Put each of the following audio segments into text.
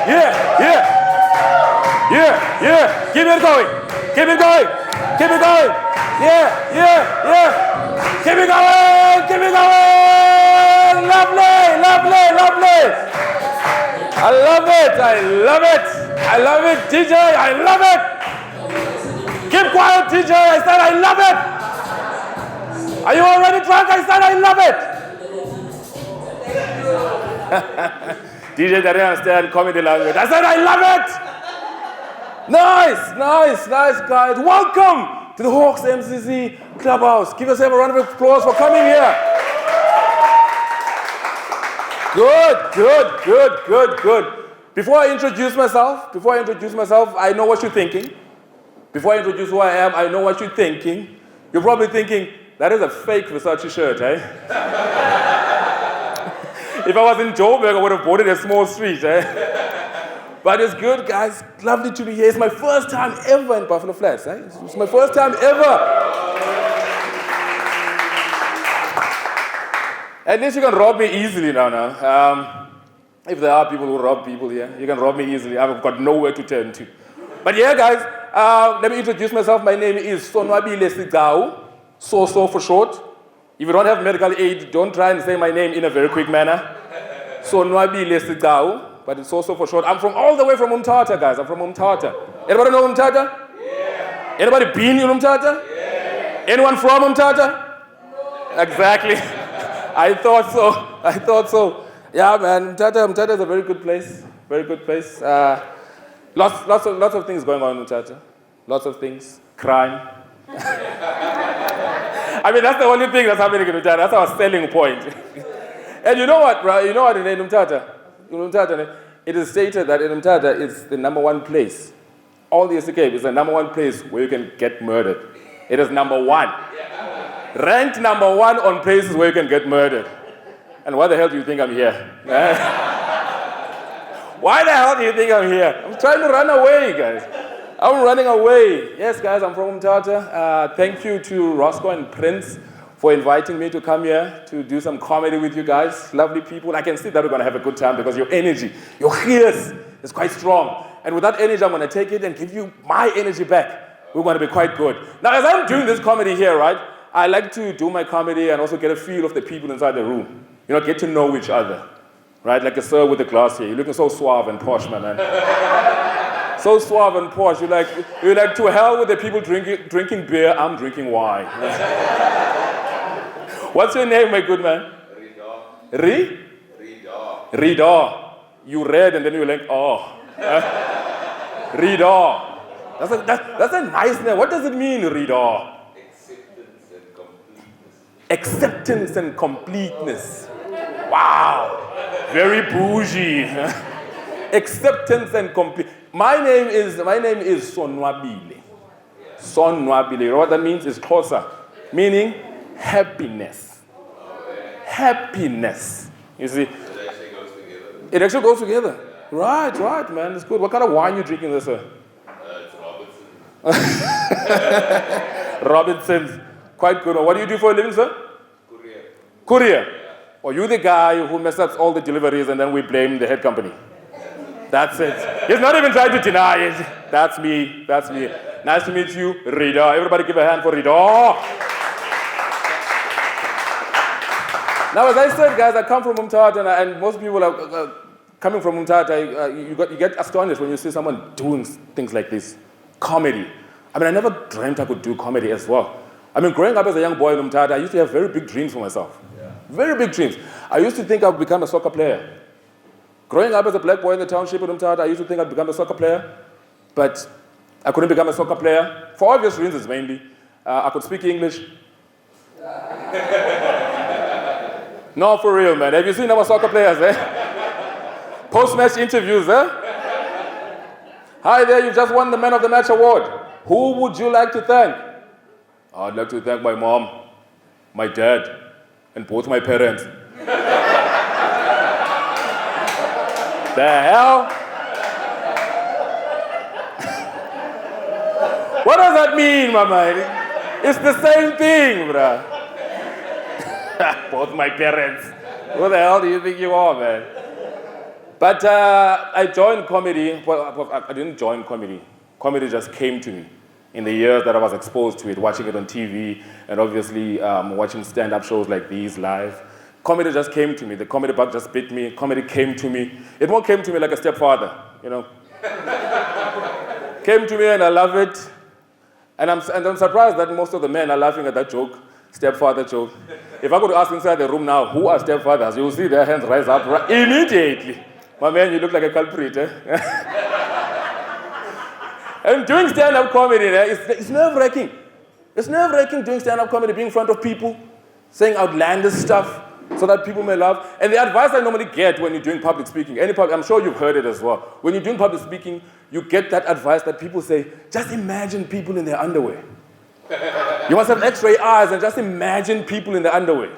yeah, yeah, yeah, yeah. Keep it going, keep it going, keep it going. Yeah, yeah, yeah. Keep it going, keep it going. Lovely, lovely, lovely. I love it, I love it, I love it, DJ, I love it. Keep quiet, DJ, I said I love it. Are you already drunk? I said I love it. DJ doesn't understand comedy language. I said I love it. Nice, nice, nice, guys. Welcome to the Hawks MCC Clubhouse. Give yourself a round of applause for coming here. Good, good, good, good, good. Before I introduce myself, I know what you're thinking. Before I introduce who I am, I know what you're thinking. You're probably thinking, that is a fake Versace shirt, eh? If I was in Joburg, I would have bought it at Small Street, eh? But it's good, guys. Lovely to be here. It's my first time ever in Buffalo Flats, eh? It's my first time ever. At least you can rob me easily now. If there are people who rob people here, you can rob me easily. I've got nowhere to turn to. But yeah, guys, let me introduce myself. My name is Sonwabile Sigao, so for short. If you don't have medical aid, don't try and say my name in a very quick manner. Sonwabile Sigao, but it's so for short. I'm from all the way from Umtata, guys. I'm from Umtata. Anybody know Umtata? Yeah. Anybody been in Umtata? Yeah. Anyone from Umtata? No. Exactly. I thought so. Yeah, man, Umtata is a very good place. Very good place. Lots of things going on in Umtata. Lots of things. Crime. I mean, that's the only thing that's happening in Umtata. That's our selling point. And you know what, right? You know what in Umtata, it is stated that in Umtata it's the number one place. All the escape is the number one place where you can get murdered. It is number one. Ranked number one on places where you can get murdered. And why the hell do you think I'm here? Why the hell do you think I'm here? I'm trying to run away, guys. I'm running away. Yes, guys, I'm from Umtata. Thank you to Roscoe and Prince for inviting me to come here to do some comedy with you guys. Lovely people. I can see that we're going to have a good time because your energy, your ears is quite strong. And with that energy, I'm going to take it and give you my energy back. We're going to be quite good. Now, as I'm doing this comedy here, right, I like to do my comedy and also get a feel of the people inside the room. You know, get to know each other, right? Like a sir with a glass here. You're looking so suave and posh, my man. So suave and posh. You're like, to hell with the people drinking beer, I'm drinking wine. What's your name, my good man? Rida. Rida. You read and then you're like, oh. Rida. That's a nice name. What does it mean, Rida? Acceptance and completeness. Wow. Very bougie. Acceptance and complete. My name is Sonwabile. Sonwabile. You know what that means? It's closer. Meaning happiness. Happiness. You see? It actually goes together. Right, man. It's good. What kind of wine are you drinking this, sir? It's Robinson's. Quite good. What do you do for a living, sir? Courier. Or you the guy who messes up all the deliveries and then we blame the head company? That's it. He's not even trying to deny it. That's me. Nice to meet you, Rida. Everybody give a hand for Rida. Now, as I said, guys, I come from Umtata, and most people are coming from Umtata. You get astonished when you see someone doing things like this. Comedy. I mean, I never dreamt I could do comedy as well. I mean, growing up as a young boy in Umtata, I used to have very big dreams for myself. Yeah. Very big dreams. I used to think I would become a soccer player. Growing up as a black boy in the township in Umtata, I used to think I'd become a soccer player, but I couldn't become a soccer player, for obvious reasons mainly. I could speak English. No, for real, man. Have you seen our soccer players, eh? Post-match interviews, eh? Hi there, you just won the Man of the Match award. Who would you like to thank? I'd like to thank my mom, my dad, and both my parents. The hell? What does that mean, my man? It's the same thing, bruh. Both my parents. Who the hell do you think you are, man? But I joined comedy. Well, I didn't join comedy. Comedy just came to me in the years that I was exposed to it, watching it on TV, and obviously watching stand-up shows like these live. Comedy just came to me. The comedy bug just bit me. Comedy came to me. It more came to me like a stepfather, you know. Came to me and I love it. And I'm surprised that most of the men are laughing at that joke, stepfather joke. If I could ask inside the room now, who are stepfathers, you'll see their hands rise up immediately. My man, you look like a culprit, eh? And doing stand-up comedy, it's nerve-wracking. It's nerve-wracking doing stand-up comedy, being in front of people, saying outlandish stuff so that people may laugh. And the advice I normally get when you're doing public speaking, I'm sure you've heard it as well. When you're doing public speaking, you get that advice that people say, just imagine people in their underwear. You must have x-ray eyes and just imagine people in their underwear.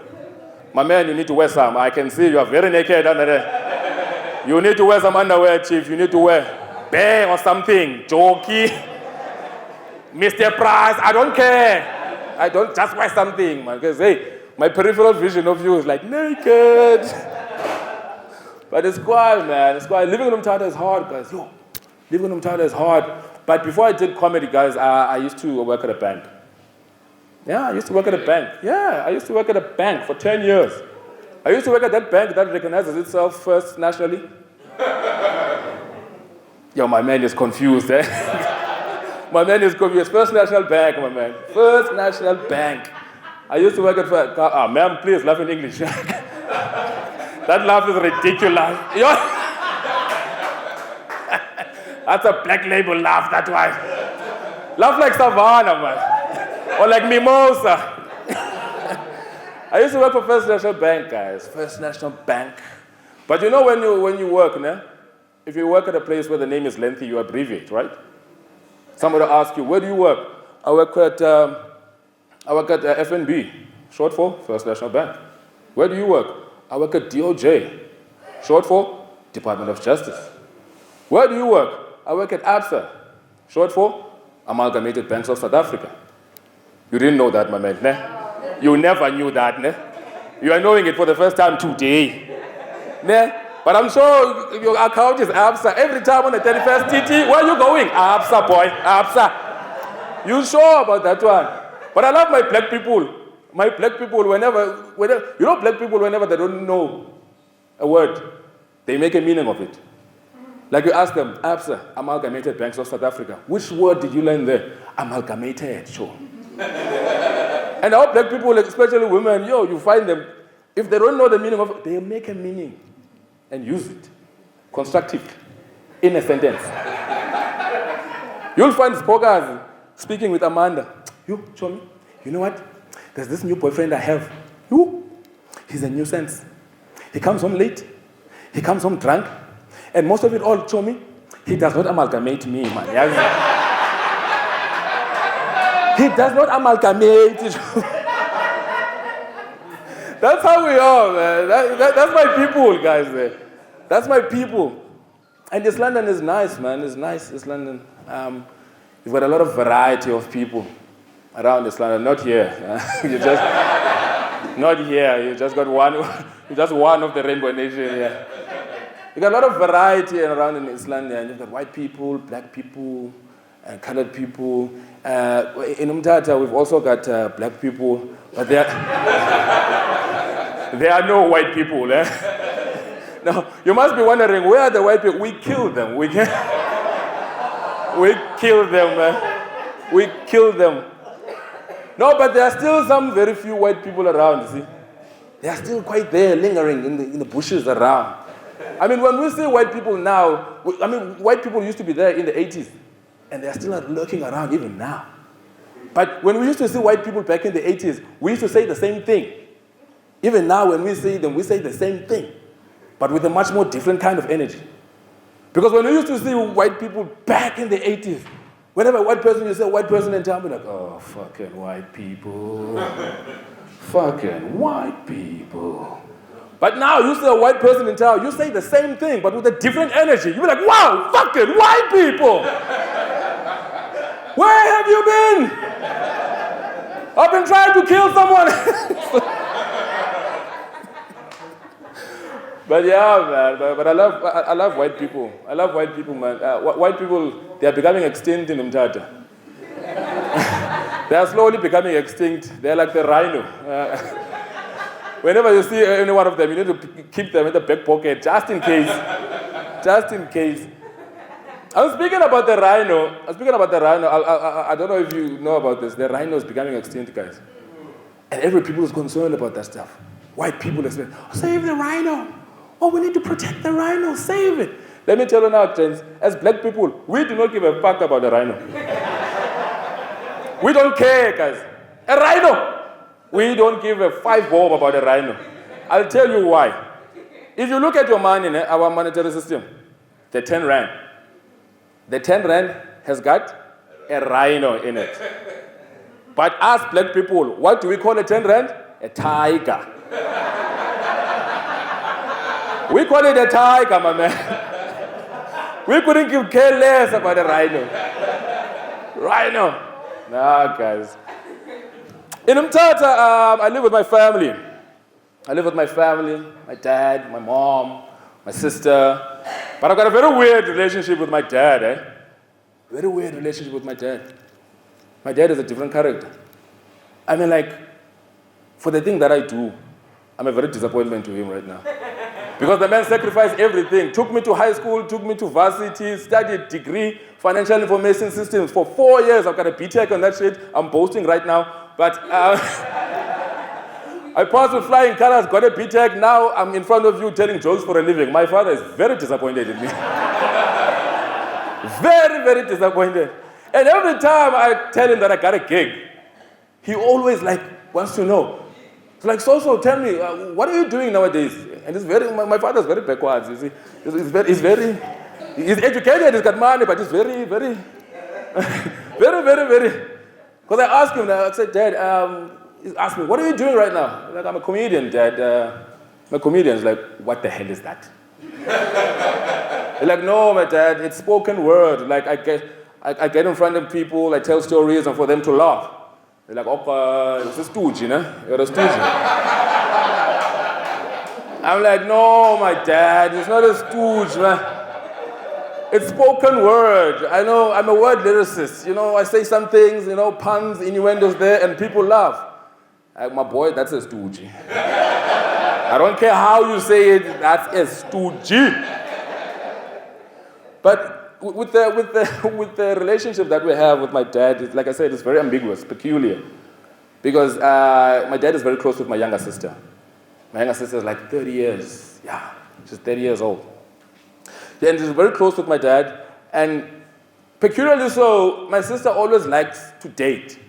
My man, you need to wear some. I can see you are very naked under there. You need to wear some underwear, chief. You need to wear bear or something. Jokey. Mr. Price, I don't care. I don't just wear something, man. Because, hey, my peripheral vision of you is like naked. But it's quiet, man. It's quiet. Living in Umtata is hard, guys. Yo, living in Umtata is hard. But before I did comedy, guys, I used to work at a bank. Yeah, I used to work at a bank. Yeah, I used to work at a bank for 10 years. I used to work at that bank that recognizes itself first nationally. Yo, my man is confused, eh? My man is confused. First National Bank, my man. First National Bank. I used to work at... ma'am, please laugh in English. That laugh is ridiculous. That's a black label laugh, that's why. Laugh like Savannah, man. Or like Mimosa. I used to work for First National Bank, guys. First National Bank. But you know when you work, né? If you work at a place where the name is lengthy, you abbreviate, right? Somebody will ask you, where do you work? I work at FNB, short for First National Bank. Where do you work? I work at DOJ, short for Department of Justice. Where do you work? I work at ABSA, short for Amalgamated Banks of South Africa. You didn't know that, my man, né? You never knew that, ne? You are knowing it for the first time today. Ne? But I'm sure your account is ABSA. Every time on the 31st TT, where are you going? ABSA, boy, ABSA. You sure about that one? But I love my black people. My black people, whenever, you know black people, whenever they don't know a word, they make a meaning of it. Like you ask them, ABSA, Amalgamated Banks of South Africa. Which word did you learn there? Amalgamated, sure. And our black people, especially women, you find them, if they don't know the meaning of it, they make a meaning and use it. Constructive. In a sentence. You'll find Spogas speaking with Amanda. You, show me. You know what? There's this new boyfriend I have. He's a nuisance. He comes home late. He comes home drunk. And most of it all, show me, he does not amalgamate me, man. He does not amalgamate. That's how we are, man. That's my people, guys. That's my people. And East London is nice, man. It's nice, East London. You've got a lot of variety of people around East London. Not here. Not here. You just got one. You're just one of the Rainbow Nation. Yeah. You got a lot of variety around in East London. You've got white people, black people, and colored people. In Umtata, we've also got black people, but there are no white people. Eh? Now, you must be wondering, where are the white people? We killed them. We killed them, man. We killed them. No, but there are still some very few white people around, see? They are still quite there, lingering in the bushes around. I mean, when we see white people now, white people used to be there in the 80s. And they're still lurking around even now. But when we used to see white people back in the 80s, we used to say the same thing. Even now, when we see them, we say the same thing, but with a much more different kind of energy. Because when we used to see white people back in the 80s, whenever a white person, you say white person in town, we're like, oh, fucking white people. Fucking white people. But now, you see a white person in town, you say the same thing, but with a different energy. You're like, wow, fucking white people. Where have you been? I've been trying to kill someone. But yeah, man. But I love white people. I love white people, man. White people, they are becoming extinct in Umtata. They are slowly becoming extinct. They are like the rhino. Whenever you see any one of them, you need to keep them in the back pocket, just in case. Just in case. I was speaking about the rhino. I don't know if you know about this. The rhino is becoming extinct, guys. And every people is concerned about that stuff. White people are saying, save the rhino. Oh, we need to protect the rhino. Save it. Let me tell you now, gents, as black people, we do not give a fuck about the rhino. We don't care, guys. A rhino. We don't give a five bob about a rhino. I'll tell you why. If you look at your money, our monetary system, the 10 rand. The 10 rand has got a rhino in it. But us black people, what do we call a 10 rand? A tiger. We call it a tiger, my man. We couldn't give care less about a rhino. Rhino. Nah, guys. In Umtata, I live with my family. My dad, my mom, my sister. But I've got a very weird relationship with my dad, Very weird relationship with my dad. My dad is a different character. I mean, like, for the thing that I do, I'm a very disappointment to him right now. Because the man sacrificed everything. Took me to high school, took me to varsity, studied degree, financial information systems. For 4 years, I've got a BTech on that shit. I'm boasting right now. But I passed with flying colors, got a BTech. Now I'm in front of you telling jokes for a living. My father is very disappointed in me. Very, very disappointed. And every time I tell him that I got a gig, he always wants to know. It's like, so tell me, what are you doing nowadays? And it's my father's very backwards, you see. He's educated, he's got money, but he's very, very, very, very, very. Because I asked him, I said, Dad, he asked me, what are you doing right now? I'm like, I'm a comedian, Dad. I'm a comedian. He's like, what the hell is that? He's like, no, my dad, it's spoken word. Like, I get in front of people, I tell stories, and for them to laugh. They're like, okay, it's a stooge, You're a stooge. I'm like, no, my dad, it's not a stooge, man. It's spoken word. I know, I'm a word lyricist. I say some things, puns, innuendos there, and people laugh. Like, my boy, that's a stooge. I don't care how you say it, that's a stooge. But with the relationship that we have with my dad, like I said, it's very ambiguous, peculiar. Because my dad is very close with my younger sister. My younger sister is like 30 years. Yeah, she's 30 years old. And she's very close with my dad. And peculiarly so, my sister always likes to date.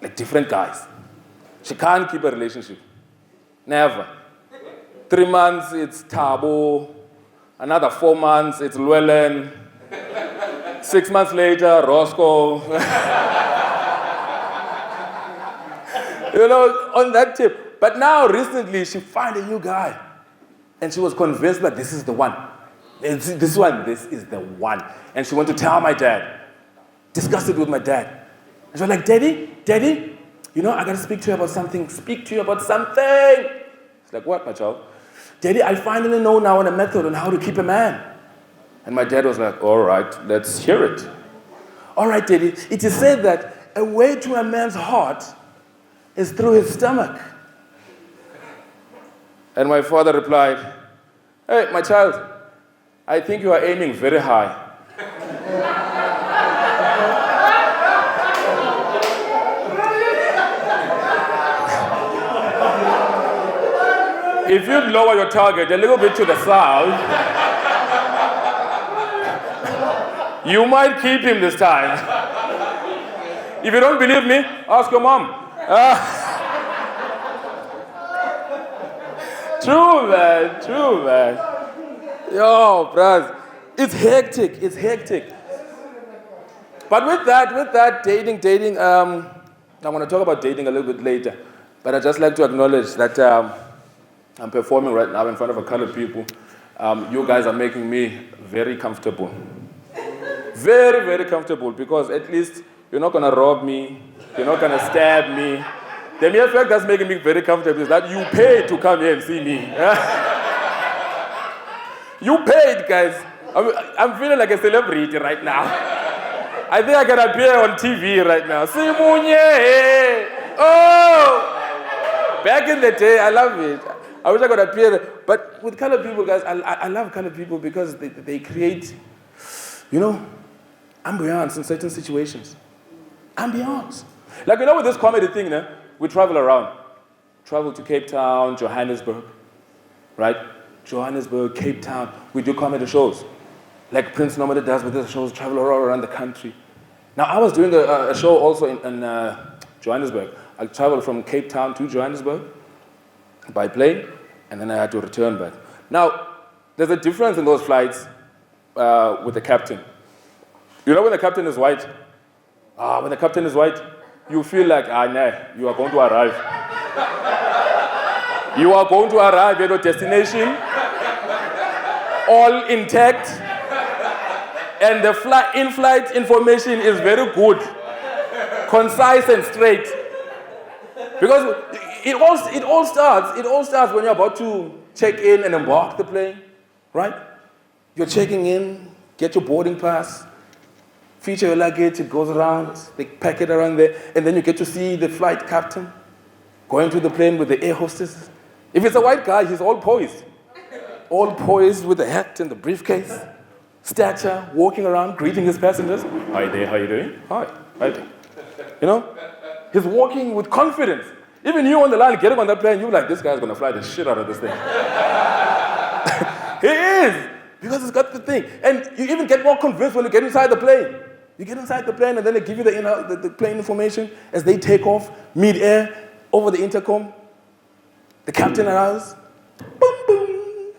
Like different guys. She can't keep a relationship. Never. 3 months, it's Thabo. Another 4 months, it's Llewellyn. 6 months later, Roscoe. On that tip. But now, recently, she found a new guy. And she was convinced that this is the one. This is the one. And she went to tell my dad. Discussed it with my dad. And she was like, Daddy, I got to speak to you about something. It's like, what, my child? Daddy, I finally know now a method on how to keep a man. And my dad was like, all right, let's hear it. All right, Daddy, it is said that a way to a man's heart is through his stomach. And my father replied, hey, my child, I think you are aiming very high. If you lower your target a little bit to the south, you might keep him this time. If you don't believe me, ask your mom. True, man. Yo, bruh. It's hectic. But with that, dating, I'm going to talk about dating a little bit later. But I'd just like to acknowledge that I'm performing right now in front of a colored people. You guys are making me very comfortable. Very, very comfortable, because at least you're not going to rob me. You're not going to stab me. The mere fact that's making me very comfortable is that you pay to come here and see me. You paid, guys. I'm feeling like a celebrity right now. I think I can appear on TV right now. Simunye! Oh! Back in the day, I love it. I wish I could appear there. But with colored people, guys, I love colored people because they create, ambiance in certain situations. Ambiance. Like, with this comedy thing, we travel around. Travel to Cape Town, Johannesburg, right? Johannesburg, Cape Town. We do comedy shows. Like Prince normally does with his shows, travel all around the country. Now, I was doing a show also in Johannesburg. I traveled from Cape Town to Johannesburg by plane, and then I had to return back. Now, there's a difference in those flights with the captain. When the captain is white, when the captain is white, you feel like, nah, you are going to arrive. You are going to arrive at your destination, all intact, and the in-flight information is very good, concise and straight. Because it all starts when you're about to check in and embark the plane, right? You're checking in, get your boarding pass, feature your luggage, it goes around, they pack it around there, and then you get to see the flight captain going to the plane with the air hostess. If it's a white guy, he's all poised. All poised with the hat and the briefcase, stature, walking around, greeting his passengers. Hi there, how you doing? Hi there. He's walking with confidence. Even you on the line getting on that plane, you're like, this guy's gonna fly the shit out of this thing. He is, because he's got the thing. And you even get more convinced when you get inside the plane. You get inside the plane and then they give you the plane information as they take off, mid-air, over the intercom. The captain arrives. Boom, boom.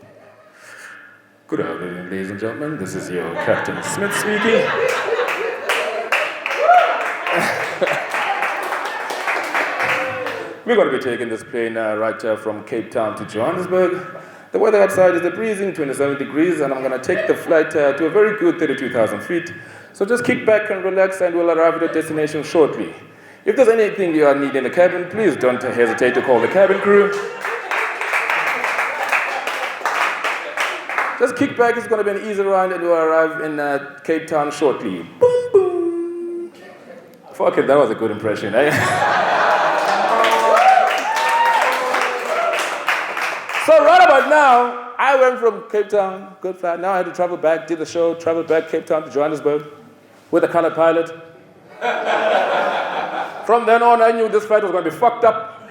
Good afternoon, ladies and gentlemen. This is your Captain Smith speaking. We're going to be taking this plane right from Cape Town to Johannesburg. The weather outside is a breezing 27 degrees, and I'm going to take the flight to a very good 32,000 feet. So just kick back and relax, and we'll arrive at your destination shortly. If there's anything you need in the cabin, please don't hesitate to call the cabin crew. Just kick back, it's going to be an easy ride, and you'll arrive in Cape Town shortly. Boom, boom. Fuck it, that was a good impression, eh? So right about now, I went from Cape Town, good flight. Now I had to travel back, did the show, travel back Cape Town to Johannesburg with a colored pilot. From then on, I knew this flight was going to be fucked up.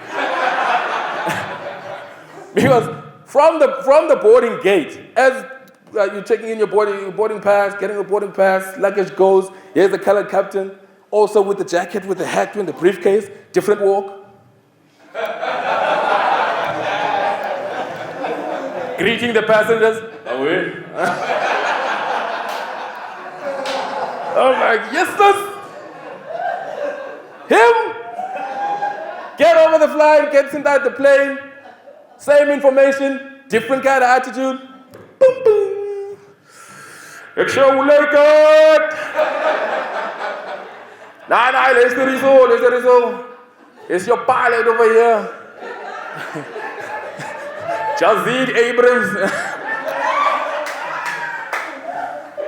Because from the boarding gate, as you're checking in your boarding pass, getting your boarding pass, luggage goes, here's the colored captain, also with the jacket, with the hat, with the briefcase, different walk. Greeting the passengers. Away. I'm like, yes, sir. Him. Get over the flight, gets inside the plane. Same information, different kind of attitude. Boom, boom. Ik show lekker. Nah, listen, it's your pilot over here. Jazid Abrams.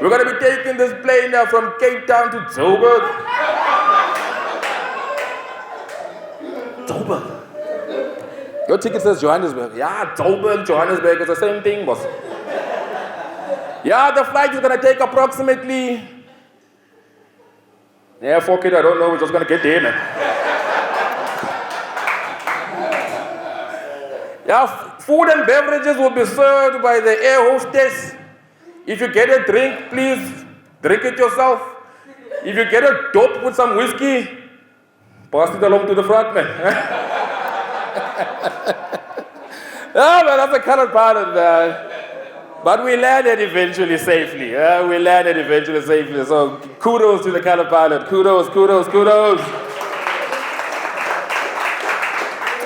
We're going to be taking this plane now from Cape Town to Joburg. Joburg. Your ticket says Johannesburg. Yeah, Joburg, Johannesburg is the same thing, boss. Yeah, the flight is going to take approximately... Yeah, fuck it, I don't know, we're just going to get there, man. Yeah, food and beverages will be served by the air hostess. If you get a drink, please drink it yourself. If you get a dope with some whiskey, pass it along to the front, man. Yeah, man, that's a colored pilot, man. But we landed eventually safely. So kudos to the colored pilot. Kudos.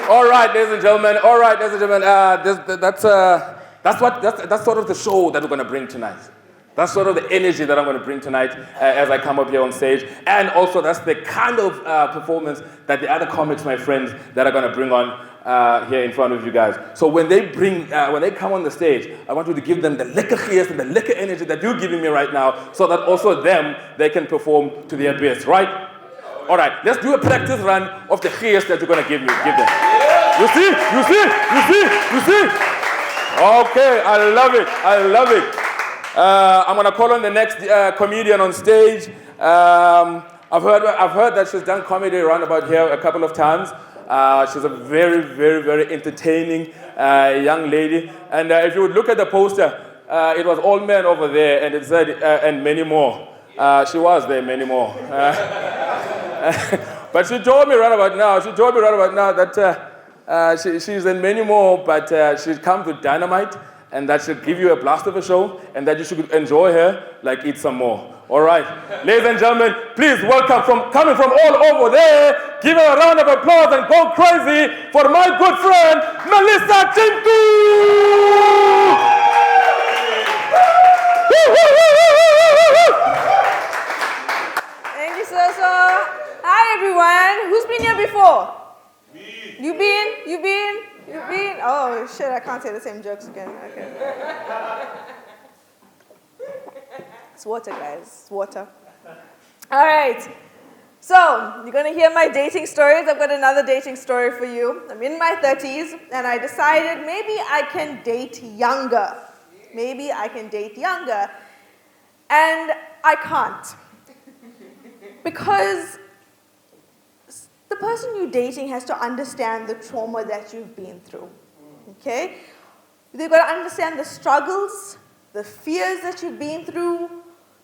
All right, ladies and gentlemen. That's sort of the show that we're going to bring tonight. That's sort of the energy that I'm going to bring tonight as I come up here on stage. And also that's the kind of performance that the other comics, my friends, that are going to bring on here in front of you guys. So when they come on the stage, I want you to give them the lekker geest and the lekker energy that you're giving me right now, so that also they can perform to their best, right? All right, let's do a practice run of the geest that you're going to give them. You see? Okay, I love it. I'm going to call on the next comedian on stage. I've heard that she's done comedy around about here a couple of times. She's a very, very, very entertaining young lady. And if you would look at the poster, it was all men over there, and it said, and many more. She was there, many more. But she told me right about now that she's in many more, but she's come with dynamite, and that she'll give you a blast of a show, and that you should enjoy her like eat some more. All right, ladies and gentlemen, please welcome coming from all over there. Give her a round of applause and go crazy for my good friend, Melissa Chintu! Thank you, so. Hi, everyone. Who's been here before? Me. You've been? Oh, shit, I can't say the same jokes again. Okay. It's water, guys. It's water. All right. So, you're going to hear my dating stories. I've got another dating story for you. I'm in my 30s, and I decided maybe I can date younger. And I can't. Because the person you're dating has to understand the trauma that you've been through. Okay? They've got to understand the struggles, the fears that you've been through.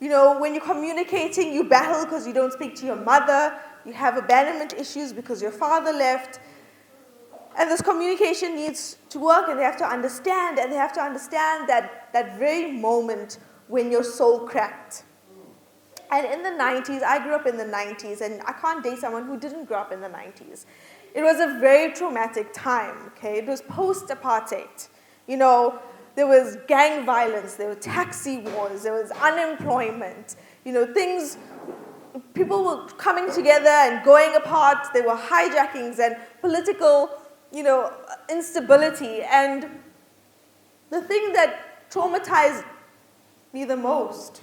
You know, when you're communicating, you battle because you don't speak to your mother. You have abandonment issues because your father left. And this communication needs to work, and they have to understand, that very moment when your soul cracked. And in the 90s, I grew up in the 90s, and I can't date someone who didn't grow up in the 90s. It was a very traumatic time, okay? It was post-apartheid. You know, there was gang violence, there were taxi wars, there was unemployment. You know, people were coming together and going apart. There were hijackings and political, instability. And the thing that traumatized me the most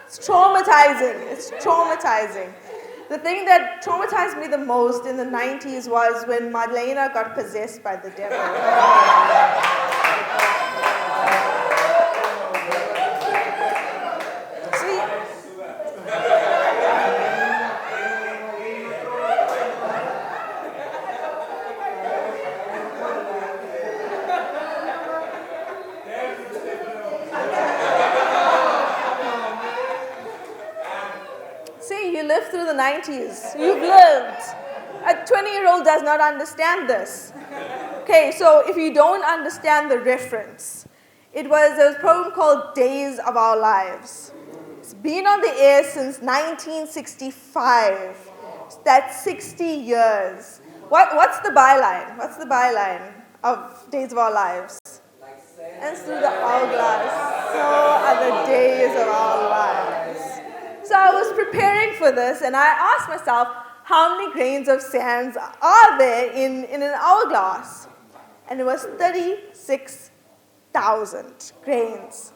It's traumatizing. The thing that traumatized me the most in the 90s was when Madeleine got possessed by the devil. You lived through the 90s. You've lived. A 20-year-old does not understand this. Okay, so if you don't understand the reference, there was a program called Days of Our Lives. It's been on the air since 1965. That's 60 years. What's the byline? What's the byline of Days of Our Lives? And through the hourglass, so are the days of our lives. So I was preparing for this, and I asked myself, how many grains of sand are there in an hourglass? And it was 36,000 grains.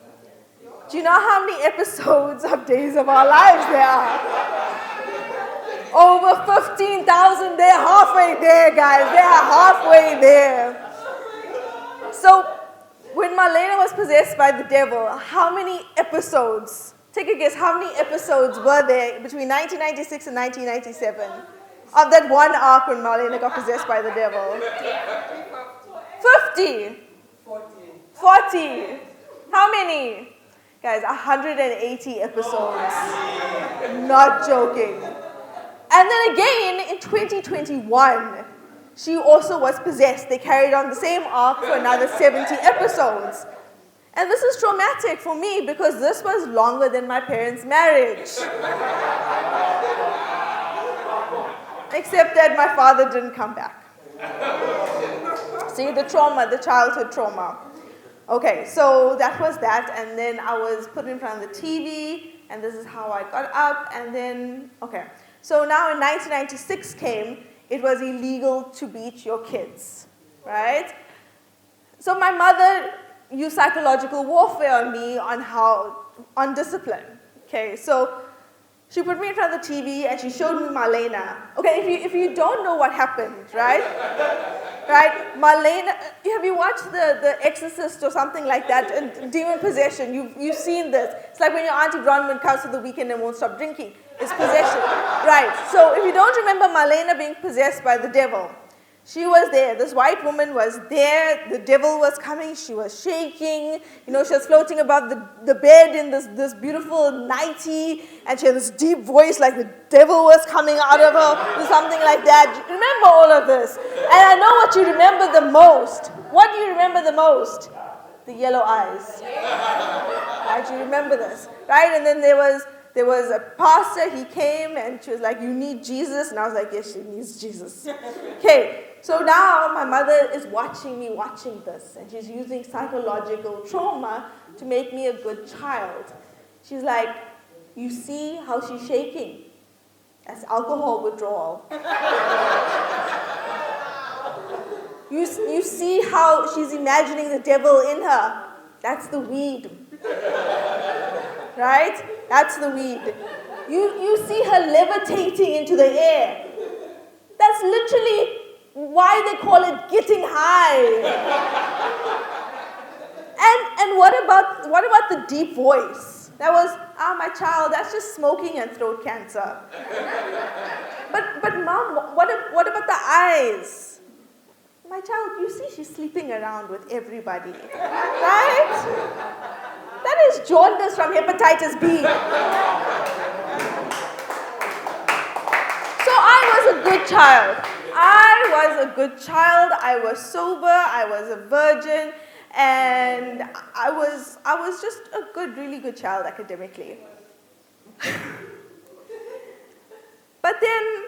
Do you know how many episodes of Days of Our Lives there are? Over 15,000. They're halfway there, guys. They are halfway there. So when Marlena was possessed by the devil, how many episodes? Take a guess, how many episodes were there between 1996 and 1997 of that one arc when Marlena got possessed by the devil? 50? 40. How many? Guys, 180 episodes. Not joking. And then again, in 2021, she also was possessed. They carried on the same arc for another 70 episodes. And this is traumatic for me because this was longer than my parents' marriage. Except that my father didn't come back. See, the trauma, the childhood trauma. Okay, so that was that, and then I was put in front of the TV, and this is how I got up, and then, okay. So now in 1996 came, it was illegal to beat your kids, right? So my mother used psychological warfare on me on discipline. Okay, so she put me in front of the TV and she showed me Marlena. Okay, if you don't know what happened, right? Right, Marlena, have you watched the Exorcist or something like that, and demon possession? You've seen this. It's like when your Auntie Bronwyn comes for the weekend and won't stop drinking. It's possession. Right, so if you don't remember Marlena being possessed by the devil, she was there. This white woman was there. The devil was coming. She was shaking. You know, she was floating above the bed in this beautiful nightie. And she had this deep voice like the devil was coming out of her or something like that. Remember all of this. And I know what you remember the most. What do you remember the most? The yellow eyes. Right? You remember this. Right? And then there was a pastor. He came and she was like, you need Jesus. And I was like, yes, she needs Jesus. Okay. So now my mother is watching me watching this, and she's using psychological trauma to make me a good child. She's like, you see how she's shaking? That's alcohol withdrawal. You see how she's imagining the devil in her? That's the weed. Right? That's the weed. You see her levitating into the air. That's literally why they call it getting high. And what about the deep voice? That was, my child, that's just smoking and throat cancer. But mom, what about the eyes? My child, you see she's sleeping around with everybody, right? That is jaundice from hepatitis B. So I was a good child. I was sober, I was a virgin, and I was just a really good child academically. But then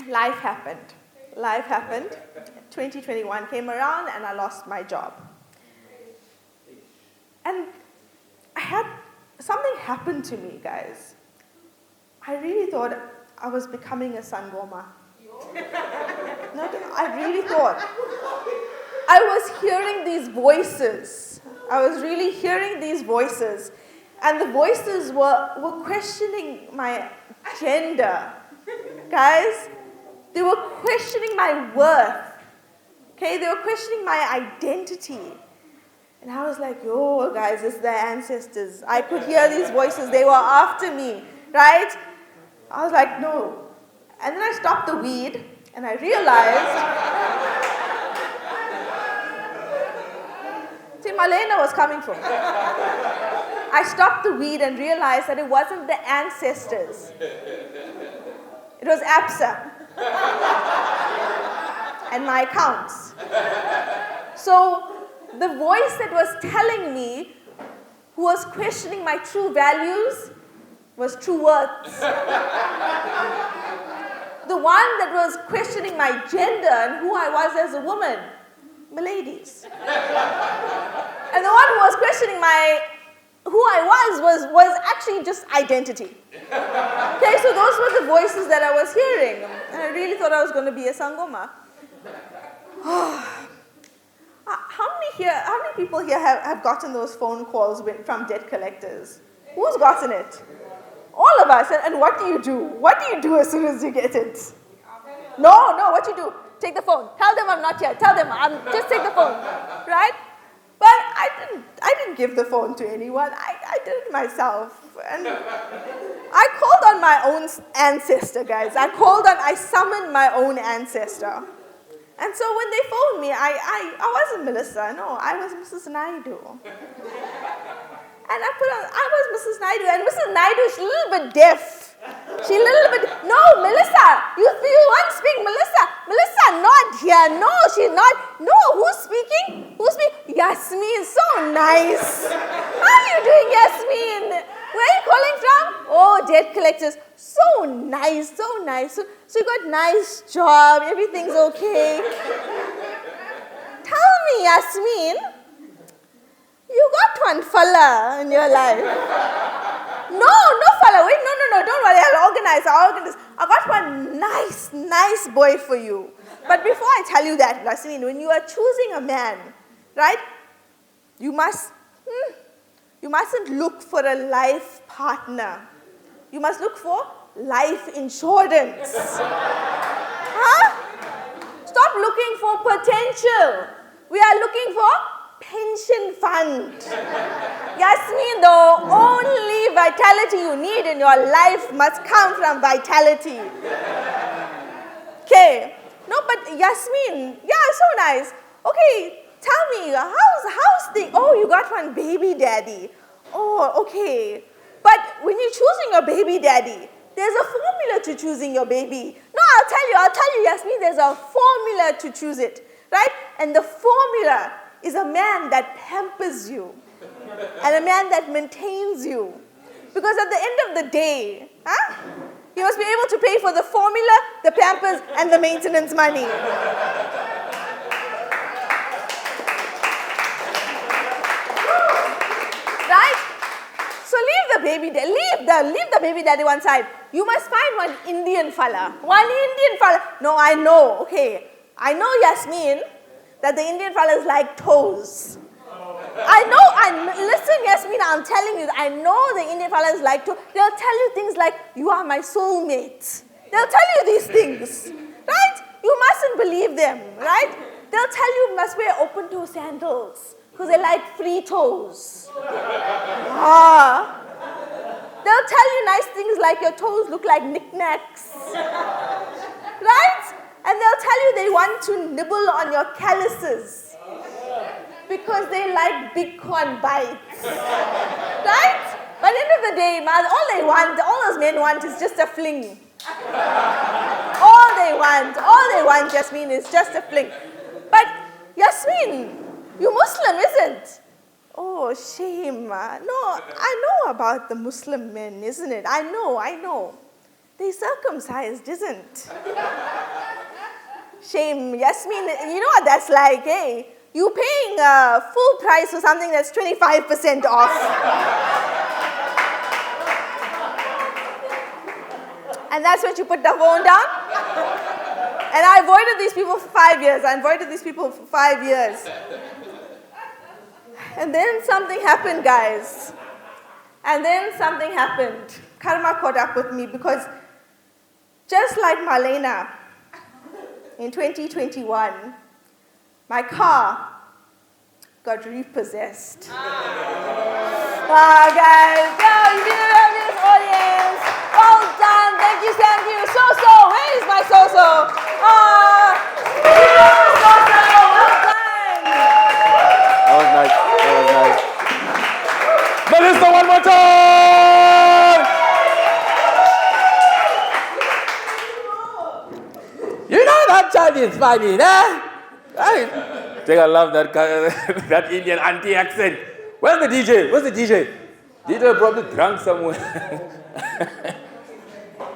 life happened. 2021 came around and I lost my job. And something happened to me, guys. I really thought I was becoming a sangoma. No, I really thought. I was hearing these voices. I was really hearing these voices. And the voices were questioning my gender. Guys, they were questioning my worth. Okay, they were questioning my identity. And I was like, yo, guys, it's the ancestors. I could hear these voices. They were after me, right? I was like, no. And then I stopped the weed, and I realized, see, Marlena was coming from me. I stopped the weed and realized that it wasn't the ancestors. It was ABSA and my accounts. So the voice that was telling me, who was questioning my true values, was true words. The one that was questioning my gender and who I was as a woman, Miladies. And the one who was questioning who I was actually just identity. Okay, so those were the voices that I was hearing. And I really thought I was going to be a sangoma. How many people here have gotten those phone calls from debt collectors? Who's gotten it? All of us. And what do you do? What do you do as soon as you get it? No, what you do? Take the phone. Tell them I'm not here. Tell them just take the phone, right? But I didn't give the phone to anyone. I did it myself. And I called on my own ancestor, guys. I summoned my own ancestor. And so when they phoned me, I wasn't Melissa. No, I was Mrs. Naidu. And I was Mrs. Naidu, and Mrs. Naidu is a little bit deaf. No, Melissa, you want to speak, Melissa. Melissa, not here. No, she's not. No, who's speaking? Yasmin, so nice. How are you doing, Yasmin? Where are you calling from? Oh, debt collectors. So nice. nice, so nice. So you got nice job, everything's okay. Tell me, Yasmin, you got one fella in your life. No fella, wait, no, don't worry, I'll organize. I got one nice boy for you. But before I tell you that, Yasmin, when you are choosing a man, right, you mustn't look for a life partner. You must look for life insurance. Huh? Stop looking for potential. We are looking for pension fund. Yasmin, the only vitality you need in your life must come from vitality. Okay. No, but Yasmin, yeah, so nice. Okay, tell me, how's the, oh, you got one baby daddy. Oh, okay. But when you're choosing your baby daddy, there's a formula to choosing your baby. No, I'll tell you, Yasmin, there's a formula to choose it, right? And the formula is a man that pampers you and a man that maintains you. Because at the end of the day, you must be able to pay for the formula, the pampers, and the maintenance money. Right? So leave the baby daddy one side. You must find one Indian fella. No, I know, okay. I know, Yasmin, that the Indian fellas like toes. Listen, Yasmin, I'm telling you, I know the Indian fellas like toes. They'll tell you things like, you are my soulmate. They'll tell you these things, right? You mustn't believe them, right? They'll tell you must wear open-toe sandals because they like free toes. They'll tell you nice things like your toes look like knickknacks, right? And they'll tell you they want to nibble on your calluses because they like big corn bites, right? By the end of the day, all those men want is just a fling. All they want, Yasmin, is just a fling. But Yasmin, you Muslim, isn't? Oh, shame. No, I know about the Muslim men, isn't it? I know. They circumcised, isn't? Shame, Yasmin, you know what that's like, eh? You paying full price for something that's 25% off. And that's when you put the phone down? And I avoided these people for 5 years. And then something happened, guys. Karma caught up with me because just like Marlena, in 2021, my car got repossessed. Guys, this audience, well done, thank you. So, where is my so-so? So-so, well done. That was nice. Melissa, one more time! You know that child is funny, nah? I think I love that that Indian auntie accent. Where's the DJ? DJ probably drunk somewhere.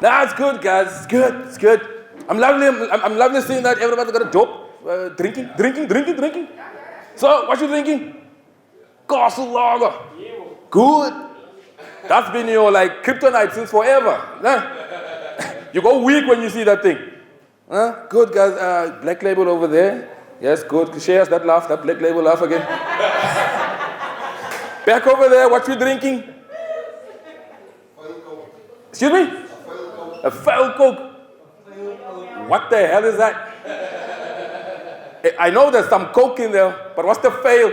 Nah, it's good, guys. It's good. I'm lovely seeing that everybody's got a dope. Drinking. So, what you drinking? Castle Lager. Good. That's been your kryptonite since forever. Nah? You go weak when you see that thing. Good, guys. Black label over there. Yes, good. Share us that laugh, that black label laugh again. Back over there, what you drinking? Excuse me? A foul Coke. What the hell is that? I know there's some Coke in there, but what's the fail?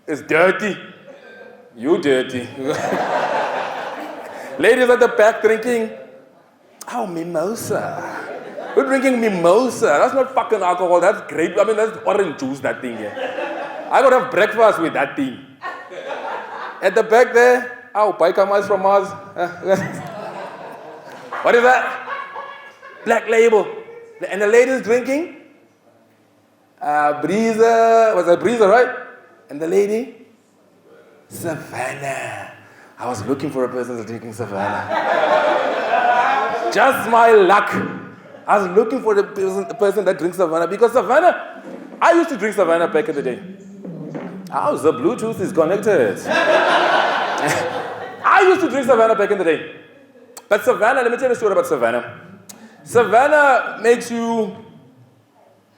It's dirty. You dirty. Ladies at the back drinking. Oh, mimosa. We're drinking mimosa. That's not fucking alcohol. That's grape. I mean, that's orange juice, that thing here. I gotta have breakfast with that thing. At the back there, Paikamas from Mars. What is that? Black label. And the ladies drinking Breezer. Was that Breezer, right? And the lady? Savannah. I was looking for a person who's drinking Savannah. Just my luck. I was looking for the person that drinks Savannah because Savannah, I used to drink Savannah back in the day. How's the Bluetooth is connected? I used to drink Savannah back in the day. But Savannah, let me tell you a story about Savannah. Savannah makes you,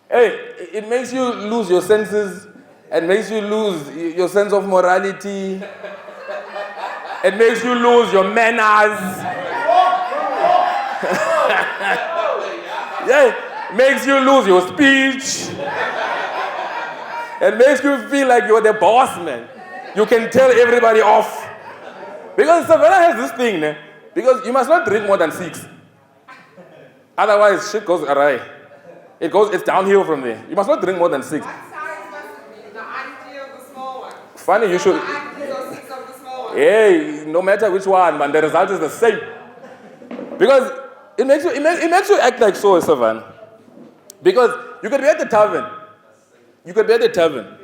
it makes you lose your senses. It makes you lose your sense of morality. It makes you lose your manners. Yeah, makes you lose your speech. It makes you feel like you're the boss, man. You can tell everybody off. Because Savannah has this thing, né? Because you must not drink more than 6. Otherwise, shit goes awry. It's downhill from there. You must not drink more than 6. What size must it be? The idea of the small one. Funny, you should. The idea of 6 of the small one. Hey, no matter which one, man, the result is the same. Because it makes you act like so, Savannah. Because you could be at the tavern. You could be at the tavern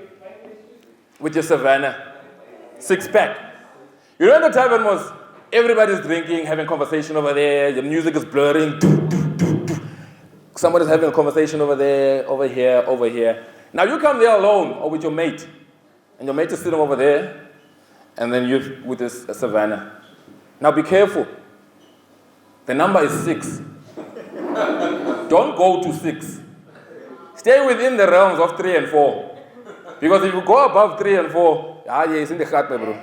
with your Savannah 6-pack. You know, the tavern was everybody's drinking, having conversation over there. The music is blurring. Somebody's having a conversation over there, over here, over here. Now you come there alone or with your mate, and your mate is sitting over there, and then you with this Savannah. Now be careful. The number is 6. Don't go to 6. Stay within the realms of 3 and 4. Because if you go above 3 and 4, it's in the heart, bro.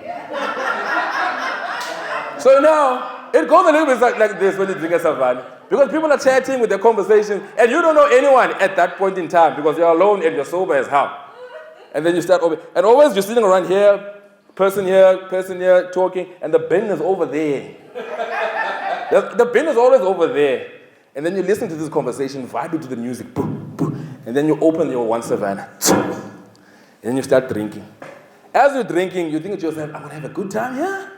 So now, it goes a little bit like this when you drink a Savannah. Because people are chatting with their conversation, and you don't know anyone at that point in time because you're alone and you're sober as hell. And then you start over. And always you're sitting around here, person here, talking, and the bin is over there. The bin is always over there. And then you listen to this conversation, vibe to the music, and then you open your one Savannah. And then you start drinking. As you're drinking, you think to yourself, I'm going to have a good time here.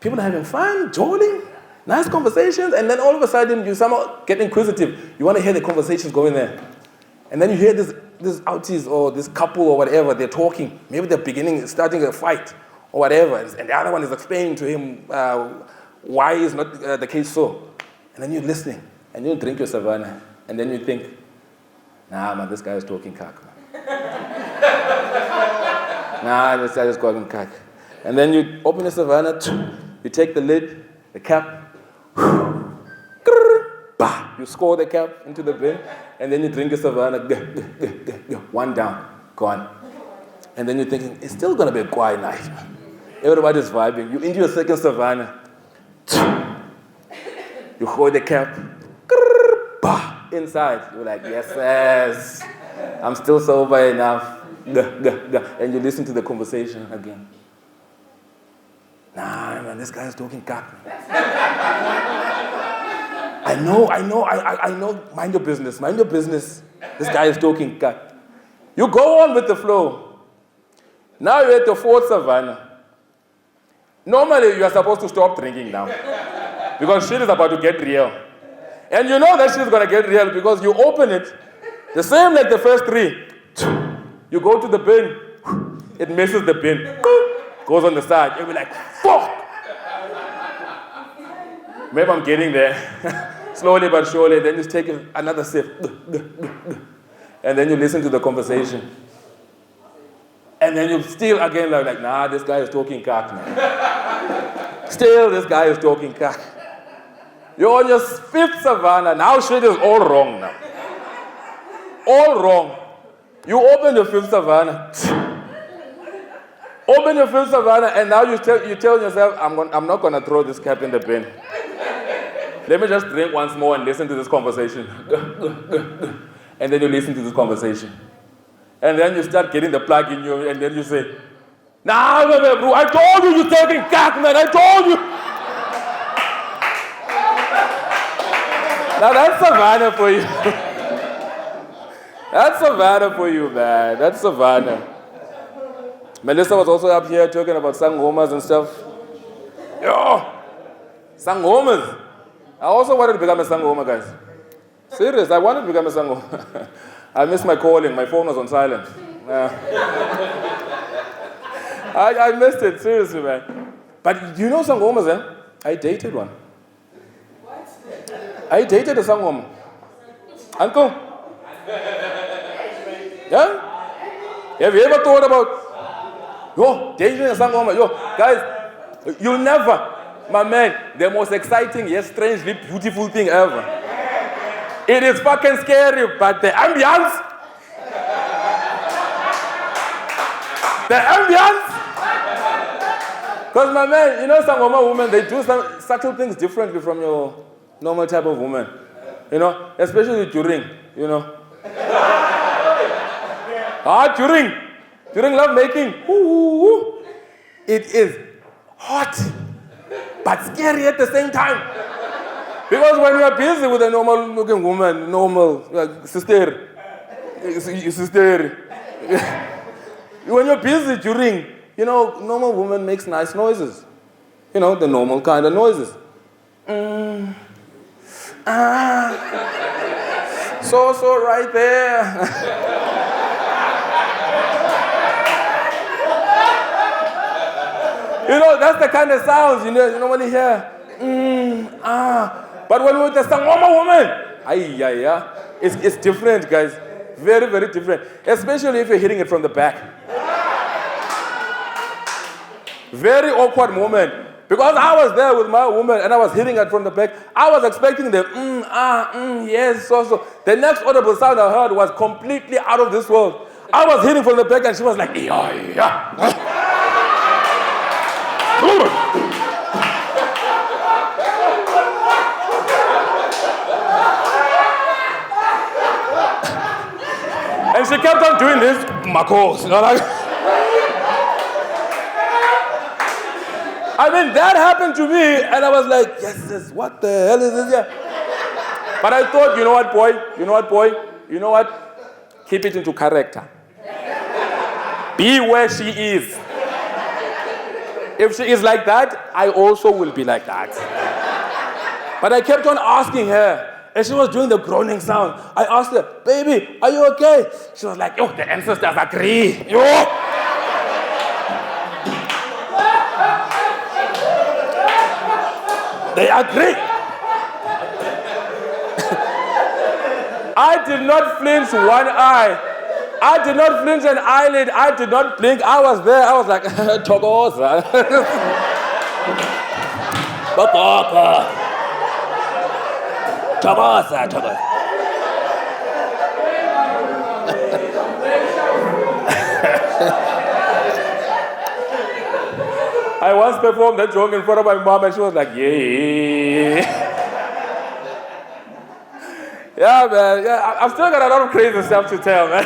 People are having fun, joining, nice conversations. And then all of a sudden, you somehow get inquisitive. You want to hear the conversations going there. And then you hear this outies or this couple or whatever, they're talking. Maybe they're starting a fight or whatever. And the other one is explaining to him why is not the case so. And then you're listening. And you drink your Savannah. And then you think, nah, man, this guy is talking cock, man. Nah, this guy is talking cock. And then you open your Savannah, you take the lid, the cap, you score the cap into the bin, and then you drink your Savannah, one down, gone. And then you're thinking, it's still going to be a quiet night, man. Everybody's vibing. You into your second Savannah, you hold the cap, inside. You're like, yes, I'm still sober enough. And you listen to the conversation again. Nah, man, this guy is talking cock. I know, mind your business. This guy is talking cock. You go on with the flow. Now you're at the 4th Savannah. Normally, you are supposed to stop drinking now. Because shit is about to get real. And you know that shit is going to get real because you open it, the same like the first 3. You go to the bin, it misses the bin, goes on the side. You'll be like, fuck! Maybe I'm getting there. Slowly but surely, then you take another sip. And then you listen to the conversation. And then you still again like, nah, this guy is talking cock, man. Still, this guy is talking cock. You're on your 5th Savannah. Now shit is all wrong now. All wrong. You open your 5th Savannah. Open your 5th Savannah, and now you tell yourself, I'm not going to throw this cap in the bin. Let me just drink once more and listen to this conversation. And then you listen to this conversation. And then you start getting the plug in you, and then you say, nah, bro, I told you you're taking cock, man. I told you. Now that's Savannah for you. That's Savannah for you, man. That's Savannah. Melissa was also up here talking about sangomas and stuff. Yo, sangomas. I also wanted to become a sangoma, guys. Serious, I wanted to become a sangoma. I missed my calling. My phone was on silent. I missed it, seriously, man. But you know sangomas, eh? I dated one. What? I dated a sangoma. Uncle? Yeah? Have you ever thought about, dating a sangoma? Guys, you'll never, my man, the most exciting yet strangely beautiful thing ever. It is fucking scary, but the ambience, because my man, sangoma women, they do some subtle things differently from your normal type of woman. Especially during. During love making, it is hot, but scary at the same time. Because when you are busy with a normal looking woman, sister, when you're busy during, normal woman makes nice noises. The normal kind of noises. So right there. That's the kind of sounds you normally hear. But when we're with a sangoma woman, it's different, guys. Very, very different. Especially if you're hitting it from the back. Very awkward moment. Because I was there with my woman and I was hitting it from the back. I was expecting the yes, so. The next audible sound I heard was completely out of this world. I was hitting from the back and she was like, yeah. And she kept on doing this, Marcos, I mean, that happened to me, and I was like, yes, what the hell is this here? But I thought, you know what, boy? Keep it into character. Be where she is. If she is like that, I also will be like that. But I kept on asking her, and she was doing the groaning sound. I asked her, baby, are you okay? She was like, the ancestors agree. They agree. I did not flinch one eye. I did not flinch an eyelid. I did not blink. I was there. I was like, Togoza. Togoza. I once performed that joke in front of my mom and she was like, yeah. Yeah, man. Yeah, I've still got a lot of crazy stuff to tell, man.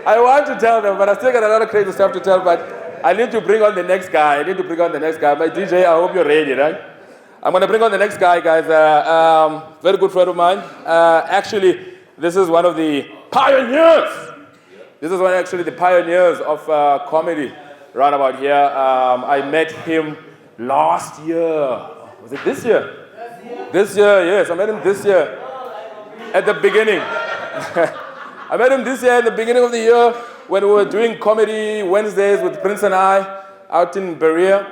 I want to tell them, but I still got a lot of crazy stuff to tell, but I need to bring on the next guy. My DJ, I hope you're ready, right? I'm going to bring on the next guy, guys. Very good friend of mine. Actually, this is one of the pioneers. Of comedy. Right about here. I met him last year. Was it this year? This year, yes. I met him this year at the beginning. I met him this year at the beginning of the year when we were doing comedy Wednesdays with Prince and I out in Berea.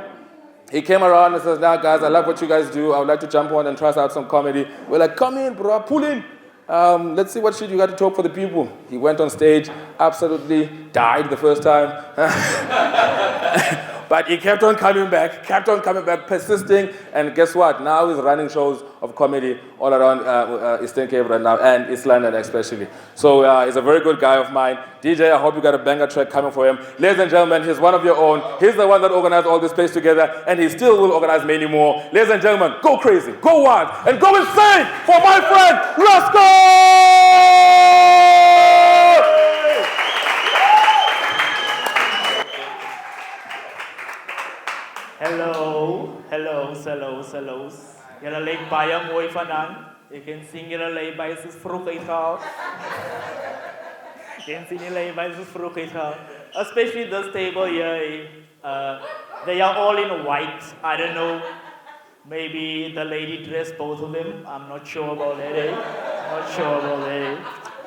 He came around and says, guys, I love what you guys do. I would like to jump on and try out some comedy. We're like, come in, bro, pull in. Let's see what shit you got to talk for the people. He went on stage, absolutely died the first time. But he kept on coming back, persisting. And guess what? Now he's running shows of comedy all around Eastern Cape right now, and East London especially. So he's a very good guy of mine. DJ, I hope you got a banger track coming for him. Ladies and gentlemen, he's one of your own. He's the one that organized all this place together, and he still will organize many more. Ladies and gentlemen, go crazy, go wild, and go insane for my friend, Roscoe! Hello. Julle lyk baie mooi vanaand. Ek kan sien julle lyk baie soos vroeg uitgehaal. Especially this table here. They are all in white. I don't know. Maybe the lady dressed both of them. I'm not sure about that.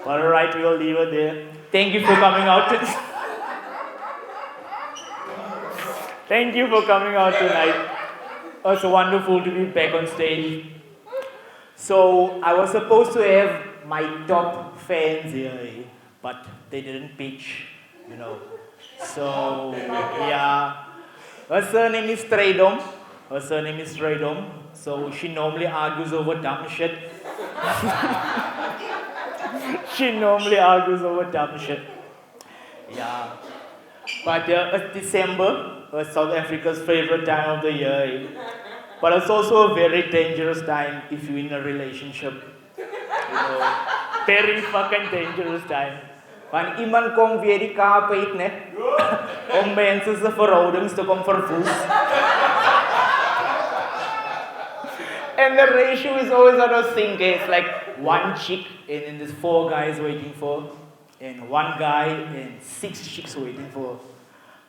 But alright, we'll leave it there. Thank you for coming out tonight. It's wonderful to be back on stage. So I was supposed to have my top fans here, but they didn't pitch, you know. So yeah, her surname is Stradom. Her surname is Stradom. So she normally argues over dumb shit. She normally argues over dumb shit. Yeah. But it's December, South Africa's favorite time of the year. But it's also a very dangerous time if you're in a relationship. You know, very fucking dangerous time. Want iemand kom weer die kaap uit, ne? Om mense se verhoudings te kom verwoes. And the ratio is always out of sync. It's like one chick and then there's 4 guys waiting for, and 1 guy and 6 chicks waiting for.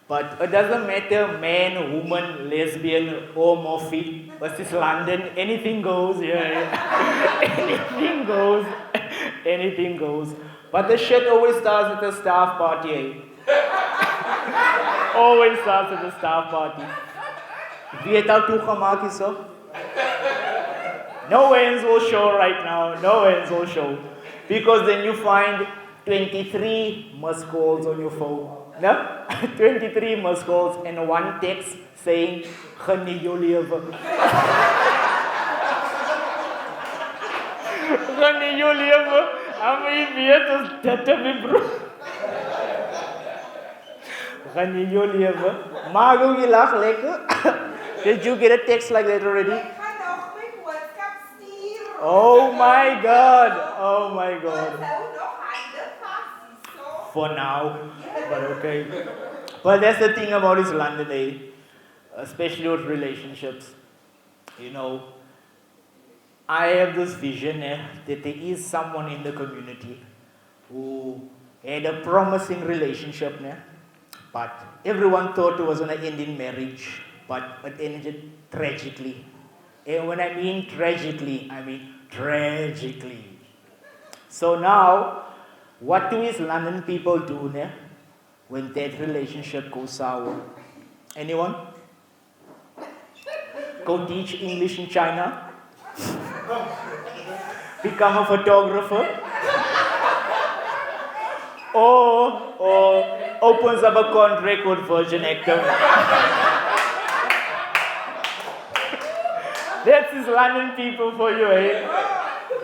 But it doesn't matter, man, woman, lesbian, or morphe. But it's London, anything goes, yeah. Anything goes, anything goes. But the shit always starts at the staff party, eh? Always starts at the staff party. Wie het al toegemaakt is, zo? No ends will show right now, no ends will show. Because then you find 23 missed calls on your phone. No? 23 missed calls and 1 text saying, geniet jou leven. Geniet jou leven. I'm weet as dit te be bro. Geniet jou leven. Maak ook je lach lekker. Did you get a text like that already? Oh my God. Oh my God. For now, but okay. But that's the thing about this London, eh? Especially with relationships. You know, I have this vision that there is someone in the community who had a promising relationship, but everyone thought it was going to end in marriage, but it ended tragically. And when I mean tragically, I mean tragically. So now, what do these London people do when that relationship goes sour? Anyone? Go teach English in China? Become a photographer? Or opens up a contract with Virgin Active? That's these London people for you, eh?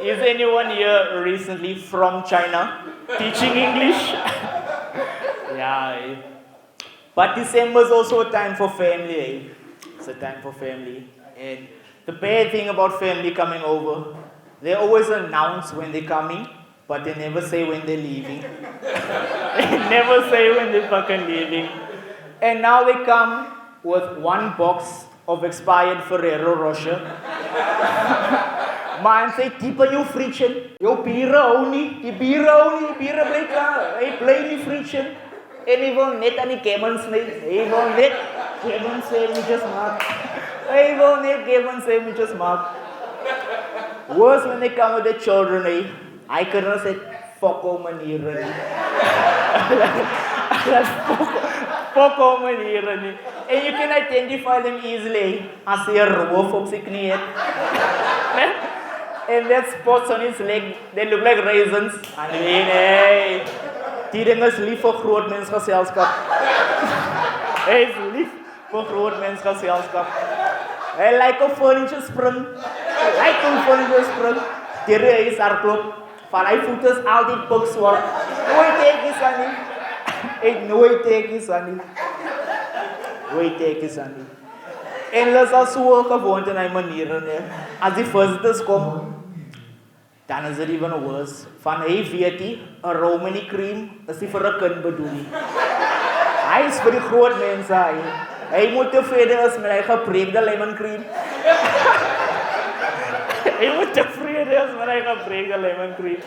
Is anyone here recently from China teaching English? Yeah, eh? But December is also a time for family, eh? It's a time for family. And the bad thing about family coming over, they always announce when they're coming, but they never say when they're leaving. They never say when they're fucking leaving. And now they come with 1 box of expired Ferrero Rocher. Man sê, typ in jou frietjen. Jou bieren hou nie. Die bieren hou nie. Die bieren bly klaar. Hy bly nie frietjen. En hy wil net aan die cabin sny. Hy wil net cabin sandwiches maak. Hy wil net cabin sandwiches maak. Worse when they come with the children, eh? I couldn't say, fuck all maniere nie. Fuck all maniere nie. And you can identify them easily as hy 'n roof op sy knie het. And that spots on his leg, they look like raisins. I mean, hey, die ding is lief vir groot mensgeselskap. Hy is lief vir groot mensgeselskap. Hy lyk op furniture spring. Hy lyk op furniture spring. Die hy is hardloop. Van hy voet is altyd pikswart. Nooit tekies aan nie. Ek nooit tekies aan nie. Nooit tekies aan nie. En hulle is al so gewoond in hy maniere, ne. As die visitors kom, dan is it even worse. Van hy weet hy, 'n Romani cream is nie vir 'n kind bedoel nie. Hy is vir die groot mense, hy moet tevrede is met hy gepreekte lemon cream. Hy moet tevrede is met hy gepreekte lemon cream.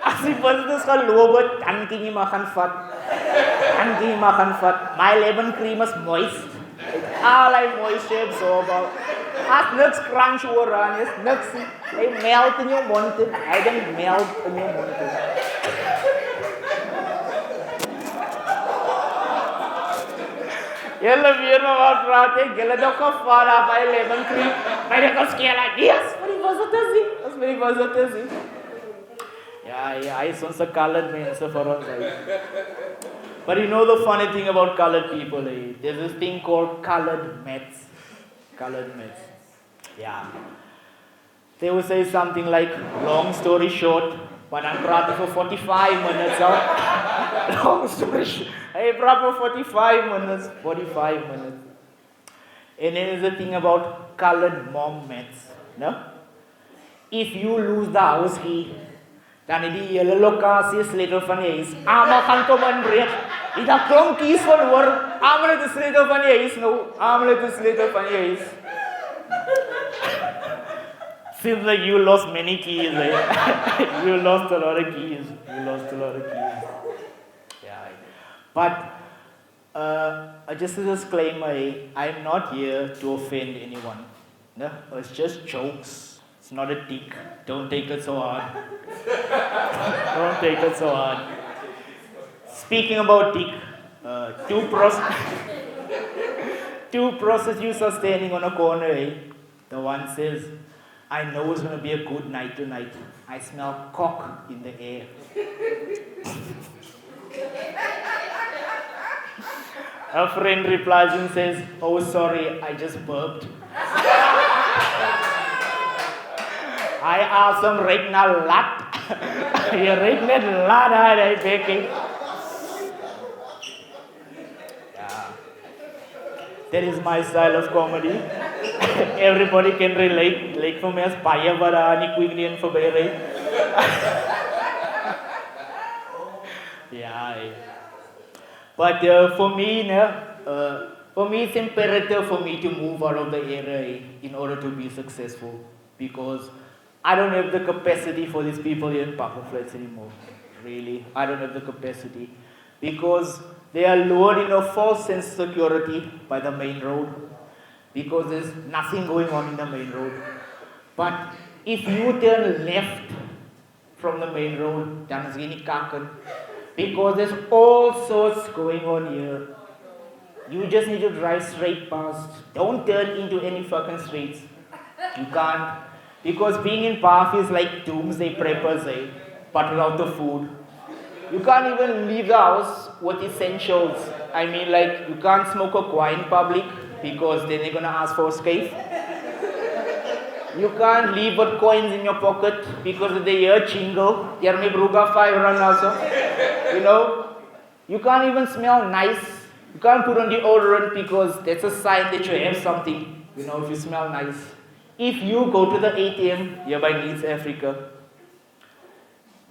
As die visitors gaan loop, dan kan jy maar gaan vat. Dan kan jy maar gaan vat. My lemon cream is moist. All I moisture absorb. As niks crunch oor aan is, niks. Hy melt in jou mond. Hy dan melt in jou mond. Julle weer maar wat praat ek. Julle dog gevaar af by lemon cream. My dink ons keer like, yes, wat die was dit as my visitors. Yeah, I son's a colored man, so for us. But you know the funny thing about colored people, there's this thing called colored maths. Colored maths. Yeah. They will say something like, long story short, but I'm praten for 45 minutes. Long story short. I praten for 45 minutes. And then there's the thing about colored mom maths. No? If you lose the house key, dan het die hele lokasie sleutel van die huis. Almal gaan kom inbreek. Die daar klomp kies van hoor. Almal het 'n sleutel van die huis nou. Almal het 'n sleutel van die huis. Seems like you lost many keys, You lost a lot of keys. Yeah. But just a disclaimer, I'm not here to offend anyone. No, it's just jokes. It's not a dig. Don't take it so hard. Don't take it so hard. Speaking about dig, two prostitutes are standing on a corner. The one says, I know it's going to be a good night tonight. I smell cock in the air. A friend replies and says, oh sorry, I just burped. I asked him right now, lat. You right now, lat, I baking. Yeah. That is my style of comedy. Everybody can relate. Like for me, as paya bara ni quickly and for right? Yeah. But for me, it's imperative for me to move out of the area in order to be successful, because I don't have the capacity for these people here in Papa Flats anymore. Really, I don't have the capacity, because they are lured in a false sense of security by the main road, because there's nothing going on in the main road. But if you turn left from the main road, dan is geen kaken, because there's all sorts going on here. You just need to drive straight past. Don't turn into any fucking streets. You can't. Because being in Path is like doomsday preppers, but without the food. You can't even leave the house with essentials. I mean, like, you can't smoke a kwa in public because then they're gonna ask for a scarf. You can't leave with coins in your pocket because if they hear chingle, you're my bruga 5 run also. You know? You can't even smell nice. You can't put on deodorant because that's a sign that you have something, you know, if you smell nice. If you go to the ATM here by Needs Africa,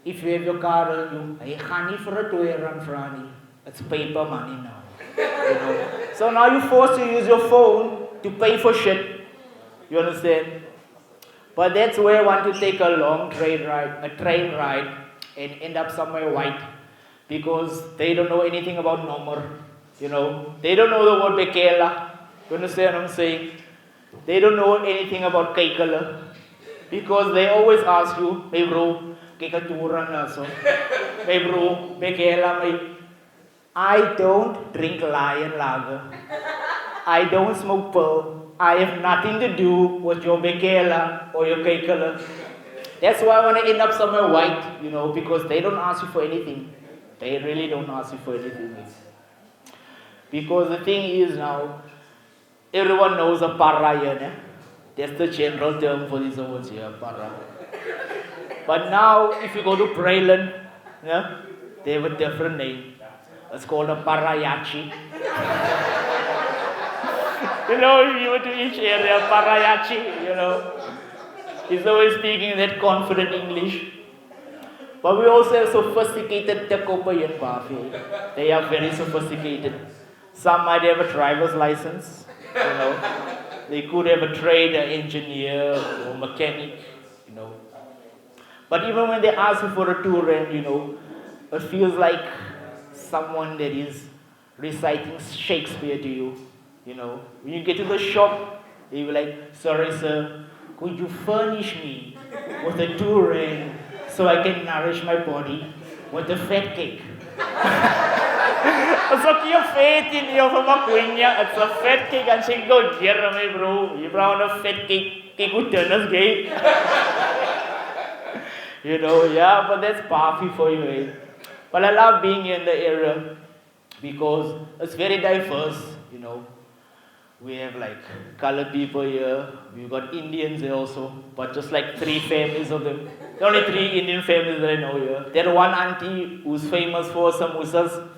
if you have your card on you, gaan nie vir 'n R2 vra. It's paper money now. You know? So now you're forced to use your phone to pay for shit. You understand? But that's where I want to take a long train ride, and end up somewhere white, because they don't know anything about Nomor. You know, they don't know the word Bekela. You understand what I'm saying? They don't know anything about Kaikala, because they always ask you, hey bro, Kaikaturan also. Hey bro, Bekela, I don't drink lion lager. I don't smoke pearl. I have nothing to do with your Bekela or your Kaikala. That's why I want to end up somewhere white, you know, because they don't ask you for anything. They really don't ask you for anything. Because the thing is now, everyone knows a para here, That's the general term for these words here, para. But now, if you go to Braylen, they have a different name. It's called a parayachi. You know, if you were to each area, parayachi, you know. He's always speaking that confident English. But we also have sophisticated tekopa in Bafi. They are very sophisticated. Some might have a driver's license, you know. They could have a trade, an engineer or mechanic, you know. But even when they ask you for a tour and, you know, it feels like someone that is reciting Shakespeare to you, you know. When you get to the shop, they will be like, sorry sir, could you furnish me with a tour and so I can nourish my body with a fat cake? It's like your fat in your makunya, it's a fat cake and she go, yeah, bro, you brown a fat cake, cake with tennis gate. You know, yeah, but that's party for you, eh? But I love being here in the area because it's very diverse, you know. We have like colored people here, we've got Indians here also, but just like 3 families of them. There are only 3 Indian families that I know here. There one auntie who's famous for samosas.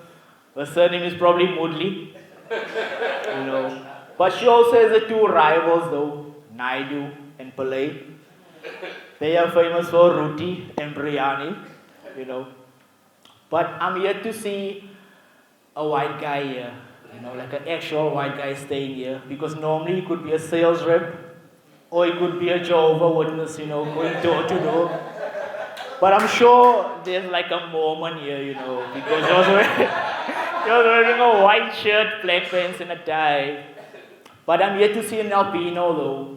Her surname is probably Mudli, you know. But she also has the 2 rivals though, Naidu and Pillai. They are famous for roti and biryani, you know. But I'm here to see a white guy here, you know, like an actual white guy staying here. Because normally he could be a sales rep, or he could be a Jehovah's Witness, you know, going door to door. But I'm sure there's like a Mormon here, you know, because he was wearing a white shirt, black pants, and a tie. But I'm here to see an albino though.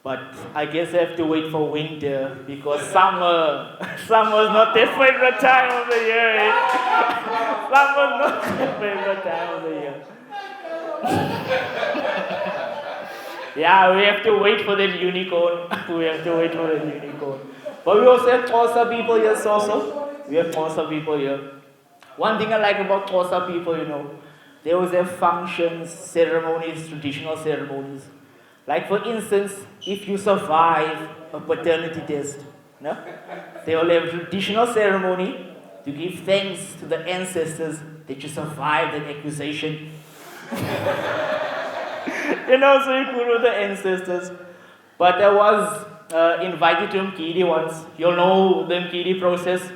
But I guess I have to wait for winter because summer's not their favorite time of the year. Eh? Summer's not their favorite time of the year. Yeah, we have to wait for that unicorn. We have to wait for that unicorn. But we also have Xhosa people here, also. We have Xhosa people here. One thing I like about Xhosa people, you know, they always have functions, ceremonies, traditional ceremonies. Like for instance, if you survive a paternity test, no? They will have a traditional ceremony to give thanks to the ancestors that you survived that accusation. You know, so you cool with the ancestors. But I was invited to Mkidi once. You'll know the Mkidi process?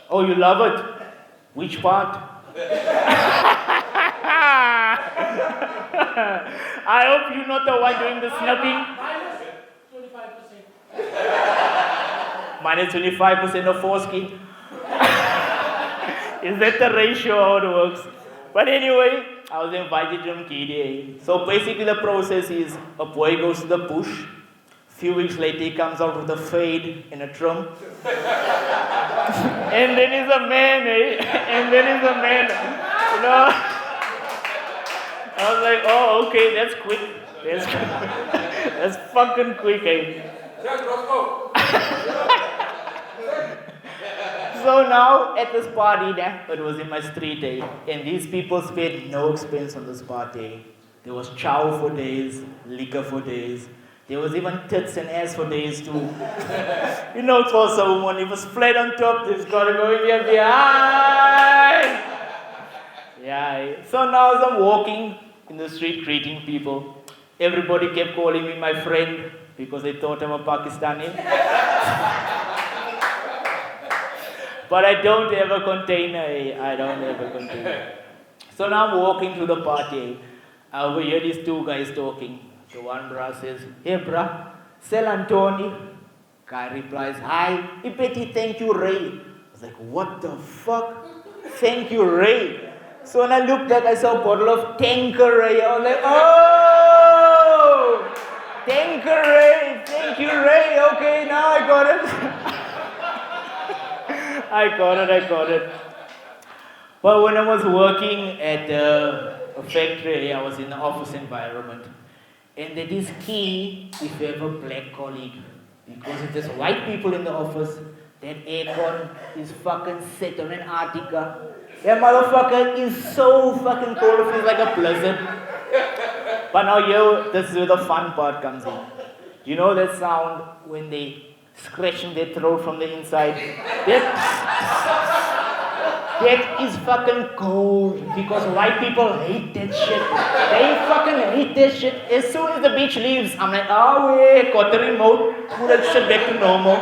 Oh, you love it? Which part? I hope you're not the one doing the snubbing. Minus 25% of foreskin. Is that the ratio how it works? But anyway, I was invited to Mkidi. So basically the process is a boy goes to the bush. Few weeks later he comes out with a fade and a trim. And then he's a man, eh? And then he's a man. You know? I was like, oh, okay, that's quick. That's quick. That's fucking quick, eh? So now, at this party, it was in my street, eh? And these people spared no expense on this party. There was chow for days, liquor for days. There was even tits and ass for days too. You know, for someone, it was flat on top, there's gotta go in here behind. Yeah, so now as I'm walking in the street greeting people, everybody kept calling me my friend because they thought I'm a Pakistani. But I don't have a container, I don't have a container. So now I'm walking through the party. I overhear these 2 guys talking. The one bra says, hey bra, sell Antoni. Guy replies, hi, Ipeti, thank you, Ray. I was like, what the fuck? Thank you, Ray. So when I looked at, I saw a bottle of Tanqueray. I was like, oh, Tanqueray, thank you, Ray. Okay, now I got it. I got it. But when I was working at a factory, I was in the office environment. And that is key if you have a black colleague. Because if there's white people in the office, that aircon is fucking set on Antarctica. That motherfucker is so fucking cold, it feels like a blizzard. But now here, this is where the fun part comes in. You know that sound when they scratching their throat from the inside? That is fucking cold because white people hate that shit. They fucking hate that shit. As soon as the beach leaves, I'm like, oh wait, got the remote, put that shit back to normal.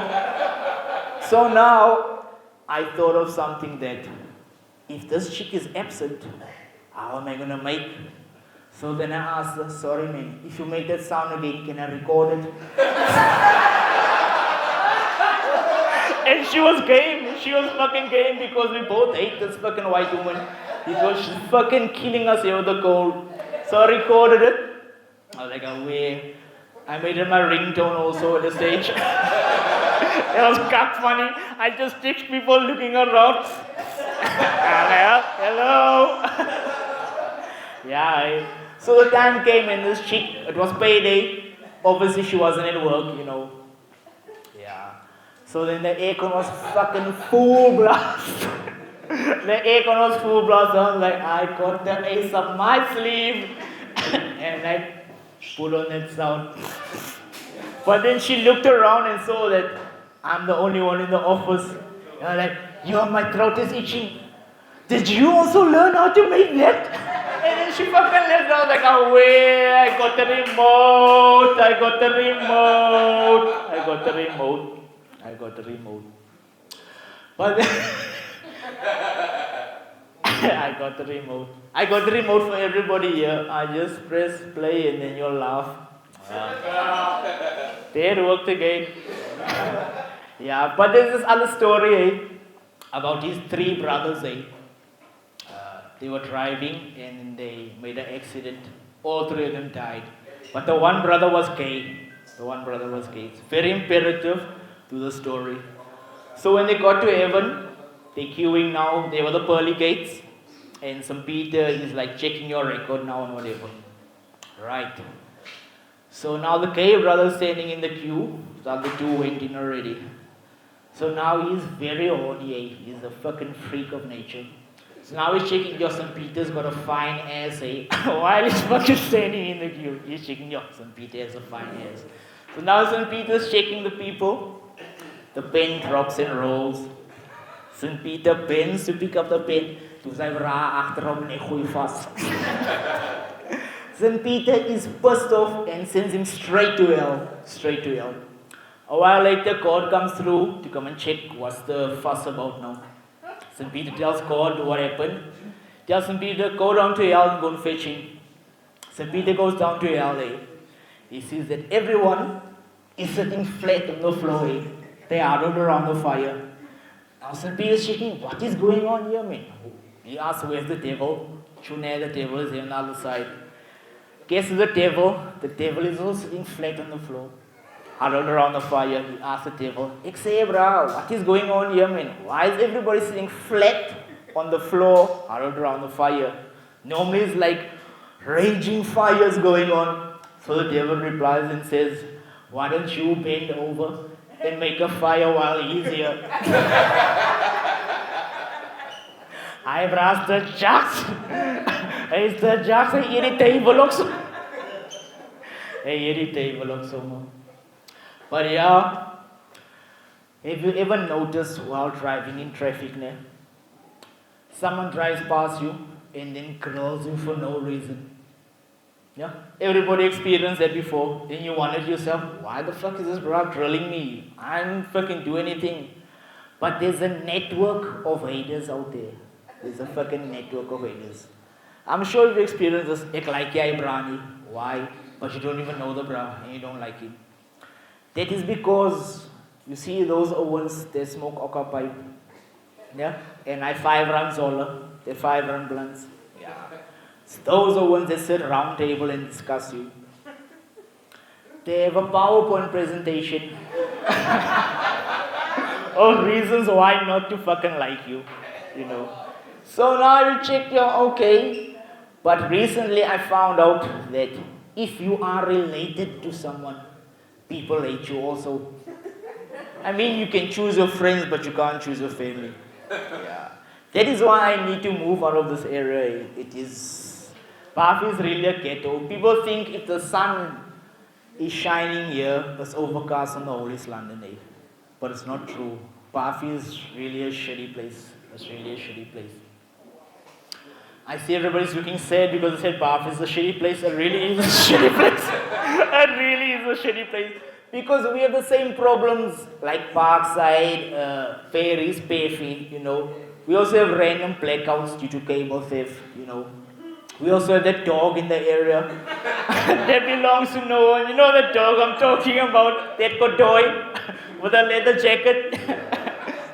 So now, I thought of something that, if this chick is absent, how am I gonna make? So then I asked her, sorry man, if you make that sound again, can I record it? And she was game. She was fucking game because we both hate this fucking white woman. Because she's fucking killing us here with the cold. So I recorded it. I was like, oh, wait. I made it my ringtone also at the stage. It was cut funny. I just text people looking around. Hello. Yeah. So the time came and this chick, it was payday. Obviously she wasn't at work, you know. Yeah. So then the aircon was fucking full blast. The aircon was full blast. I was like, I got the ace up my sleeve. And I put on that sound. But then she looked around and saw that I'm the only one in the office. And I'm like, yo, my throat is itching. Did you also learn how to make that? And then she fucking left. I was like, oh wait, I got the remote. But then I got the remote. I got the remote for everybody here. I just press play and then you'll laugh. There it worked again. Yeah, but there's this other story about these three brothers. They were driving and they made an accident. All three of them died. But the one brother was gay. It's very imperative to the story. So when they got to heaven, they're queuing now. They were the pearly gates. And St. Peter is like checking your record now and whatever. Right. So now the gay brother standing in the queue. The other two went in already. So now he's very horny. He's a fucking freak of nature. So now he's checking, your St. Peter's got a fine ass, while he's fucking standing in the queue. He's checking, your St. Peter has a fine ass. So now St. Peter's checking the people. The pen drops and rolls. St. Peter bends to pick up the pen. Toe sy bra agterom en hy gooi vas. St. Peter is pissed off and sends him straight to hell. A while later, God comes through to come and check what's the fuss about now. St. Peter tells God what happened. Tells St. Peter, go down to hell and go and fetch him. St. Peter goes down to hell. He sees that everyone is sitting flat on the floor. They are huddled around the fire. Now St. Peter's checking, what is going on here, man? He asks, where's the devil? The devil is here on the other side. Guess the devil? The devil is also sitting flat on the floor. Huddled around the fire. He asks the devil, say, bro, what is going on here, man? Why is everybody sitting flat on the floor, huddled around the fire? Normally it's like raging fires going on. So the devil replies and says, why don't you bend over and make a fire while he's here? Hy braas the jacks. Hy's the jacks, hy eet die tafel ook so. Hy eet die tafel ook so, man. But yeah, have you ever noticed while driving in traffic, someone drives past you and then grills you for no reason? Yeah? Everybody experienced that before. Then you wondered yourself, why the fuck is this bro drilling me? I didn't fucking do anything. But there's a network of haters out there. There's a fucking network of haters. I'm sure you've experienced this. Ek like jy brani. Why? But you don't even know the bra and you don't like him. That is because, you see those Ouens, they smoke okka pipe. Yeah? And I 5 rand zolle. They're 5 rand blunts. Yeah. So those Ouens that sit round table and discuss you. They have a PowerPoint presentation of reasons why not to fucking like you. You know. So now you check your okay. But recently I found out that if you are related to someone, people hate you also. I mean, you can choose your friends, but you can't choose your family. Yeah. That is why I need to move out of this area. Bath is really a ghetto. People think if the sun is shining here, it's overcast on the whole East London. But it's not true. Bath is really a shitty place. It's really a shitty place. I see everybody's looking sad because they said Bath is a shitty place. It really is a shitty place. It really is a shitty place. Because we have the same problems like Parkside, Ferries, Payfee, you know. We also have random blackouts due to cable theft, you know. We also have that dog in the area that belongs to no one. You know that dog I'm talking about, that Godoy with a leather jacket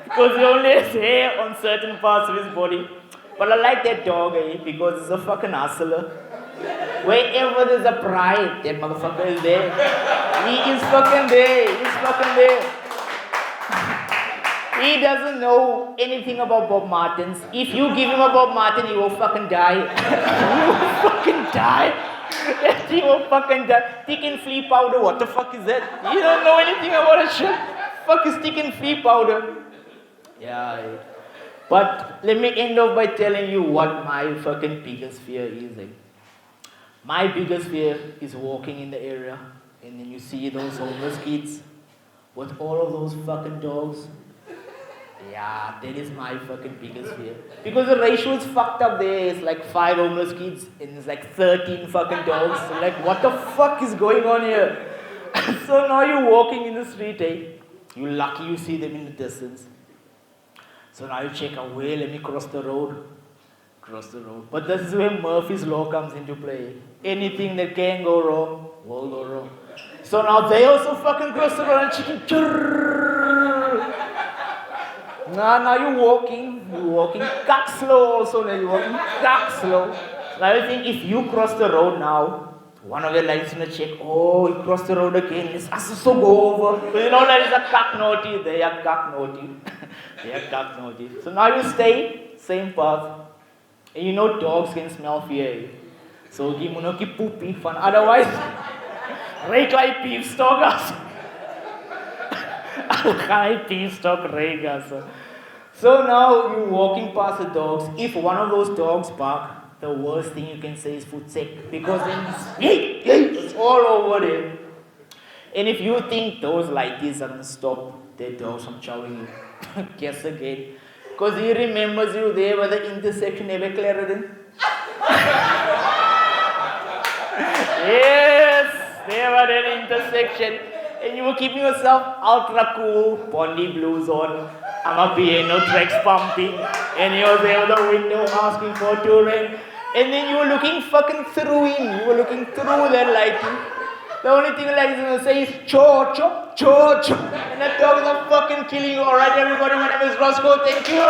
because he only has hair on certain parts of his body. But I like that dog, because he's a fucking hustler. Wherever there's a pride, that motherfucker is there. He is fucking there. He's fucking there. He doesn't know anything about Bob Martens. If you give him a Bob Martin, he will fucking die. He will fucking die. He will fucking die. Tick and flea powder, what the fuck is that? You don't know anything about it, shit. fuck is sticking flea powder? Yeah. But let me end off by telling you what my fucking biggest fear is. My biggest fear is walking in the area and then you see those homeless kids with all of those fucking dogs. Yeah, that is my fucking biggest fear. Because the ratio is fucked up there. It's like 5 homeless kids and it's like 13 fucking dogs. So like, what the fuck is going on here? So now you're walking in the street, You're lucky you see them in the distance. So now you check out, well, let me cross the road. But this is where Murphy's Law comes into play. Anything that can go wrong, will go wrong. So now they also fucking cross the road and chicken. Now you're walking cock slow also. Now you're walking cock slow. Now you think if you cross the road now, one of your lights in the check, oh, you crossed the road again, let's also go over. But you know there is a cock naughty, they are cock naughty. So now you stay, same path. And you know dogs can smell fear. So give me poopy fun. Otherwise, rake like beef stockers. So now you're walking past the dogs. If one of those dogs bark, the worst thing you can say is foot sick. Because then it's all over there. And if you think those lighties are going to stop their dogs from chowing you, guess again. Because he remembers you there where the intersection ever cleared. Yes, there was an intersection. And you were keeping yourself ultra cool, Bondi blues on, I'm a piano tracks pumping, and you were there with the window asking for touring. And then you were looking fucking through him. You were looking through that lighting. The only thing like is going to say is cho. And that dog is fucking killing you. Alright, everybody, my name is Roscoe. Thank you.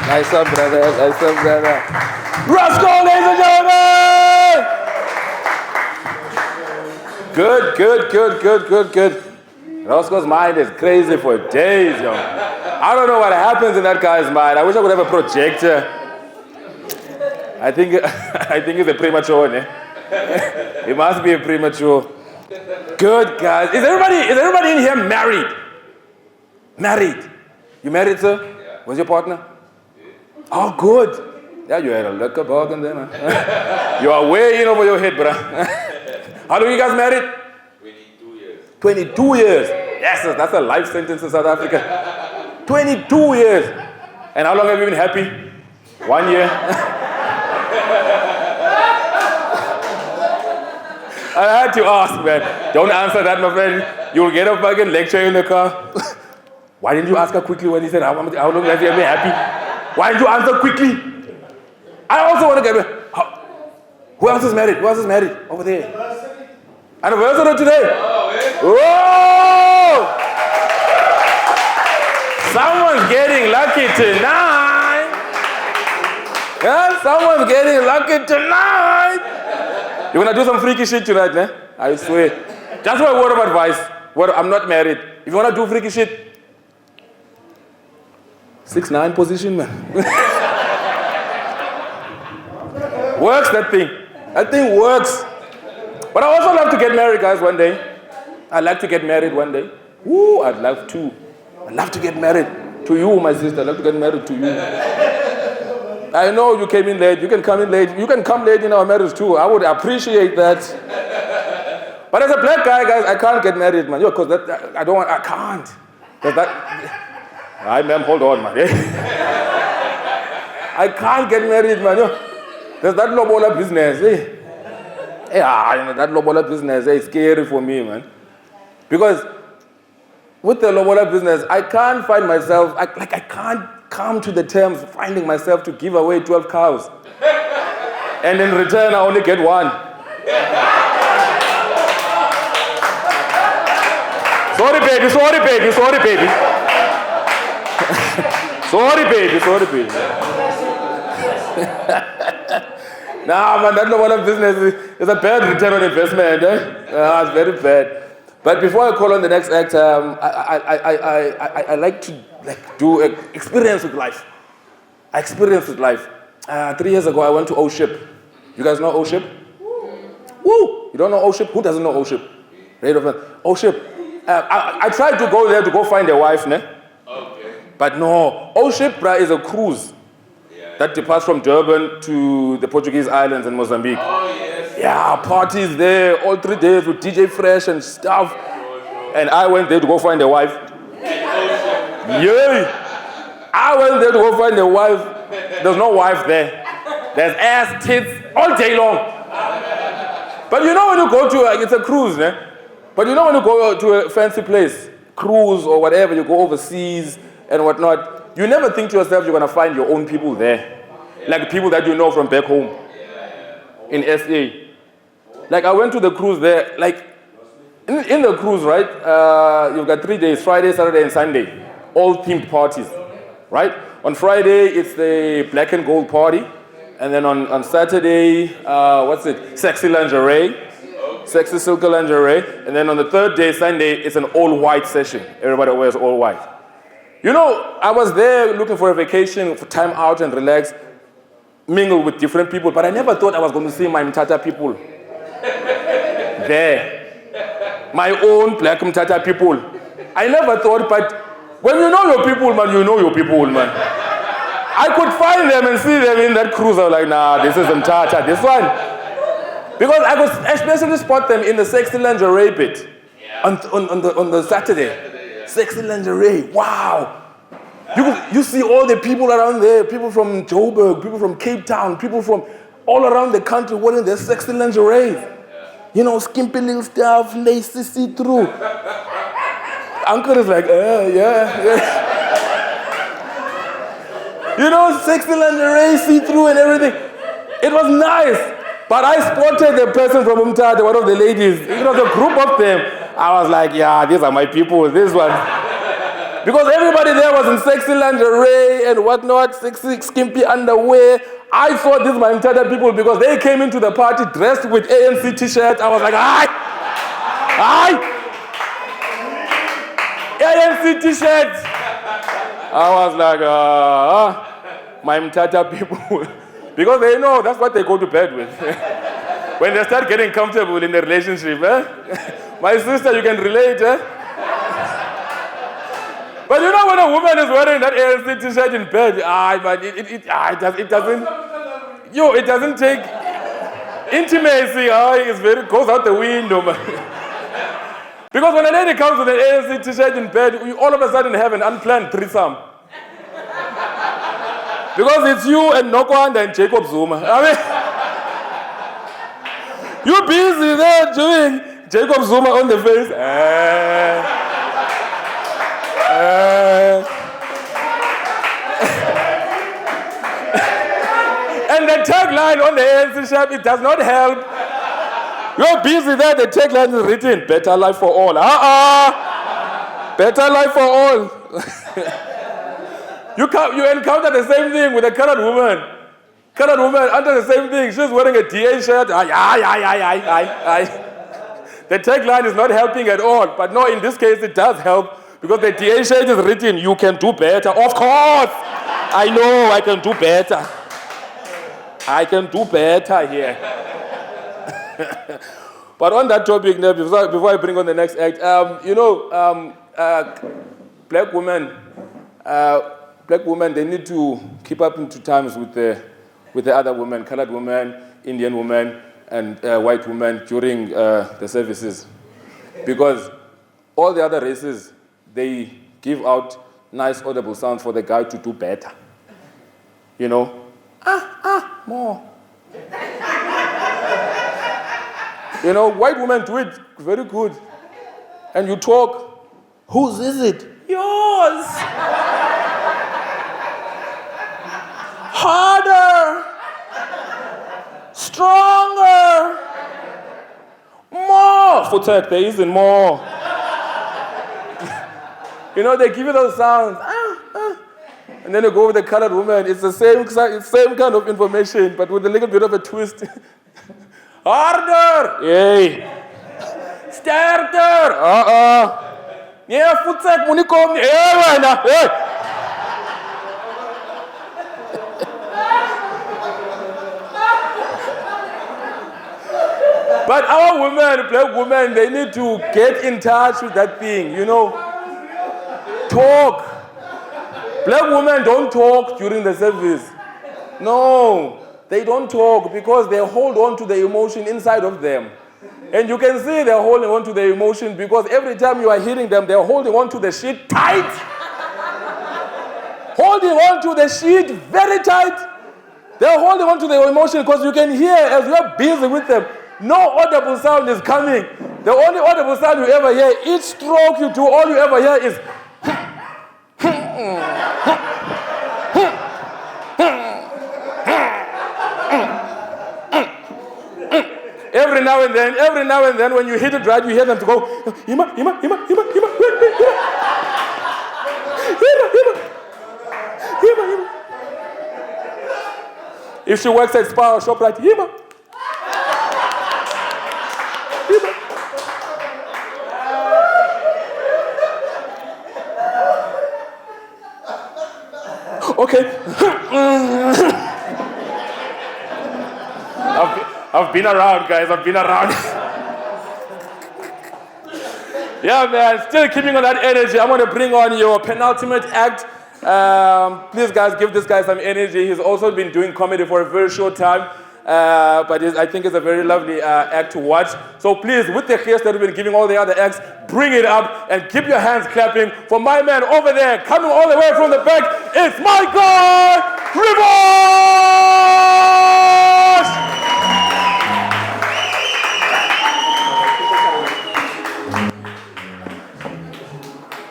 Nice up, brother. Roscoe, ladies and gentlemen! Good. Roscoe's mind is crazy for days, yo. I don't know what happens in that guy's mind. I wish I could have a projector. I think it's a premature, ne? It must be a premature. Good, guys. Is everybody in here married? Married? You married, sir? Yeah. Was your partner? Yeah. Oh, good. Yeah, you had a liquor bargain there, man. You are way in over your head, bruh. How long are you guys married? 22 years. 22 years. Yes, that's a life sentence in South Africa. 22 years. And how long have you been happy? 1 year. I had to ask, man. Don't answer that, my friend. You'll get a fucking lecture in the car. Why didn't you ask her quickly when he said, how long have you been happy? Why didn't you answer quickly? I also want to get... Who else is married? Over there. Anniversary today? Whoa! Someone's getting lucky tonight. Yeah, someone's getting lucky tonight. You're going to do some freaky shit tonight, man. I swear. That's my word of advice. I'm not married. If you want to do freaky shit, 6'9" position, man. Works, that thing. That thing works. But I also love to get married, guys, one day. I'd like to get married one day. Woo, I'd love to. I'd love to get married to you, my sister. I'd love to get married to you. I know you came in late. You can come in late. You can come late in our marriage too. I would appreciate that. But as a black guy, guys, I can't get married, man. Because I can't. Alright, ma'am, hold on, man. I can't get married, man. There's that lobola business, Yeah, that lobola business is scary for me, man. Because with the lobola business, I can't find myself, I can't come to the terms of finding myself to give away 12 cows. And in return, I only get one. Sorry, baby. Sorry, baby. Nah, man, that lobola business is a bad return on investment. It's very bad. But before I call on the next act, I like to do experience with life. I experienced with life. 3 years ago, I went to O-Ship. You guys know O-Ship? Woo! You don't know Oship? Who doesn't know Oship? Right of Oship. I tried to go there to go find a wife, ne? Okay. But no, Oship is a cruise that departs from Durban to the Portuguese islands and Mozambique. Oh, yes. Yeah, parties there all 3 days with DJ Fresh and stuff. And I went there to go find a wife. Yeah. I went there to go find a wife. There's no wife there. There's ass, tits, all day long. But you know when you go to, it's a cruise, ne? But you know when you go to a fancy place, cruise or whatever, you go overseas and whatnot, you never think to yourself you're going to find your own people there. Like people that you know from back home in SA. Like I went to the cruise there, like in the cruise, right, you've got 3 days, Friday, Saturday and Sunday, all themed parties, right? On Friday, it's the black and gold party. And then on Saturday, sexy lingerie. Sexy silk lingerie. And then on the 3rd day, Sunday, it's an all-white session. Everybody wears all white. You know, I was there looking for a vacation, for time out and relax, mingle with different people, but I never thought I was going to see my Mtata people there. My own black Mtata people. I never thought, but when you know your people, man, you know your people, man. I could find them and see them in that cruise. I was like, nah, this is Mtata, this one. Because I could especially spot them in the sexy lingerie bit on the Saturday. Sexy lingerie, wow. You see all the people around there, people from Joburg, people from Cape Town, people from all around the country wearing their sexy lingerie. You know, skimpy little stuff, lacy, see-through. Uncle is like, yeah. You know, sexy lingerie, see-through and everything. It was nice. But I spotted the person from Umtata, one of the ladies. You know, the group of them. I was like, yeah, these are my people, this one. Because everybody there was in sexy lingerie and whatnot, sexy, skimpy underwear. I thought these were my Umtata people because they came into the party dressed with ANC t-shirts. I was like, aye! ANC t-shirts! I was like, my Mtata people. Because they know that's what they go to bed with. When they start getting comfortable in the relationship, My sister, you can relate, But you know when a woman is wearing that ANC t-shirt in bed, but it doesn't take intimacy, it goes out the window, man. Because when a lady comes with an ANC t-shirt in bed, you all of a sudden have an unplanned threesome. Because it's you and Nokwanda and Jacob Zuma. I mean, you're busy there doing Jacob Zuma on the face. And the tagline on the ANC shirt, it does not help. You're busy there, the tagline is written, better life for all. Better life for all. You encounter the same thing with a colored woman. Colored woman under the same thing. She's wearing a DA shirt. The tagline is not helping at all. But no, in this case, it does help because the DA shirt is written, you can do better. Of course. I know I can do better. I can do better here. But on that topic, before I bring on the next act, black women, they need to keep up into times with the other women, colored women, Indian women, and white women during the services. Because all the other races, they give out nice audible sounds for the guy to do better. You know? More. You know, white women do it very good. And you talk, whose is it? Yours. Harder. Stronger. More. Futek, there isn't more. You know, they give you those sounds. And then you go with the colored woman. It's the same kind of information, but with a little bit of a twist. Harder. Yay. Sterker. Yeah, Futek, munikom. Hey. But our women, black women, they need to get in touch with that thing, Talk. Black women don't talk during the service. No, they don't talk because they hold on to the emotion inside of them. And you can see they're holding on to the emotion because every time you are hitting them, they're holding on to the sheet tight. Holding on to the sheet very tight. They're holding on to the emotion because you can hear as you're busy with them. No audible sound is coming. The only audible sound you ever hear, each stroke you do, all you ever hear is every now and then when you hit it right, you hear them to go, Hima. If she works at Spar or ShopRite, Hima. Okay. I've been around, guys. I've been around. Yeah, man. Still keeping on that energy. I'm going to bring on your penultimate act. Please, guys, give this guy some energy. He's also been doing comedy for a very short time. But I think it's a very lovely act to watch. So please, with the cheers that we've been giving all the other acts, bring it up and keep your hands clapping for my man over there, coming all the way from the back. It's my guy, Rivers!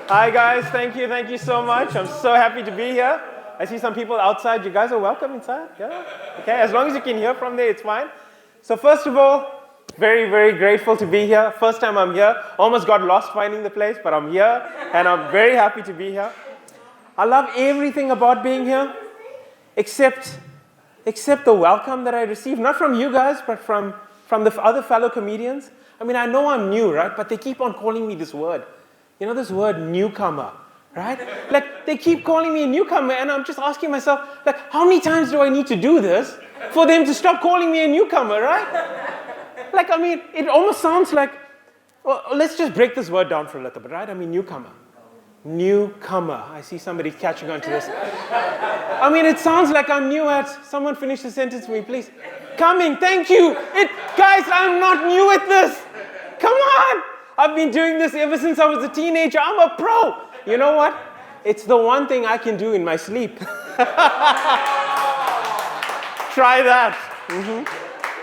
Hi guys, thank you so much. I'm so happy to be here. I see some people outside. You guys are welcome inside. Yeah? Okay, as long as you can hear from there, it's fine. So first of all, very, very grateful to be here. First time I'm here. Almost got lost finding the place, but I'm here, and I'm very happy to be here. I love everything about being here, except the welcome that I received, not from you guys, but from the other fellow comedians. I mean, I know I'm new, right? But they keep on calling me this word. You know this word, newcomer, right? Like, they keep calling me a newcomer, and I'm just asking myself, like, how many times do I need to do this for them to stop calling me a newcomer, right? Like, I mean, it almost sounds like, well, let's just break this word down for a little bit, right? I mean, newcomer. Newcomer. I see somebody catching on to this. I mean, it sounds like I'm new at, someone finish the sentence for me, please. Coming, thank you. Guys, I'm not new at this. Come on. I've been doing this ever since I was a teenager. I'm a pro. You know what? It's the one thing I can do in my sleep. Try that. Mm-hmm.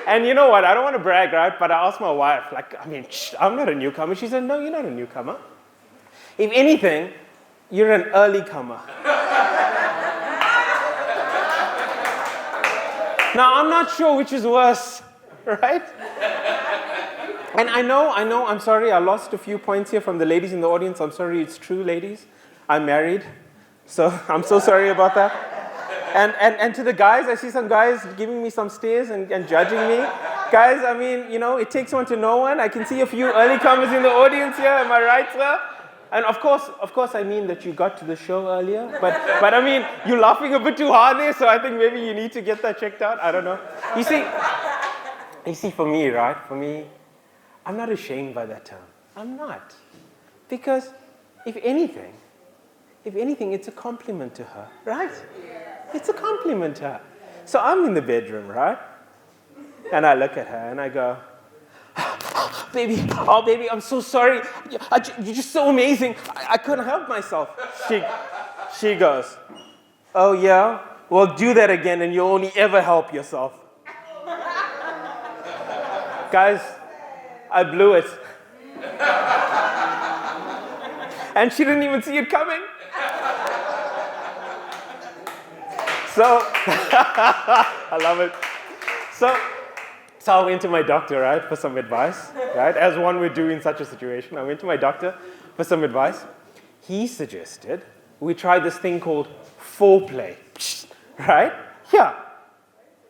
And you know what? I don't want to brag, right? But I asked my wife, like, I mean, I'm not a newcomer. She said, no, you're not a newcomer. If anything, you're an early comer. Now, I'm not sure which is worse, right? And I know, I'm sorry, I lost a few points here from the ladies in the audience. I'm sorry, it's true, ladies. I'm married, so I'm so sorry about that. And to the guys, I see some guys giving me some stares and judging me. Guys, I mean, you know, it takes one to know one. I can see a few early comers in the audience here. Am I right, sir? And of course, I mean that you got to the show earlier. But I mean, you're laughing a bit too hard there, so I think maybe you need to get that checked out. I don't know. You see, for me, right? For me, I'm not ashamed by that term. I'm not. Because if anything, it's a compliment to her, right? It's a compliment to her. So I'm in the bedroom, right? And I look at her and I go, baby, I'm so sorry. You're just so amazing. I couldn't help myself. She goes, oh yeah? Well, do that again and you'll only ever help yourself. Guys, I blew it. And she didn't even see it coming. So, I love it. So I went to my doctor, right, for some advice, right? As one would do in such a situation. I went to my doctor for some advice. He suggested we try this thing called foreplay, right? Yeah.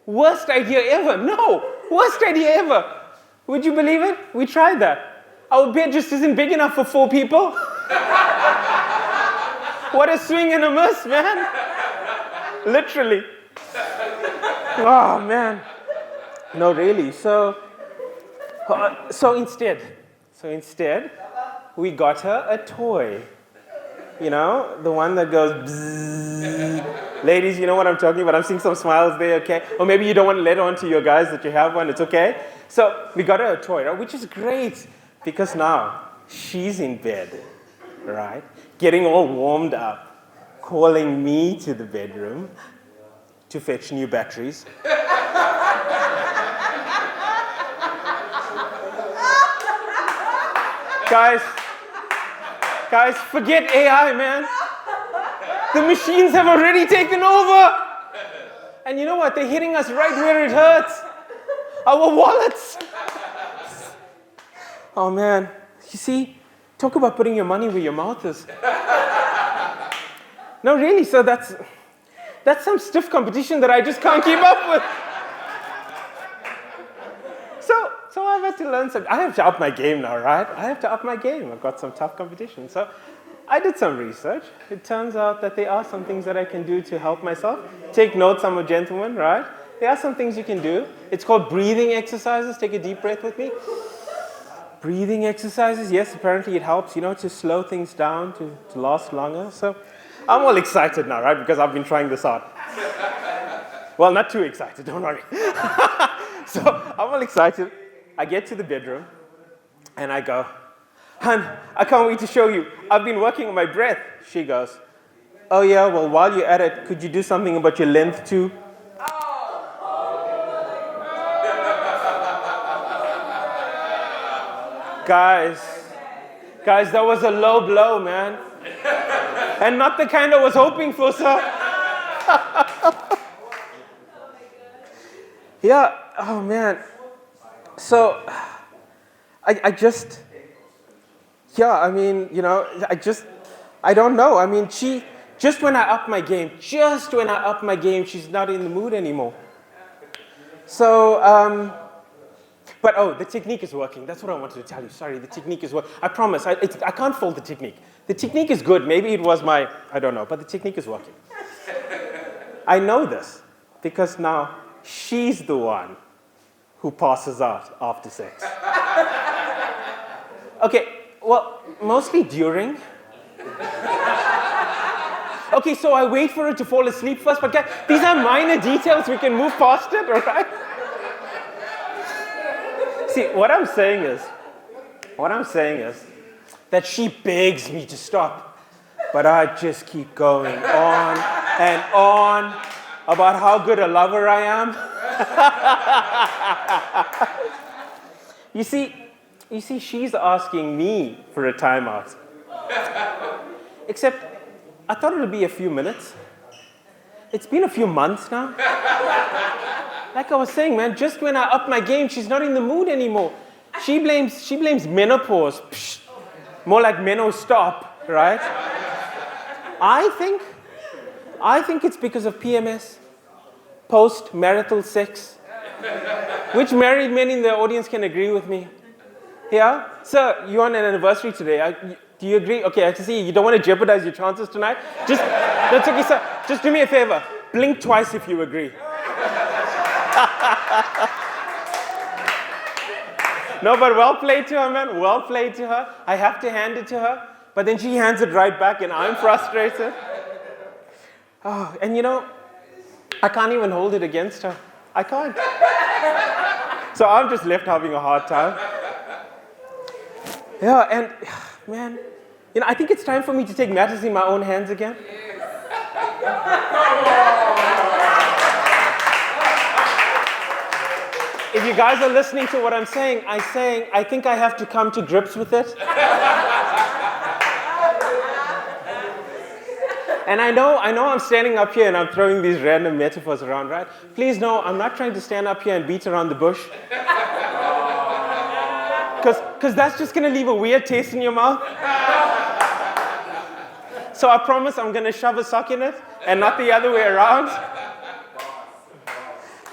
Worst idea ever. No, worst idea ever. Would you believe it? We tried that. Our bed just isn't big enough for 4 people. What a swing and a miss, man. Literally. Oh, man. No, really. So So instead, we got her a toy. You know, the one that goes bzzz. Ladies, you know what I'm talking about. I'm seeing some smiles there, okay? Or maybe you don't want to let on to your guys that you have one. It's okay. So we got her a toy, right? Which is great because now she's in bed, right? Getting all warmed up, calling me to the bedroom to fetch new batteries. Guys, forget AI, man. The machines have already taken over. And you know what? They're hitting us right where it hurts. Our wallets. Oh, man. You see, talk about putting your money where your mouth is. No, really, so that's some stiff competition that I just can't keep up with. So I've had to learn something. I have to up my game now, right? I have to up my game. I've got some tough competition. So I did some research. It turns out that there are some things that I can do to help myself. Take notes, I'm a gentleman, right? There are some things you can do. It's called breathing exercises. Take a deep breath with me. Breathing exercises, yes, apparently it helps, to slow things down, to last longer. So I'm all excited now, right? Because I've been trying this out. Well, not too excited, don't worry. So I'm all excited. I get to the bedroom and I go, "Hun, I can't wait to show you. I've been working on my breath." She goes, "Oh yeah, well, while you're at it, could you do something about your length too?" Guys, that was a low blow, man. And not the kind I was hoping for, sir. Yeah, oh man. So, I don't know. I mean, just when I up my game, she's not in the mood anymore. So, but the technique is working. That's what I wanted to tell you. Sorry, the technique is working. I promise, I can't fault the technique. The technique is good. Maybe it was I don't know, but the technique is working. I know this because now she's the one who passes out after sex. Okay, well, mostly during. Okay, so I wait for her to fall asleep first, but guys, these are minor details. We can move past it, all right? See, what I'm saying is that she begs me to stop, but I just keep going on and on about how good a lover I am. You see, she's asking me for a timeout. Except, I thought it would be a few minutes. It's been a few months now. Like I was saying, man, just when I up my game, she's not in the mood anymore. She blames menopause. Psh, more like menno stop, right? I think it's because of PMS, post-marital sex, which married men in the audience can agree with me. Yeah? Sir, you're on an anniversary today. Do you agree? Okay, I can see you don't want to jeopardize your chances tonight. That's okay, sir. Just do me a favor. Blink twice if you agree. No, but well played to her, man. Well played to her. I have to hand it to her. But then she hands it right back and I'm frustrated. Oh, and I can't even hold it against her. I can't. So I'm just left having a hard time. Yeah, and man, I think it's time for me to take matters in my own hands again. If you guys are listening to what I'm saying, I think I have to come to grips with it. And I know I'm standing up here and I'm throwing these random metaphors around, right? Please know, I'm not trying to stand up here and beat around the bush. Because that's just going to leave a weird taste in your mouth. So I promise I'm going to shove a sock in it and not the other way around.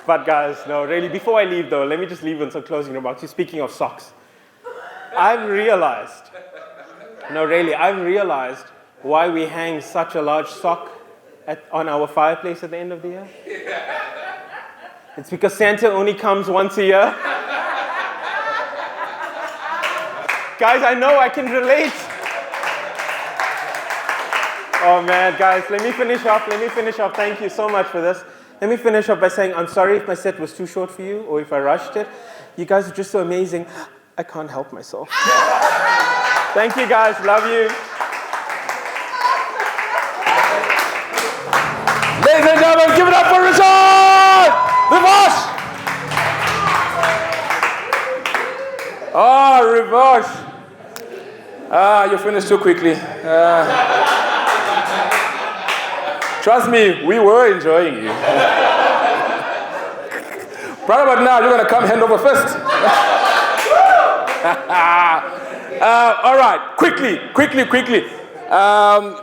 But guys, no, really, before I leave though, let me just leave with some closing remarks. Speaking of socks, I've realized why we hang such a large sock on our fireplace at the end of the year. It's because Santa only comes once a year. Guys, I know I can relate. Oh man, guys, let me finish off. Thank you so much for this. Let me finish off by saying I'm sorry if my set was too short for you or if I rushed it. You guys are just so amazing. I can't help myself. Thank you guys, love you. Ladies and gentlemen, give it up for Richard! Revanche! Oh, revanche. You finished too quickly. Trust me, we were enjoying you. Right about now, you're going to come hand over fist. All right, quickly.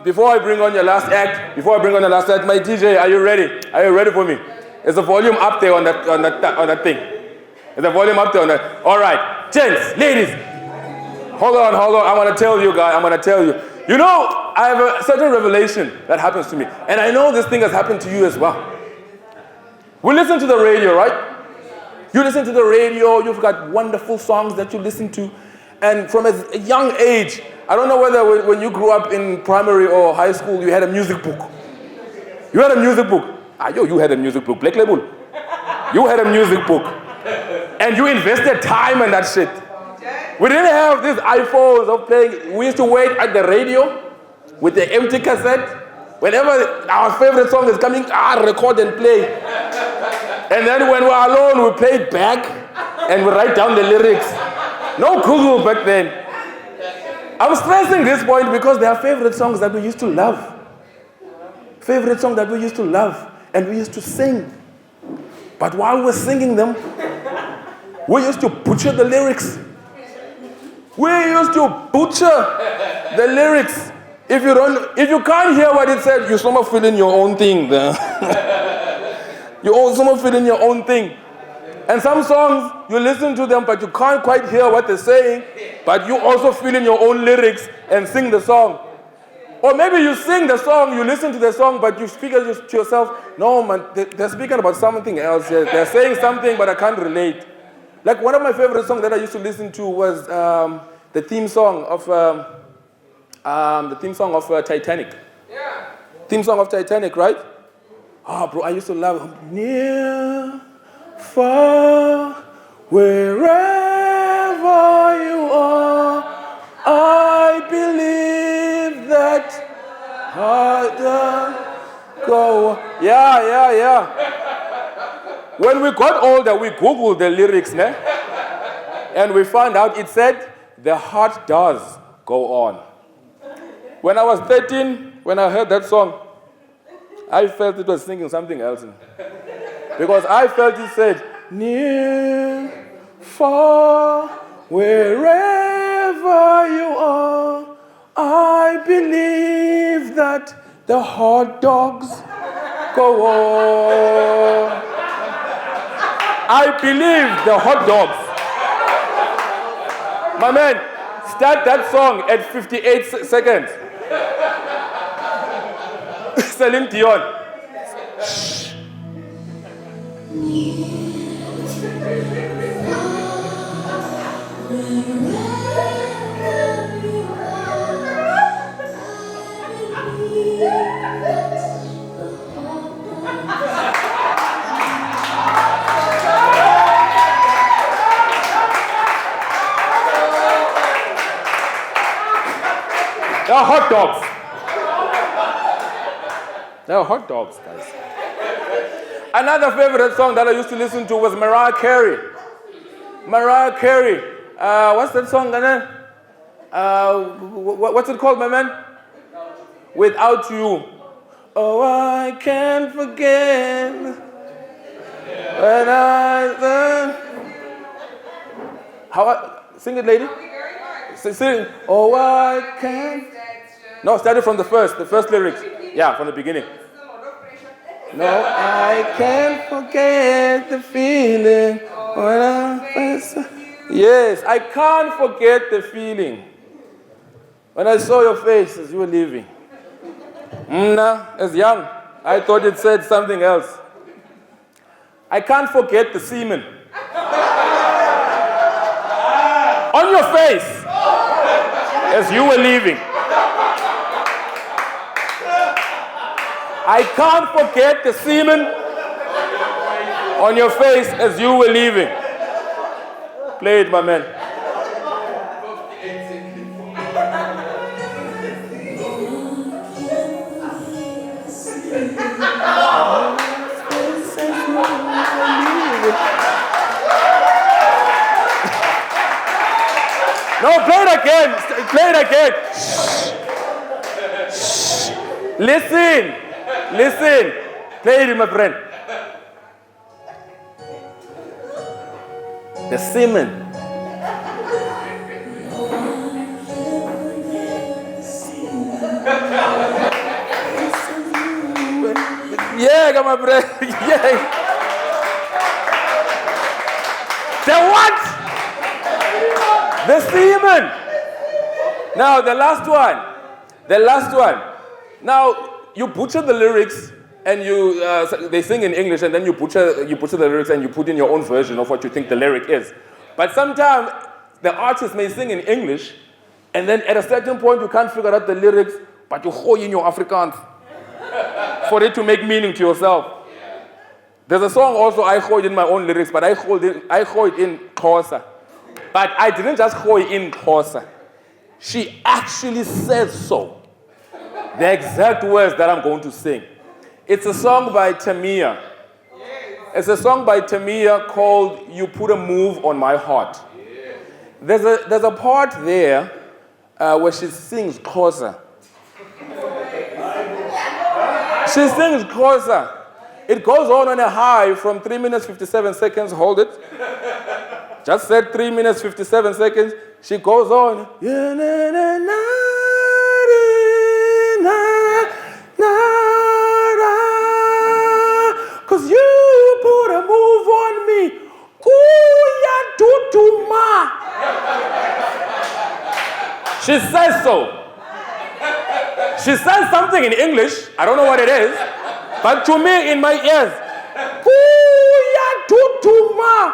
Before I bring on your last act, my DJ, are you ready? Are you ready for me? Is the volume up there on that thing? Is the volume up there on that? All right, gents, ladies, hold on. I want to tell you, guys. You know, I have a certain revelation that happens to me, and I know this thing has happened to you as well. We listen to the radio, right? You listen to the radio. You've got wonderful songs that you listen to, and from a young age. I don't know whether when you grew up in primary or high school, you had a music book. You had a music book. You had a music book. Black Label. You had a music book. And you invested time in that shit. We didn't have these iPhones of playing. We used to wait at the radio with the empty cassette. Whenever our favorite song is coming, record and play. And then when we're alone, we play it back and we write down the lyrics. No Google back then. I'm stressing this point because they are favorite songs that we used to love. And we used to sing. But while we're singing them, we used to butcher the lyrics. If you can't hear what it said, you somehow fill in your own thing there. And some songs, you listen to them, but you can't quite hear what they're saying, but you also fill in your own lyrics and sing the song. Or maybe you sing the song, you listen to the song, but you speak to yourself, no man, they're speaking about something else here. They're saying something, but I can't relate. Like one of my favorite songs that I used to listen to was the theme song of Titanic. Yeah. Theme song of Titanic, right? Oh, bro, I used to love near, far, wherever you are, I believe that I go. Yeah. When we got older, we Googled the lyrics, ne? And we found out it said, the heart does go on. When I was 13, when I heard that song, I felt it was singing something else. Because I felt it said, near, far, wherever you are, I believe that the hot dogs go on. I believe the hot dogs. My man, start that song at 58 seconds. Celine Dion. They are hot dogs. They are hot dogs, guys. Another favorite song that I used to listen to was Mariah Carey. What's that song, Ghana? What's it called, my man? Without You. Oh, I can't forget when sing it, lady. Sing. Oh, I can't. No, started from the first lyrics. Yeah, from the beginning. No, I can't forget the feeling when I first. Yes, I can't forget the feeling when I saw your face as you were leaving. As young, I thought it said something else. I can't forget the semen on your face. as you were leaving. I can't forget the semen on your face as you were leaving. Play it, my man. No, play it again. Play it again. Shh. Listen. Listen. Play it, my friend. The semen. Yeah, come on, friend. Yeah. The what? The semen. Now, the last one. The last one. Now, you butcher the lyrics and they sing in English and then you butcher the lyrics and you put in your own version of what you think the lyric is. But sometimes the artist may sing in English and then at a certain point you can't figure out the lyrics, but you hold in your Afrikaans for it to make meaning to yourself. There's a song also I hold in my own lyrics, but I hold it in Xhosa. But I didn't just hold it in Xhosa. She actually says so. The exact words that I'm going to sing. It's a song by Tamia. It's a song by Tamia called "You Put a Move on My Heart." There's a part there where she sings Xhosa. She sings Xhosa. It goes on a high from 3 minutes 57 seconds. Hold it. Just said 3 minutes 57 seconds. She goes on. Cause you put a move on me. Ooh, ya do ma. She says so. She says something in English. I don't know what it is. But to me, in my ears, ooh, ya do ma.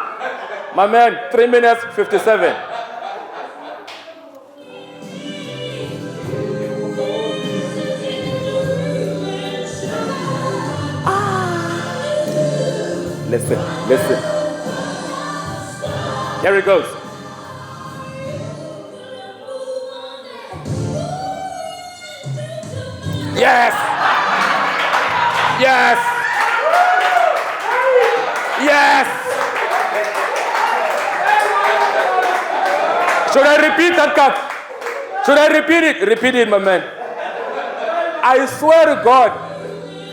My man, 3 minutes 57. Listen. Here it goes. Yes. Should I repeat that, Kap? Should I repeat it? Repeat it, my man. I swear to God,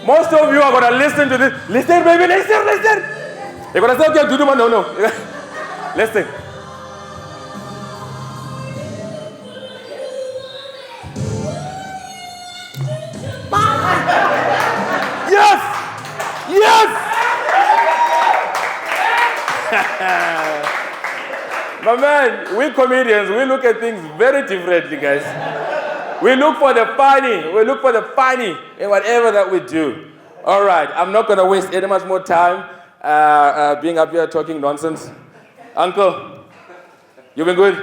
most of you are going to listen to this. Listen, baby, listen. You're going to say, okay, Duduma, no. Listen. Yes! My man, we comedians, we look at things very differently, guys. We look for the funny in whatever that we do. All right, I'm not going to waste any much more time being up here talking nonsense. Uncle, you been good?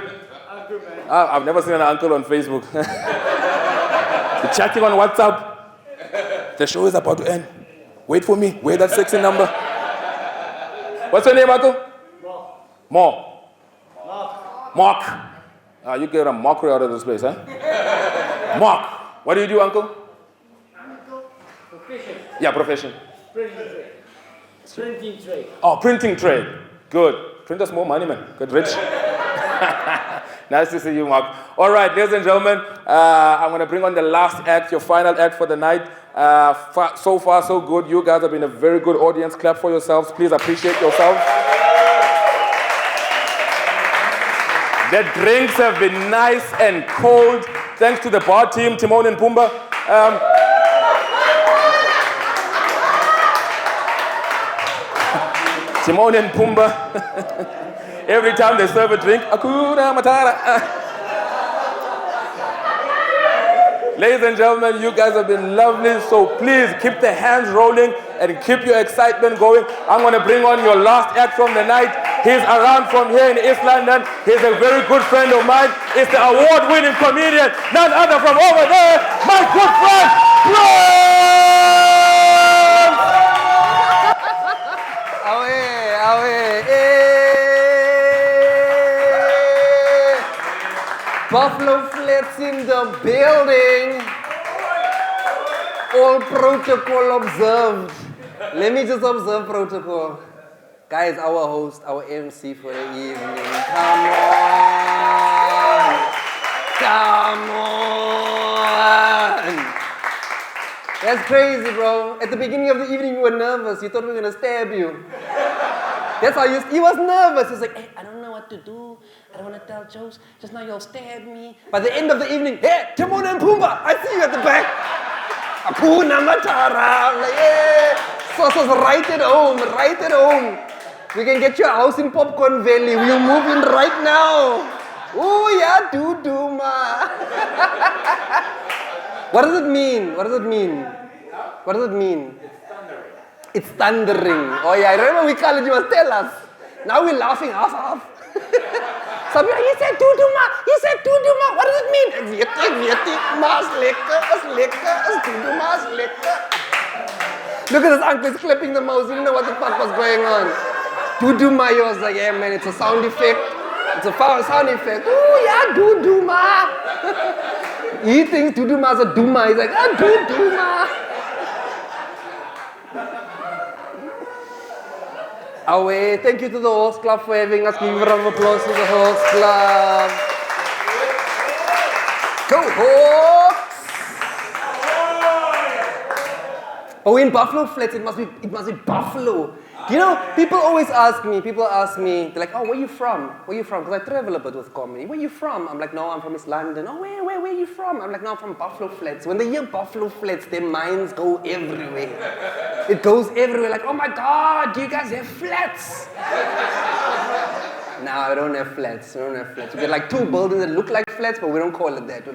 I'm good, man. I've never seen an uncle on Facebook. You're chatting on WhatsApp. The show is about to end. Wait for me. Wait that sexy number. What's your name, uncle? Mark. You get a mockery out of this place, huh? Mark. What do you do, uncle? Profession. Yeah, profession. Printing trade. Oh, printing trade. Good. Print us more money, man. Get rich. Nice to see you, Mark. All right, ladies and gentlemen, I'm going to bring on the last act, your final act for the night. So far, so good. You guys have been a very good audience. Clap for yourselves. Please appreciate yourselves. The drinks have been nice and cold. Thanks to the bar team, Timon and Pumbaa. Timon and Pumbaa. Every time they serve a drink, Akuna Matata. Ladies and gentlemen, you guys have been lovely, so please keep the hands rolling and keep your excitement going. I'm going to bring on your last act from the night. He's around from here in East London. He's a very good friend of mine. He's the award-winning comedian, none other from over there, my good friend, Ouens! Away, Buffalo Flats in the building. All protocol observed. Let me just observe protocol. Guys, our host, our MC for the evening. Come on. Come on. That's crazy, bro. At the beginning of the evening, you were nervous. You thought we were going to stab you. That's how he was nervous. He was like, hey, I don't know what to do. I don't want to tell jokes. Just now you'll stab me. By the end of the evening, hey, Timon and Pumbaa, I see you at the back. Akuna Matara. I'm like, yeah. So right at home, right at home. We can get your house in Popcorn Valley. We'll move in right now. Oh, yeah, ma. What does it mean? What does it mean? What does it mean? It's thundering. Oh yeah, I remember we called it, you must tell us. Now we're laughing half. Some people, he said ma. He said ma. What does it mean? Ik weet nie. Maar is lekker, is lekker. Look at this uncle, he's clapping the mouse. He didn't know what the fuck was going on. Ma, he was like, yeah man, it's a sound effect. It's a sound effect. Oh yeah, ma. He thinks ma is a duma. He's like, ma. Away. Thank you to the Hawks Club for having us. Give a round of applause to the Hawks Club. Go Hawks! Oh, in Buffalo Flats, it must be Buffalo. You know, people ask me, they're like, oh, where you from? Because I travel a bit with comedy. Where you from? I'm like, no, I'm from East London. Oh, where you from? I'm like, no, I'm from Buffalo Flats. When they hear Buffalo Flats, their minds go everywhere. It goes everywhere, like, oh my God, do you guys have flats? No, we don't have flats. We got like 2 buildings that look like flats, but we don't call it that.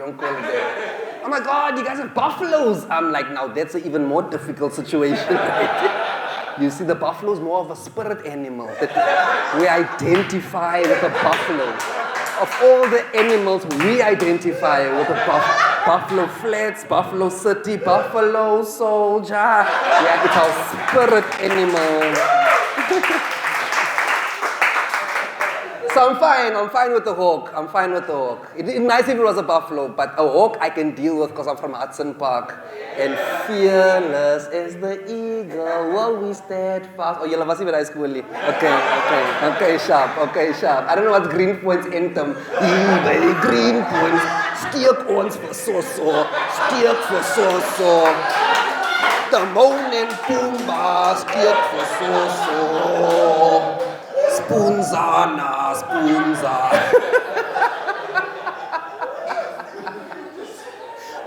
Oh my God, you guys have buffaloes. I'm like, now that's an even more difficult situation. You see, the buffalo is more of a spirit animal. That we identify with a buffalo. Of all the animals, we identify with a Buffalo Flats, Buffalo City, Buffalo Soldier. Yeah, it's our spirit animal. So I'm fine with the hawk. It'd be nice if it was a buffalo, but a hawk I can deal with because I'm from Hudson Park. And fearless as the eagle, will we steadfast. Oh, julle was nie by high school nie. Okay, sharp. I don't know what Green Point's anthem. By Green Point, steek ons vir so. Timon en Pumbaa, steek vir so. Spoonza.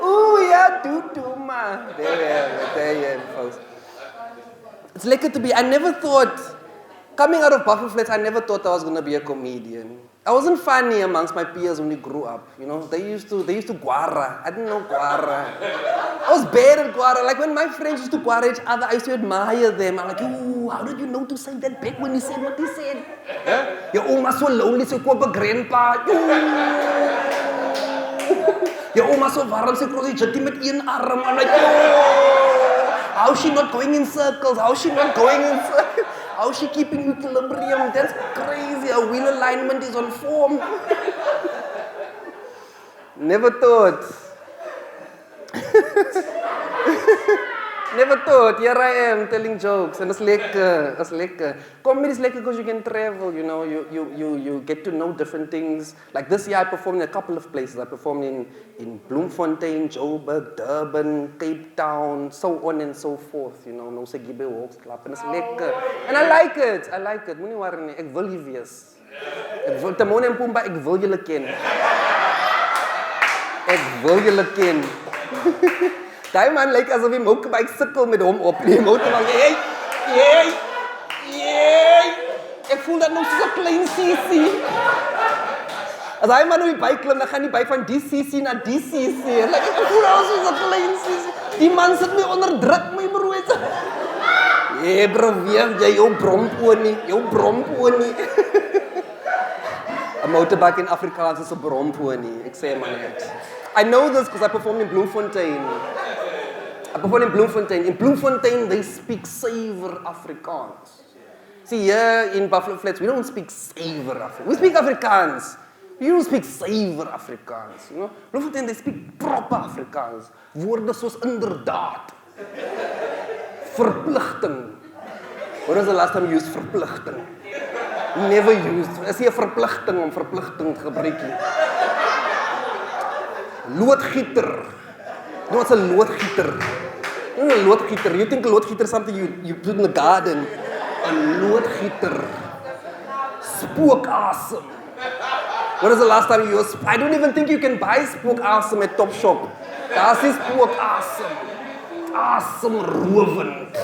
Ooh, yeah, ma. There you have it, folks. It's lekker to be. I never thought, coming out of Buffalo Flats, I never thought I was going to be a comedian. I wasn't funny amongst my peers when we grew up. You know, they used to guara. I didn't know guara. I was bad at guara. Like when my friends used to guara each other, I used to admire them. I'm like, ooh, how did you know to say that back when he said what he said? Yeah? Your oma so lonely, so koop a grandpa. Your oma so warm, so cross jetty met een arm. I'm like, oh, how's she not going in circles? How's she keeping equilibrium? That's crazy. Her wheel alignment is on form. Never thought. Here I am telling jokes, and it's lekker. Comedy is lekker because you can travel, you know, you get to know different things. Like this year I performed in a couple of places. I performed in Bloemfontein, Joburg, Durban, Cape Town, so on and so forth, you know, Nosegibe Hawks Club, and it's lekker. And I like it. Moenie worry nie, ek wil hier wees. Timon en Pumbaa, ek wil julle ken. Daai man lyk asof hy motorbike sukkel met hom op. Die motorbike, hey. Ek voel dat nog soos 'n klein CC. As hy man op die bike klim, dan gaan die bike van die CC na die CC. Like, ek voel al soos 'n klein CC. Die man sit my onder druk, my broer. Yeah, bro, jy jou brompoor nie. Jou brompoor nie. 'n Motorbike in Afrikaans is 'n brompoor nie. Ek sê maar net. I know this because I performed in Bloemfontein. In Bloemfontein, they speak suiwer Afrikaans. See, here in Buffalo Flats, we don't speak suiwer Afrikaans. We speak Afrikaans. We don't speak suiwer Afrikaans. You know? Bloemfontein, they speak proper Afrikaans. Woorde soos inderdaad. Verpligting. When was the last time you used verpligting? Never used. Is nie 'n verpligting om verpligting te gebruik nie. Loodgieter. You know what's a loodgieter? You know a loodgieter? You think a loodgieter is something you put in the garden? A loodgieter. Spookasem. When was the last time you used? I don't even think you can buy spookasem at Topshop. Daar is spookasem. Asemrowend.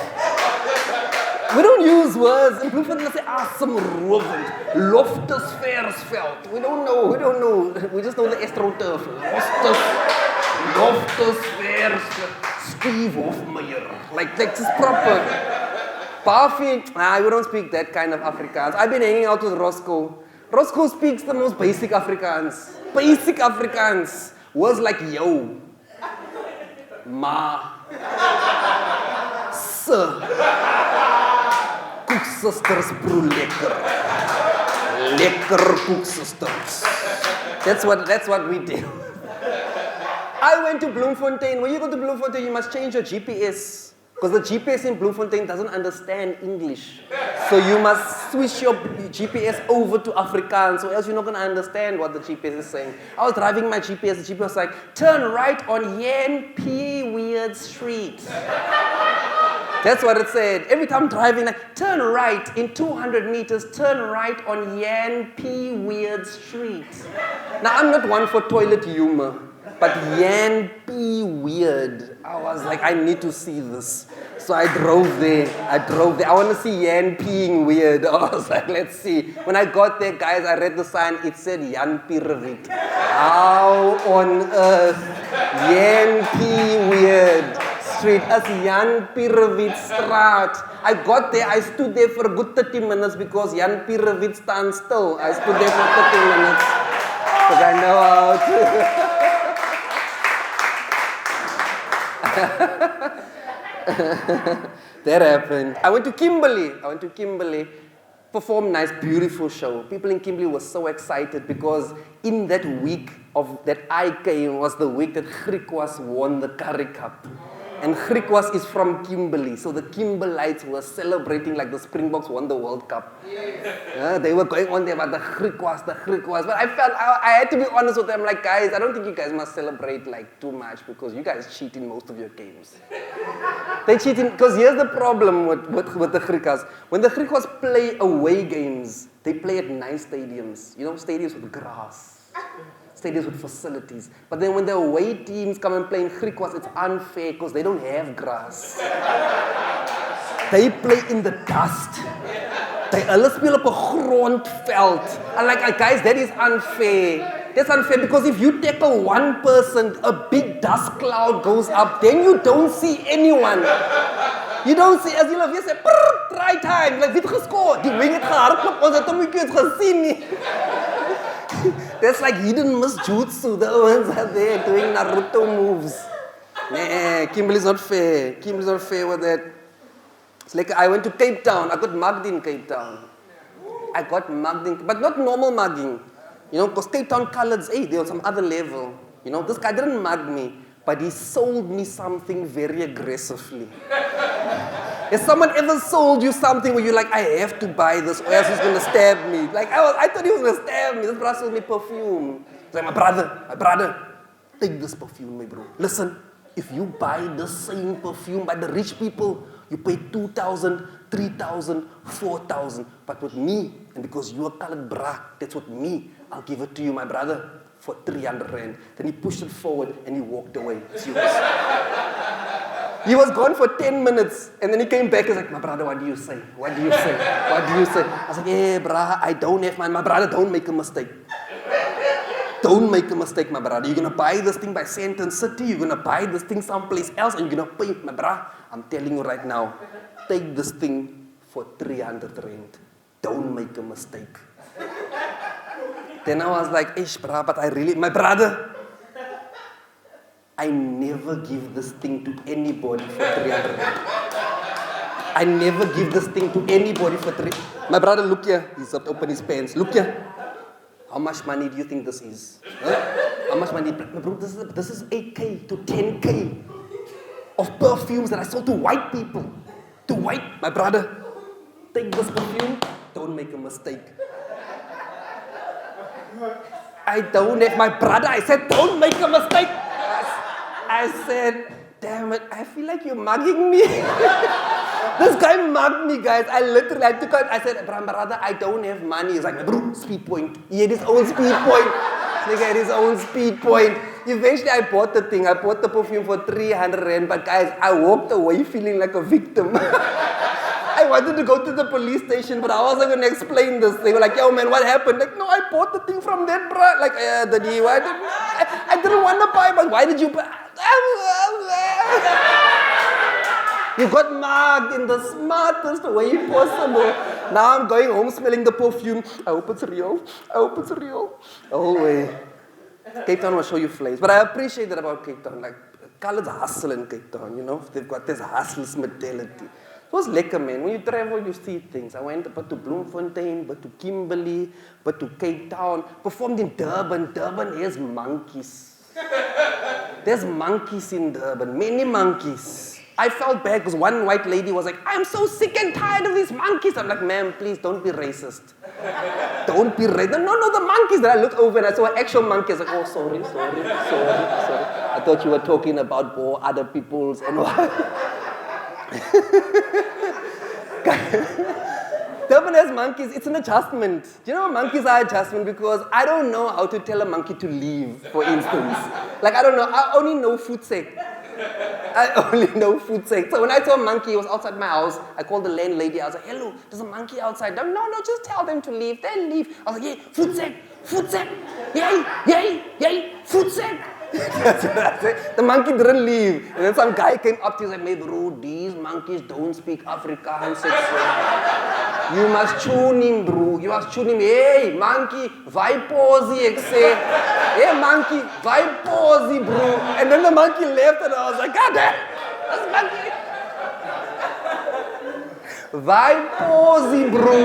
We don't use words. In Bloemfontein, we say asemrowend. Loftesversveld. We don't know. We just know the astroturf. Loftesversveld. Steve Hofmeyer. Like it's proper. Buffy, we don't speak that kind of Afrikaans. I've been hanging out with Roscoe. Roscoe speaks the most basic Afrikaans. Basic Afrikaans. Words like yo, ma, sir, koeksisters broer lekker. Lekker koeksisters. That's what we do. I went to Bloemfontein. When you go to Bloemfontein, you must change your GPS. Because the GPS in Bloemfontein doesn't understand English. So you must switch your GPS over to Afrikaans, or else you're not going to understand what the GPS is saying. I was driving my GPS, the GPS was like, turn right on Yan P. Weird Street. That's what it said. Every time I'm driving, like, turn right in 200 meters, turn right on Yan P. Weird Street. Now, I'm not one for toilet humor. But Yan P. Weird. I was like, I need to see this. So I drove there. I want to see Yan peeing weird. I was like, let's see. When I got there, guys, I read the sign. It said Jan Piravit. How on earth? Yan P. Weird Street as Jan Piravit Straat. I got there. I stood there for a good 30 minutes because Jan Piravit stands still. I stood there for 30 minutes because I know how to. That happened. I went to Kimberley. Performed nice, beautiful show. People in Kimberley were so excited because in that week that I came was the week that Griquas won the Curry Cup. And Griquas is from Kimberley, so the Kimberlites were celebrating like the Springboks won the World Cup. They were going on there about the Griquas. But I felt I had to be honest with them, like, guys, I don't think you guys must celebrate like too much because you guys cheat in most of your games. They cheat in, because here's the problem with the Griquas. When the Griquas play away games, they play at nice stadiums. You know, stadiums with grass. Stadiums with facilities. But then when the away teams come and play in Griquas, it's unfair because they don't have grass. They play in the dust. Hulle speel op 'n grondveld. And like, guys, that is unfair. That's unfair because if you tackle one person, a big dust cloud goes up, then you don't see anyone. You don't see, as you love, you say, try time, like, wie het gescoord? Die wing het gehardloop, ons het hom nie gesien nie. That's like hidden miss jutsu. The ones are there doing Naruto moves. Nah, Kimberley's not fair. Kimberley's not fair with that. It's like I went to Cape Town. I got mugged in Cape Town. But not normal mugging. You know, because Cape Town coloreds, they're on some other level. You know, this guy didn't mug me, but he sold me something very aggressively. Has someone ever sold you something where you're like, I have to buy this or else he's going to stab me? Like, I thought he was going to stab me. This brother sold me perfume. He's like, my brother, take this perfume, my bro. Listen, if you buy the same perfume by the rich people, you pay 2,000, 3,000, 4,000. But with me, and because you're a colored bra, that's with me, I'll give it to you, my brother, for 300 rand. Then he pushed it forward and he walked away. It's yours. He was gone for 10 minutes, and then he came back. He's like, my brother, what do you say? What do you say? What do you say? I was like, hey, brah, I don't have mine. My brother, don't make a mistake. Don't make a mistake, my brother. You're going to buy this thing by Sandton City. You're going to buy this thing someplace else, and you're going to pay, my brah. I'm telling you right now, take this thing for 300 rand. Don't make a mistake. Then I was like, ish, brah, but my brother, I never give this thing to anybody for 300 rand. I never give this thing to anybody for 3. My brother, look here. He's up to open his pants. Look here. How much money do you think this is? Huh? How much money? Bro, this is 8K to 10K of perfumes that I sold to white people. To white, my brother, take this perfume, don't make a mistake. I don't have my brother, I said, don't make a mistake. I said, damn it, I feel like you're mugging me. This guy mugged me, guys. I took out, I said, brother, I don't have money. He's like, bro, speed point. He had his own speed point. This nigga had his own speed point. Eventually, I bought the thing. I bought the perfume for 300 rand. But guys, I walked away feeling like a victim. I wanted to go to the police station, but I wasn't going to explain this. They were like, yo, man, what happened? Like, no, I bought the thing from that, bruh. Like, I didn't want to buy, but why did you buy? You got mugged in the smartest way possible. Now I'm going home smelling the perfume. I hope it's real. I hope it's real. Oh, way. Cape Town will show you flames. But I appreciate that about Cape Town. Like, Khalid's hustle in Cape Town, you know? They've got this hustler's mentality. It was lekker, man. When you travel, you see things. I went but to Bloemfontein, but to Kimberley, but to Cape Town. Performed in Durban. Durban has monkeys. There's monkeys in Durban. Many monkeys. I felt bad because one white lady was like, I'm so sick and tired of these monkeys. I'm like, ma'am, please don't be racist. Don't be racist. No, the monkeys. Then I looked over and I saw an actual monkey. I was like, oh, sorry. I thought you were talking about other people's and what. Durban has monkeys. It's an adjustment. Do you know monkeys are adjustment? Because I don't know how to tell a monkey to leave, for instance. Like, I don't know. I only know food sake. So when I saw a monkey, it was outside my house. I called the landlady. I was like, hello, there's a monkey outside. No, just tell them to leave. They'll leave. I was like, yeah, food sake. Yay, food sake. That's it. The monkey didn't leave. And then some guy came up to me and was like, hey bro, these monkeys don't speak Afrikaans. You must tune him, bro. You must tune him. Hey, monkey, vai posy, ek say. Hey, monkey, vai posy, bro. And then the monkey left and I was like, God damn, that's monkey. Vai posy, bro.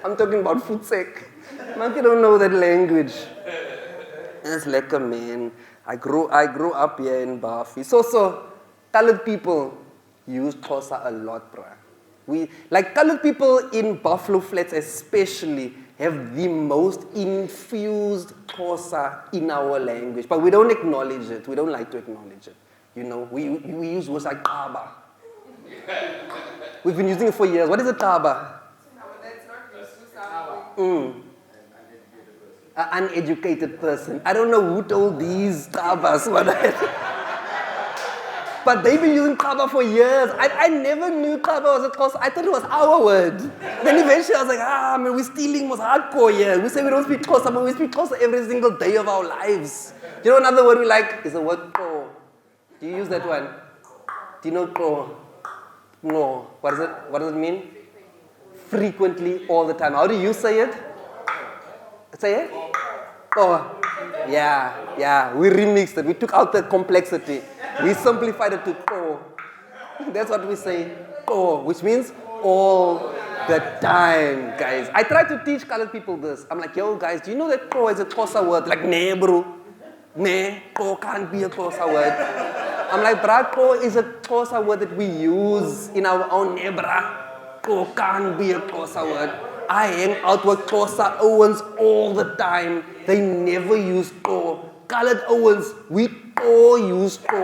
I'm talking about food sake. Monkey don't know that language. It's lekker, man. I grew up here in Bafi. So, colored people use Xhosa a lot, bruh. Colored people in Buffalo Flats especially have the most infused Xhosa in our language. But we don't acknowledge it. We don't like to acknowledge it. You know, we use words like Kaba. We've been using it for years. What is a Kaba? That's not used to sound. An uneducated person. I don't know who told these Kabas. But they've been using Kaba for years. I never knew Kaba was a Xhosa. I thought it was our word. Then eventually I was like, man, we're stealing was hardcore here. We say we don't speak Xhosa, but we speak Xhosa every single day of our lives. You know another word we like is the word ko. Do you use that one? Do you know ko? No. What does it mean? Frequently, all the time. How do you say it? Say it? Oh, yeah. We remixed it. We took out the complexity. We simplified it to ko. That's what we say, ko, which means all the time, guys. I try to teach colored people this. I'm like, yo, guys, do you know that ko is a Xhosa word? Like, nee, bro. Nee, ko can't be a Xhosa word. I'm like, brah, ko is a Xhosa word that we use in our own nee, brah. Ko can't be a Xhosa word. I hang out with Xhosa Ouens all the time. They never use ko. Colored Ouens, we all use ko.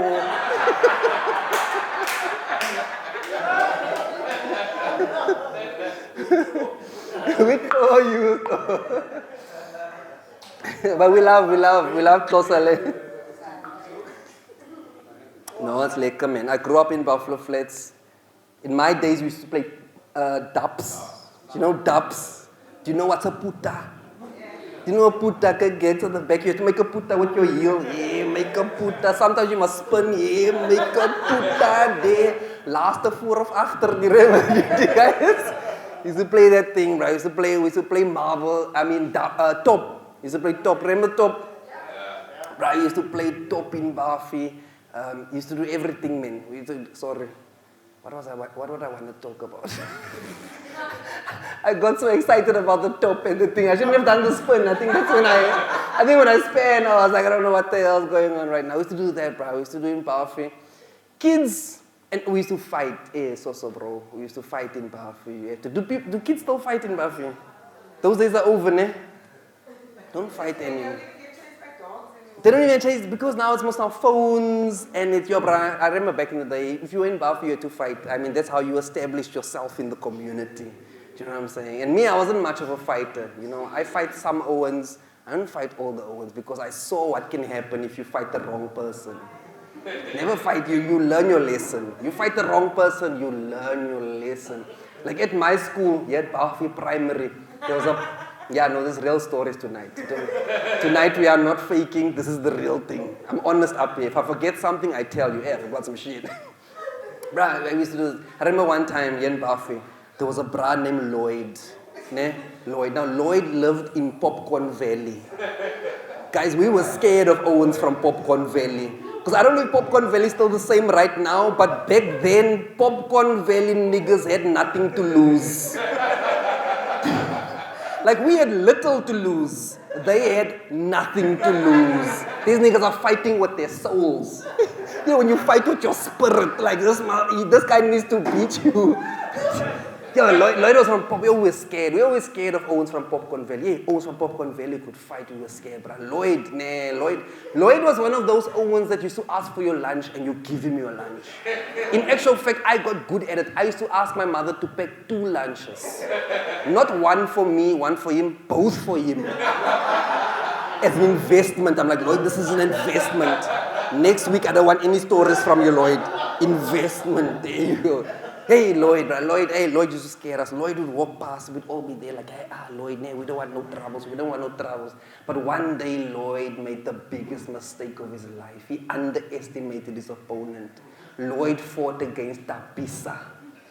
We all use ko. But we love Xhosa. No, it's lekker, man. I grew up in Buffalo Flats. In my days, we used to play dubs. Do you know dubs? Do you know what's a puta? Do you know a puta can get to the back? You have to make a puta with your heel. Yeah, make a puta. Sometimes you must spin. Yeah, make a puta there. Laaste voor of achter, you guys? Used to play that thing, bro. We used to play marble. Top. Used to play top. Remember top? Bro, I used to play top in Buffy. Used to do everything, man. Sorry. What would I want to talk about? I got so excited about the top and the thing. I shouldn't have done the spin. I think when I spin, I was like, I don't know what the hell's going on right now. We used to do that, bro. We used to do in Buffy. Kids, and we used to fight. Bro. We used to fight in Buffy. Do kids still fight in Buffy? Those days are over, ne? Don't fight anymore. They don't even chase because now it's most of phones and it's your brand. I remember back in the day, if you were in Buffy, you had to fight. I mean, that's how you established yourself in the community. Do you know what I'm saying? And me, I wasn't much of a fighter. You know, I fight some Ouens. I don't fight all the Ouens because I saw what can happen if you fight the wrong person. Never fight you learn your lesson. You fight the wrong person, you learn your lesson. Like at my school, at Buffy Primary, there was there's real stories tonight. Tonight we are not faking, this is the real thing. I'm honest up here. If I forget something, I tell you, hey, I forgot some shit. Bruh, I remember one time here in Buffy, there was a bra named Lloyd. Lloyd. Now Lloyd lived in Popcorn Valley. Guys, we were scared of Ouens from Popcorn Valley. Because I don't know if Popcorn Valley is still the same right now, but back then, Popcorn Valley niggas had nothing to lose. Like, we had little to lose. They had nothing to lose. These niggas are fighting with their souls. You know, when you fight with your spirit, like, this guy needs to beat you. Yo, Lloyd was from Pop. We were scared. We were always scared of Ouens from Popcorn Valley. Yeah, Ouens from Popcorn Valley could fight. We were scared, bro. Lloyd was one of those Ouens that used to ask for your lunch and you give him your lunch. In actual fact, I got good at it. I used to ask my mother to pack 2 lunches. Not one for me, one for him, both for him. As an investment. I'm like, Lloyd, this is an investment. Next week, I don't want any stories from you, Lloyd. Investment. There you go. Hey, Lloyd, bro. Lloyd used to scare us. Lloyd would walk past, we'd all be there like, hey, Lloyd, we don't want no troubles. But one day, Lloyd made the biggest mistake of his life. He underestimated his opponent. Lloyd fought against Tabisa.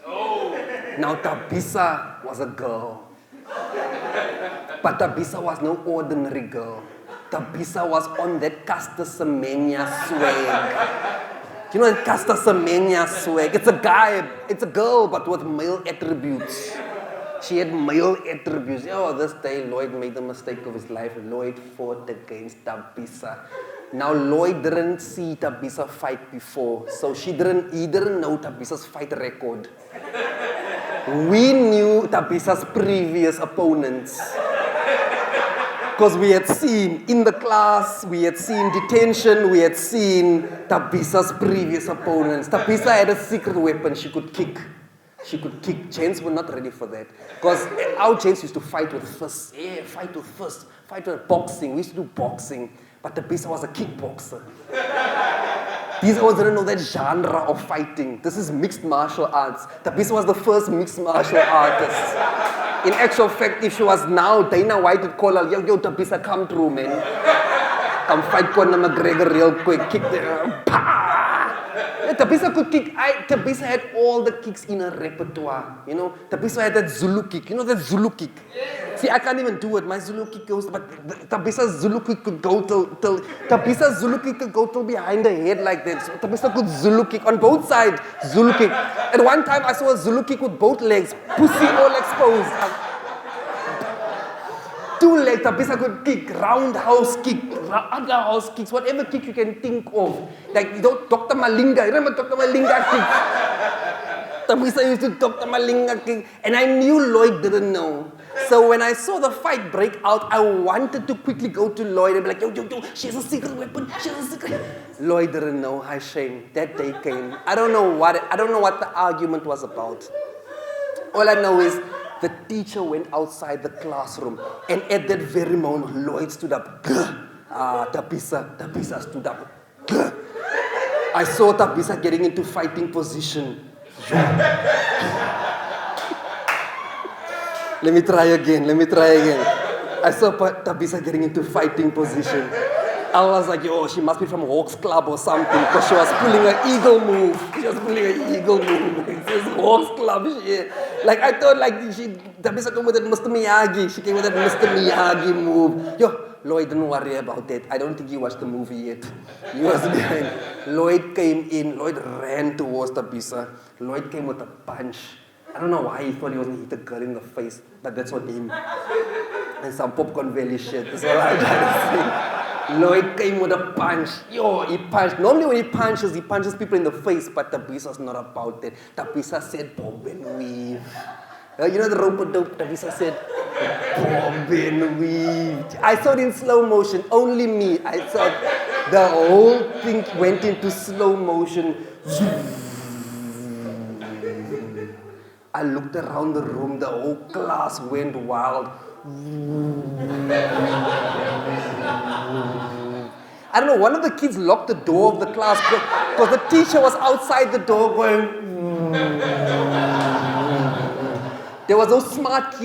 Oh. Now, Tabisa was a girl. But Tabisa was no ordinary girl. Tabisa was on that Caster Semenya swag. You know, Caster Semenya swag. It's a girl, but with male attributes. She had male attributes. Oh, this day Lloyd made the mistake of his life. Lloyd fought against Tabisa. Now, Lloyd didn't see Tabisa fight before, so he didn't know Tabisa's fight record. We knew Tabisa's previous opponents. Because we had seen in the class, we had seen detention, we had seen Tabisa's previous opponents. Tabisa had a secret weapon, she could kick. Gents were not ready for that. Because our gents used to fight with fists. Yeah, fight with boxing. We used to do boxing. But Tabisa was a kickboxer. These ones didn't know that genre of fighting. This is mixed martial arts. Tabisa was the first mixed martial artist. In actual fact, if she was now, Dana White would call her, yo, Tabisa, come through, man. Come fight Conor McGregor real quick. Kick the... Tabisa could kick. Tabisa had all the kicks in her repertoire. You know, Tabisa had that Zulu kick. You know that Zulu kick? Yeah. See, I can't even do it. My Zulu kick goes, but Tabisa's Zulu kick could go till Tabisa's Zulu kick could go till behind the head like that. So Tabisa could Zulu kick on both sides. Zulu kick. At one time, I saw a Zulu kick with both legs, pussy all exposed. 2 legs, Tabisa could kick, roundhouse kick, underhouse kicks, whatever kick you can think of. Like, you know, Dr. Malinga, remember Dr. Malinga kick? Tabisa used to Dr. Malinga kick, and I knew Lloyd didn't know. So when I saw the fight break out, I wanted to quickly go to Lloyd and be like, yo, she has a secret weapon, Lloyd didn't know, hi shame. That day came. I don't know what the argument was about. All I know is, the teacher went outside the classroom, and at that very moment, Lloyd stood up. Tabisa stood up. I saw Tabisa getting into fighting position. Let me try again. I saw Tabisa getting into fighting position. I was like, yo, she must be from Hawks Club or something, because she was pulling an eagle move. She was pulling an eagle move. It says Hawks Club shit. Like, I thought, like, Tabisa came with that Mr. Miyagi. She came with that Mr. Miyagi move. Yo, Lloyd, don't worry about that. I don't think you watched the movie yet. He was behind. Lloyd came in. Lloyd ran towards Tabisa. Lloyd came with a punch. I don't know why he thought he was going to hit the girl in the face, but that's on him. And some popcorn valley shit. That's all I'm trying to say. Lloyd came with a punch. Yo, he punched. Normally when he punches people in the face, but Tabisa's not about that. Tabisa said, bob and weave. You know the rope-a-dope? Tabisa said, bob and weave. I saw it in slow motion, only me. I saw the whole thing went into slow motion. I looked around the room, the whole class went wild. I don't know, one of the kids locked the door of the class because the teacher was outside the door going. There was those smart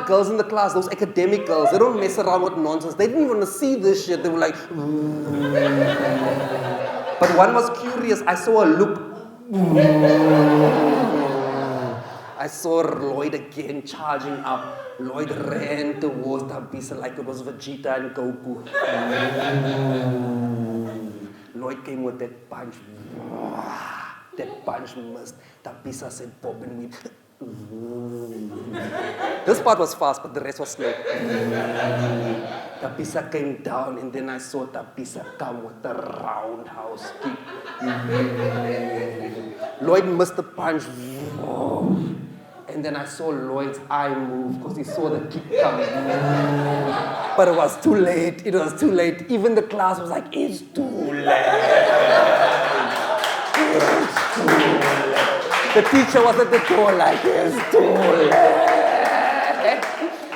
girls in the class, those academic girls. They don't mess around with nonsense. They didn't even want to see this shit. They were like. But one was curious. I saw a look. I saw Lloyd again charging up. Lloyd ran towards Tabisa like it was Vegeta and Goku. Lloyd came with that punch. That punch missed. Tabisa said, pop and weave. This part was fast, but the rest was slow. Tabisa came down, and then I saw Tabisa come with the roundhouse kick. Lloyd missed the punch. And then I saw Lloyd's eye move because he saw the kick coming. But it was too late. It was too late. Even the class was like, it's too late. It's too late. The teacher was at the door like, it's too late.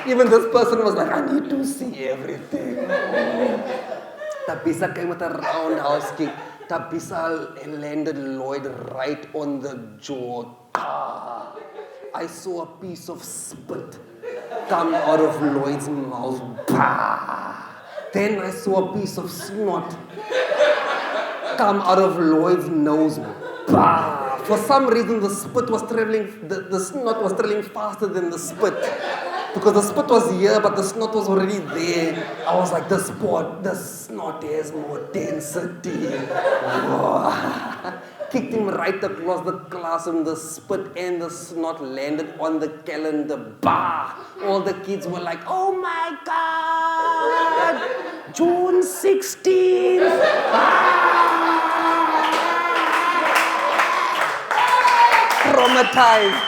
Even this person was like, I need to see everything. Tabisa came with a roundhouse kick. Tabisa landed Lloyd right on the jaw. I saw a piece of spit come out of Lloyd's mouth. Then I saw a piece of snot come out of Lloyd's nose. For some reason, the spit was traveling, the snot was traveling faster than the spit. Because the spit was here, but the snot was already there. I was like, the snot has more density. Kicked him right across the classroom. The spit and the snot landed on the calendar. Bah! All the kids were like, oh my God! June 16th! Traumatized.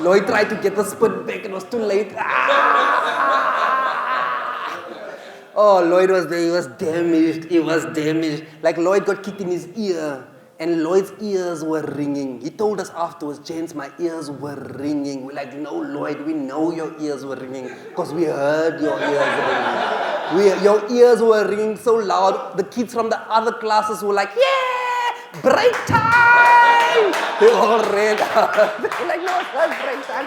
Lloyd tried to get the spit back. It was too late. Oh, Lloyd was there. He was damaged. He was damaged. Like Lloyd got kicked in his ear. And Lloyd's ears were ringing. He told us afterwards, James, my ears were ringing. We're like, no, Lloyd, we know your ears were ringing because we heard your ears ringing. Your ears were ringing so loud. The kids from the other classes were like, yeah, break time. They all ran out. They were like, no, it's not break time.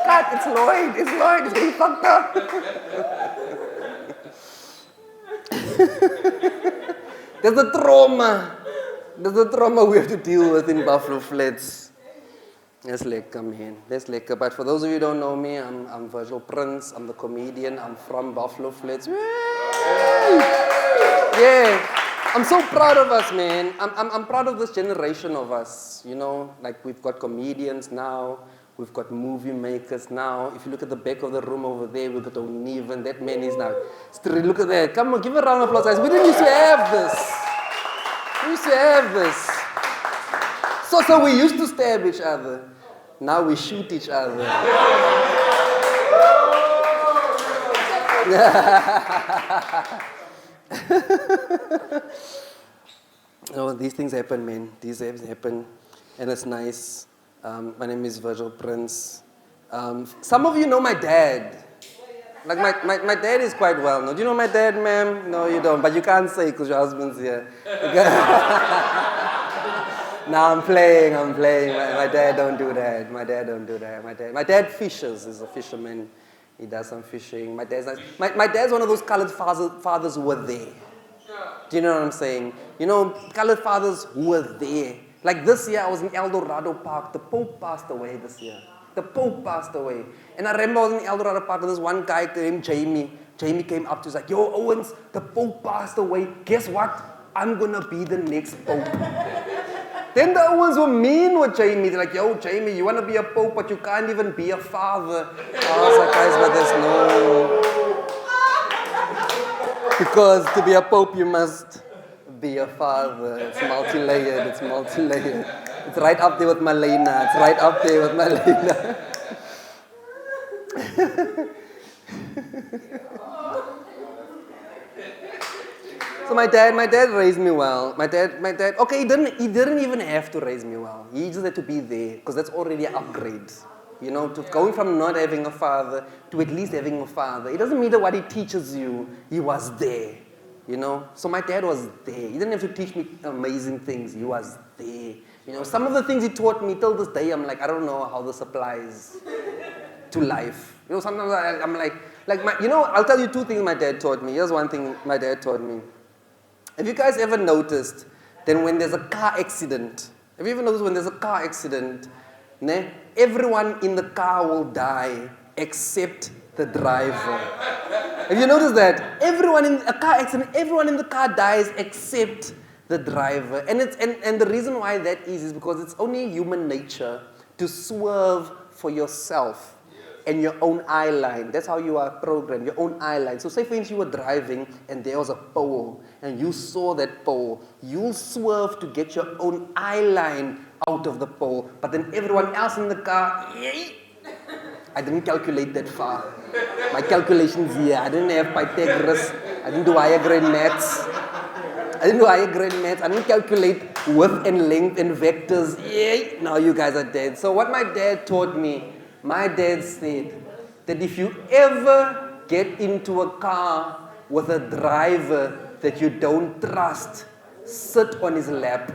Cut, it's Lloyd. It's Lloyd. It's getting fucked up. There's a trauma. There's a trauma we have to deal with in Buffalo Flats. That's lekker, man. That's lekker. But for those of you who don't know me, I'm Virgil Prince. I'm the comedian. I'm from Buffalo Flats. Yeah. I'm so proud of us, man. I'm proud of this generation of us. You know, like we've got comedians now. We've got movie makers now. If you look at the back of the room over there, we've got O'Neven. That man is now. Look at that. Come on, give a round of applause, guys. We didn't used to have this. We used to have this. So we used to stab each other. Now we shoot each other. Oh, these things happen, man. These things happen. And it's nice. My name is Virgil Prince. Some of you know my dad. Like my dad is quite well known. Do you know my dad, ma'am? No, you don't. But you can't say because your husband's here. Nah, I'm playing. My dad don't do that. My dad fishes. He's a fisherman. He does some fishing. My dad's one of those colored fathers who were there. Do you know what I'm saying? You know, colored fathers who were there. Like this year, I was in El Dorado Park. The Pope passed away this year. The Pope passed away. And I remember I was in El Dorado Park, and this one guy named Jamie. Jamie came up to us like, yo, Ouens, the Pope passed away. Guess what? I'm going to be the next Pope. Then the Ouens were mean with Jamie. They're like, yo, Jamie, you want to be a Pope, but you can't even be a father. I was like, guys, but there's no... Because to be a Pope, you must be a father. It's multi-layered. It's right up there with Malena. So my dad raised me well. My dad, okay, he didn't even have to raise me well. He just had to be there, because that's already an upgrade. You know, to going from not having a father to at least having a father. It doesn't matter what he teaches you, he was there. You know? So my dad was there. He didn't have to teach me amazing things. He was there. You know, some of the things he taught me till this day, I'm like, I don't know how this applies to life. You know, sometimes I'm like I'll tell you two things my dad taught me. Here's one thing my dad taught me. Have you guys ever noticed that when there's a car accident, everyone in the car will die except the driver? Have you noticed that? Everyone in a car accident, everyone in the car dies except the driver. And the reason why that is because it's only human nature to swerve for yourself and your own eye line. That's how you are programmed, your own eye line. So say for instance you were driving and there was a pole and you saw that pole. You'll swerve to get your own eye line out of the pole. But then everyone else in the car, I didn't calculate that far. My calculations here, I didn't have Pythagoras. I didn't do higher grade maths. I didn't calculate width and length and vectors. Now you guys are dead. So what my dad taught me, my dad said that if you ever get into a car with a driver that you don't trust, sit on his lap.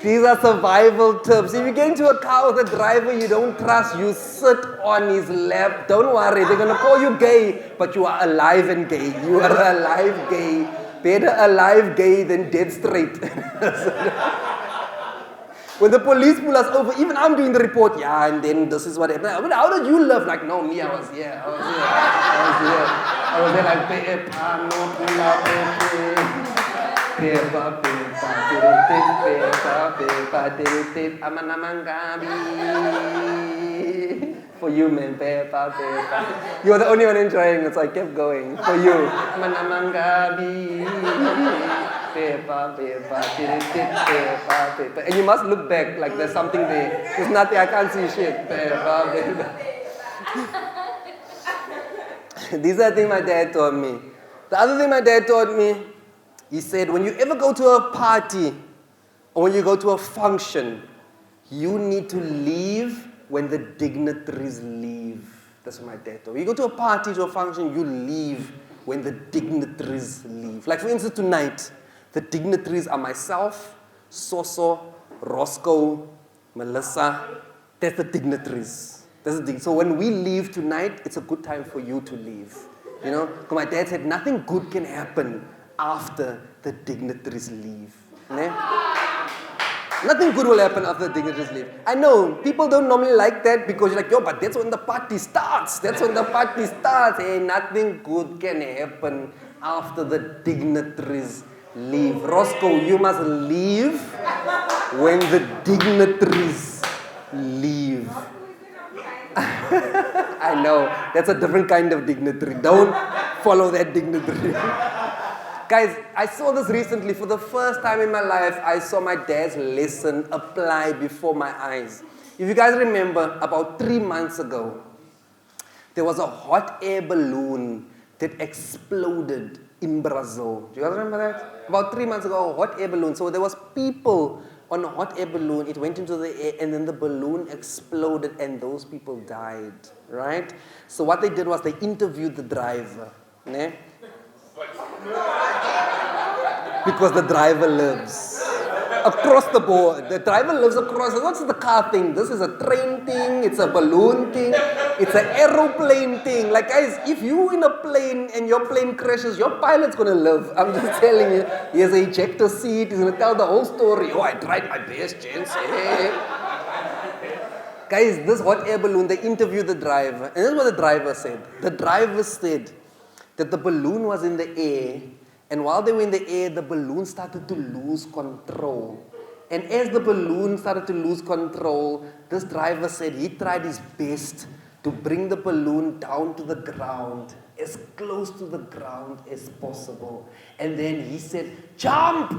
These are survival tips. If you get into a car with a driver you don't trust, you sit on his lap. Don't worry, they're going to call you gay, but you are alive and gay. You are alive gay. Better alive gay than dead straight. When the police pull us over, even I'm doing the report, and then this is what happened. I mean, how did you live? Like, no, me, I was here. I was there like, for you, man, you were the only one enjoying it, so I kept going. For you, and you must look back like there's something there. There's nothing, I can't see shit. These are the things my dad taught me. The other thing my dad taught me, he said, when you ever go to a party or when you go to a function, you need to leave when the dignitaries leave. That's what my dad told me. You go to a party, to a function, you leave when the dignitaries leave. Like for instance, tonight, the dignitaries are myself, Soso, Roscoe, Melissa. That's the dignitaries. So when we leave tonight, it's a good time for you to leave. You know, because my dad said nothing good can happen after the dignitaries leave. Ne? Nothing good will happen after the dignitaries leave. I know, people don't normally like that because you're like, yo, but that's when the party starts. Hey, nothing good can happen after the dignitaries leave. Roscoe, you must leave when the dignitaries leave. I know, that's a different kind of dignitary. Don't follow that dignitary. Guys, I saw this recently. For the first time in my life, I saw my dad's lesson apply before my eyes. If you guys remember, about 3 months ago, there was a hot air balloon that exploded in Brazil. Do you guys remember that? About 3 months ago, a hot air balloon. So there was people on a hot air balloon. It went into the air, and then the balloon exploded, and those people died, right? So what they did was they interviewed the driver, ne? because the driver lives. Across the board. The driver lives across. It's not just the car thing. This is a train thing. It's a balloon thing. It's an aeroplane thing. Like, guys, if you in a plane and your plane crashes, your pilot's going to live. I'm just telling you. He has an ejector seat. He's going to tell the whole story. Oh, I tried my best, gents. Hey. Guys, this hot air balloon, they interviewed the driver. And this is what the driver said. The driver said that the balloon was in the air. And while they were in the air, the balloon started to lose control. And as the balloon started to lose control, this driver said he tried his best to bring the balloon down to the ground, as close to the ground as possible. And then he said, jump!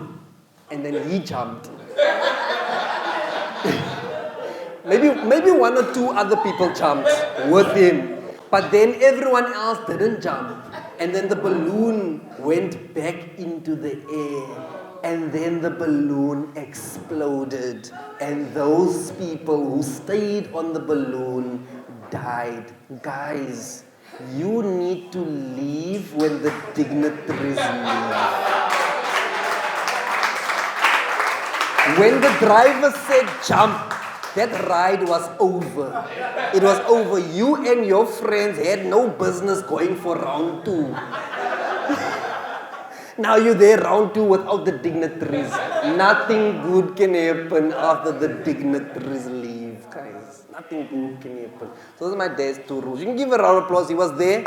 And then he jumped. maybe one or two other people jumped with him. But then everyone else didn't jump. And then the balloon went back into the air. And then the balloon exploded. And those people who stayed on the balloon died. Guys, you need to leave when the dignitaries leave. When the driver said jump, that ride was over. It was over. You and your friends had no business going for round 2. Now you're there round 2 without the dignitaries. Nothing good can happen after the dignitaries leave, guys. Nothing good can happen. So those are my dad's 2 rules. You can give a round of applause. He was there.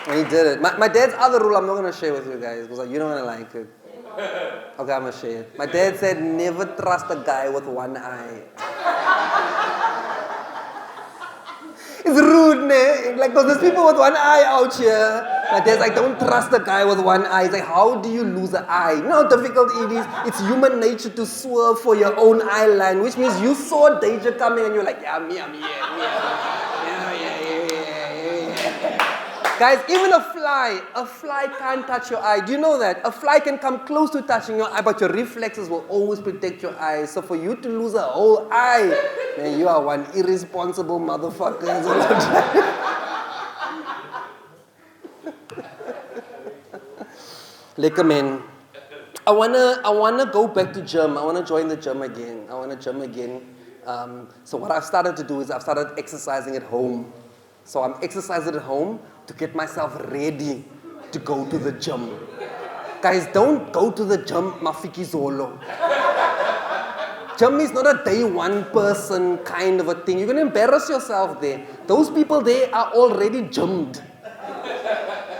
And he did it. My dad's other rule I'm not going to share with you guys because you don't want to like it. Okay, I'm going to share it. My dad said never trust a guy with one eye. It's rude, ne? Like, because there's people with one eye out here. My dad's like, don't trust a guy with one eye. He's like, how do you lose an eye? You know how difficult it is? It's human nature to swerve for your own eye line, which means you saw danger coming and you're like, yeah. Guys, even a fly can't touch your eye. Do you know that? A fly can come close to touching your eye, but your reflexes will always protect your eyes. So for you to lose a whole eye, man, you are one irresponsible motherfucker. That's all I'm trying. Lekker man. I wanna go back to gym. I wanna join the gym again. So what I've started to do is I've started exercising at home. So I'm exercising at home to get myself ready to go to the gym. Guys, don't go to the gym mafiki zolo. Gym is not a day one person kind of a thing. You're going to embarrass yourself there. Those people there are already gymmed.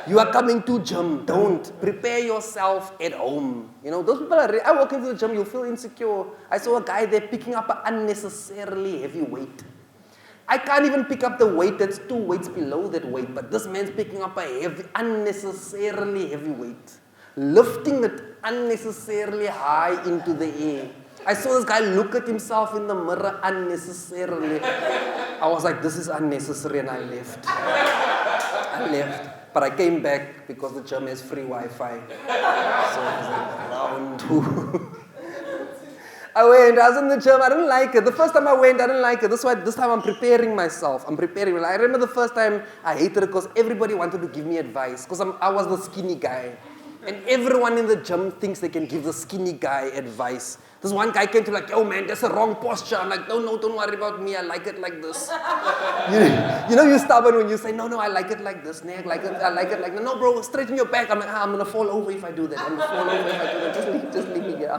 You are coming to gym. Don't. Prepare yourself at home. You know, those people I walk into the gym, you'll feel insecure. I saw a guy there picking up an unnecessarily heavy weight. I can't even pick up the weight that's 2 weights below that weight, but this man's picking up a unnecessarily heavy weight. Lifting it unnecessarily high into the air. I saw this guy look at himself in the mirror unnecessarily. I was like, this is unnecessary, and I left. But I came back because the gym has free Wi-Fi. So I was like, round 2. I was in the gym, I didn't like it. The first time I went, I didn't like it. That's why this time I'm preparing myself. I remember the first time I hated it because everybody wanted to give me advice. Because I was the skinny guy. And everyone in the gym thinks they can give the skinny guy advice. This one guy came to like, yo man, that's a wrong posture. I'm like, no, don't worry about me. I like it like this. You know you're stubborn when you say, no, I like it like this. I like it like that. No, bro, straighten your back. I'm like, I'm going to fall over if I do that. Just leave me here.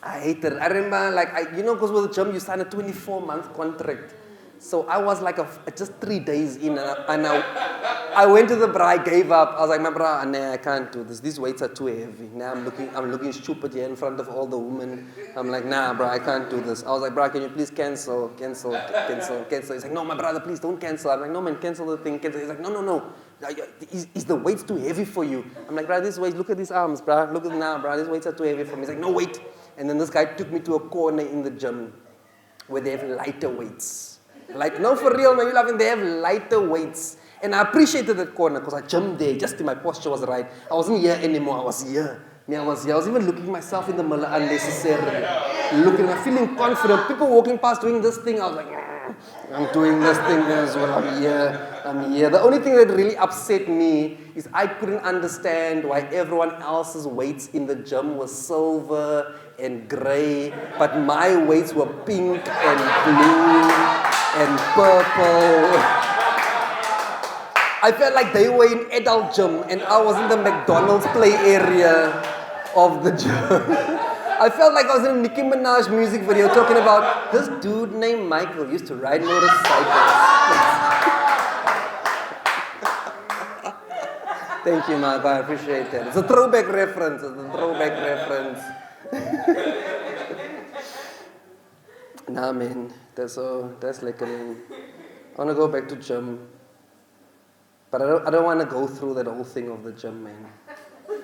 I hated it. I remember, because with the gym, you sign a 24-month contract. So I was like just 3 days in, and I went to the bra. I gave up. I was like, my bra, nah, I can't do this. These weights are too heavy. Now I'm looking stupid here in front of all the women. I'm like, nah, bro, I can't do this. I was like, bro, can you please cancel? He's like, no, my brother, please don't cancel. I'm like, no, man, cancel the thing. Cancel. He's like, no. Is the weights too heavy for you? I'm like, bro, this weight, look at these arms, bro. Look at now, bro. These weights are too heavy for me. He's like, no, wait. And then this guy took me to a corner in the gym where they have lighter weights. Like, no, for real, man, you're laughing. They have lighter weights. And I appreciated that corner because I jumped there just till my posture was right. I wasn't here anymore. I was here. I was even looking myself in the mirror unnecessarily. I'm feeling confident. People walking past doing this thing. I was like, I'm doing this thing as well. I'm here. The only thing that really upset me is I couldn't understand why everyone else's weights in the gym was silver and gray, but my weights were pink and blue and purple. I felt like they were in adult gym and I was in the McDonald's play area of the gym. I felt like I was in a Nicki Minaj music video talking about this dude named Michael used to ride motorcycles. Thank you, Mark. I appreciate that. It's a throwback reference. Nah, man. That's like I want to go back to gym. But I don't want to go through that whole thing of the gym, man.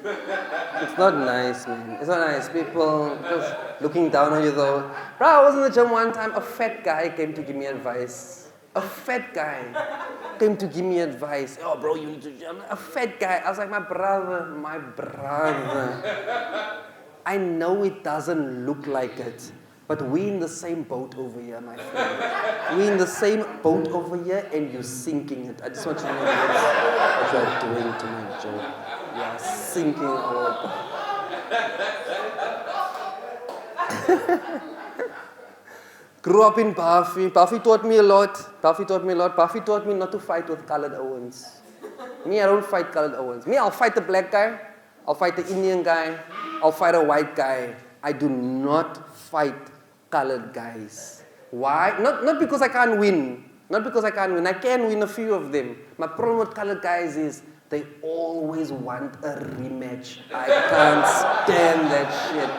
It's not nice, man. It's not nice. People just looking down on you, though. Bro, I was in the gym one time. A fat guy came to give me advice. A fat guy came to give me advice. Oh, bro, you need to gym. A fat guy. I was like, my brother. I know it doesn't look like it, but we in the same boat over here, my friend. We in the same boat over here, and you're sinking it. I just want you to know what you're doing to my joke. You are sinking our boat. Grew up in Buffy. Buffy taught me a lot. Buffy taught me not to fight with colored Ouens. Me, I don't fight colored Ouens. Me, I'll fight the black guy. I'll fight the Indian guy. I'll fight a white guy. I do not fight colored guys. Why? Not because I can't win. I can win a few of them. My problem with colored guys is they always want a rematch. I can't stand that shit.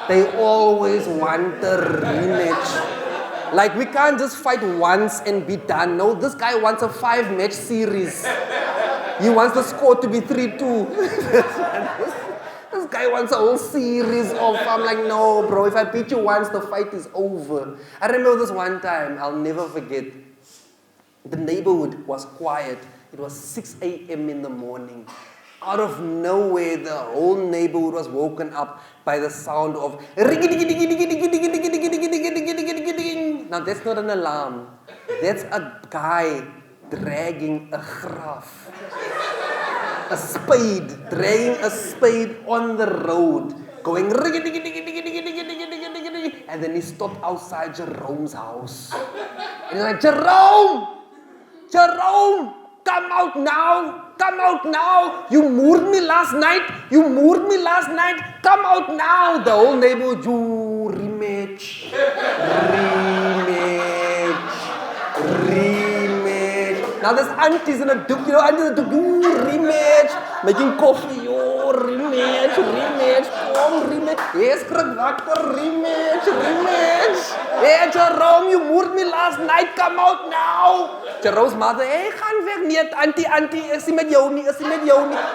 They always want a rematch. Like, we can't just fight once and be done. No, this guy wants a 5-match series. He wants the score to be 3-2. This guy wants a whole series of, I'm like, no, bro, if I beat you once, the fight is over. I remember this one time, I'll never forget. The neighborhood was quiet. It was 6 a.m. in the morning. Out of nowhere, the whole neighborhood was woken up by the sound of Now that's not an alarm. That's a guy dragging a graf. A spade, dragging a spade on the road, going and then he stopped outside Jerome's house. And he's like, Jerome, come out now. You moored me last night. Come out now. The whole neighborhood, you rematch. Now there's aunties in a duke, rematch, making coffee, rematch, yes, rematch. Hey, Jerome, you moored me last night, come out now. Jerome's mother, hey, gaan weg, niet, auntie, is hij met jou niet.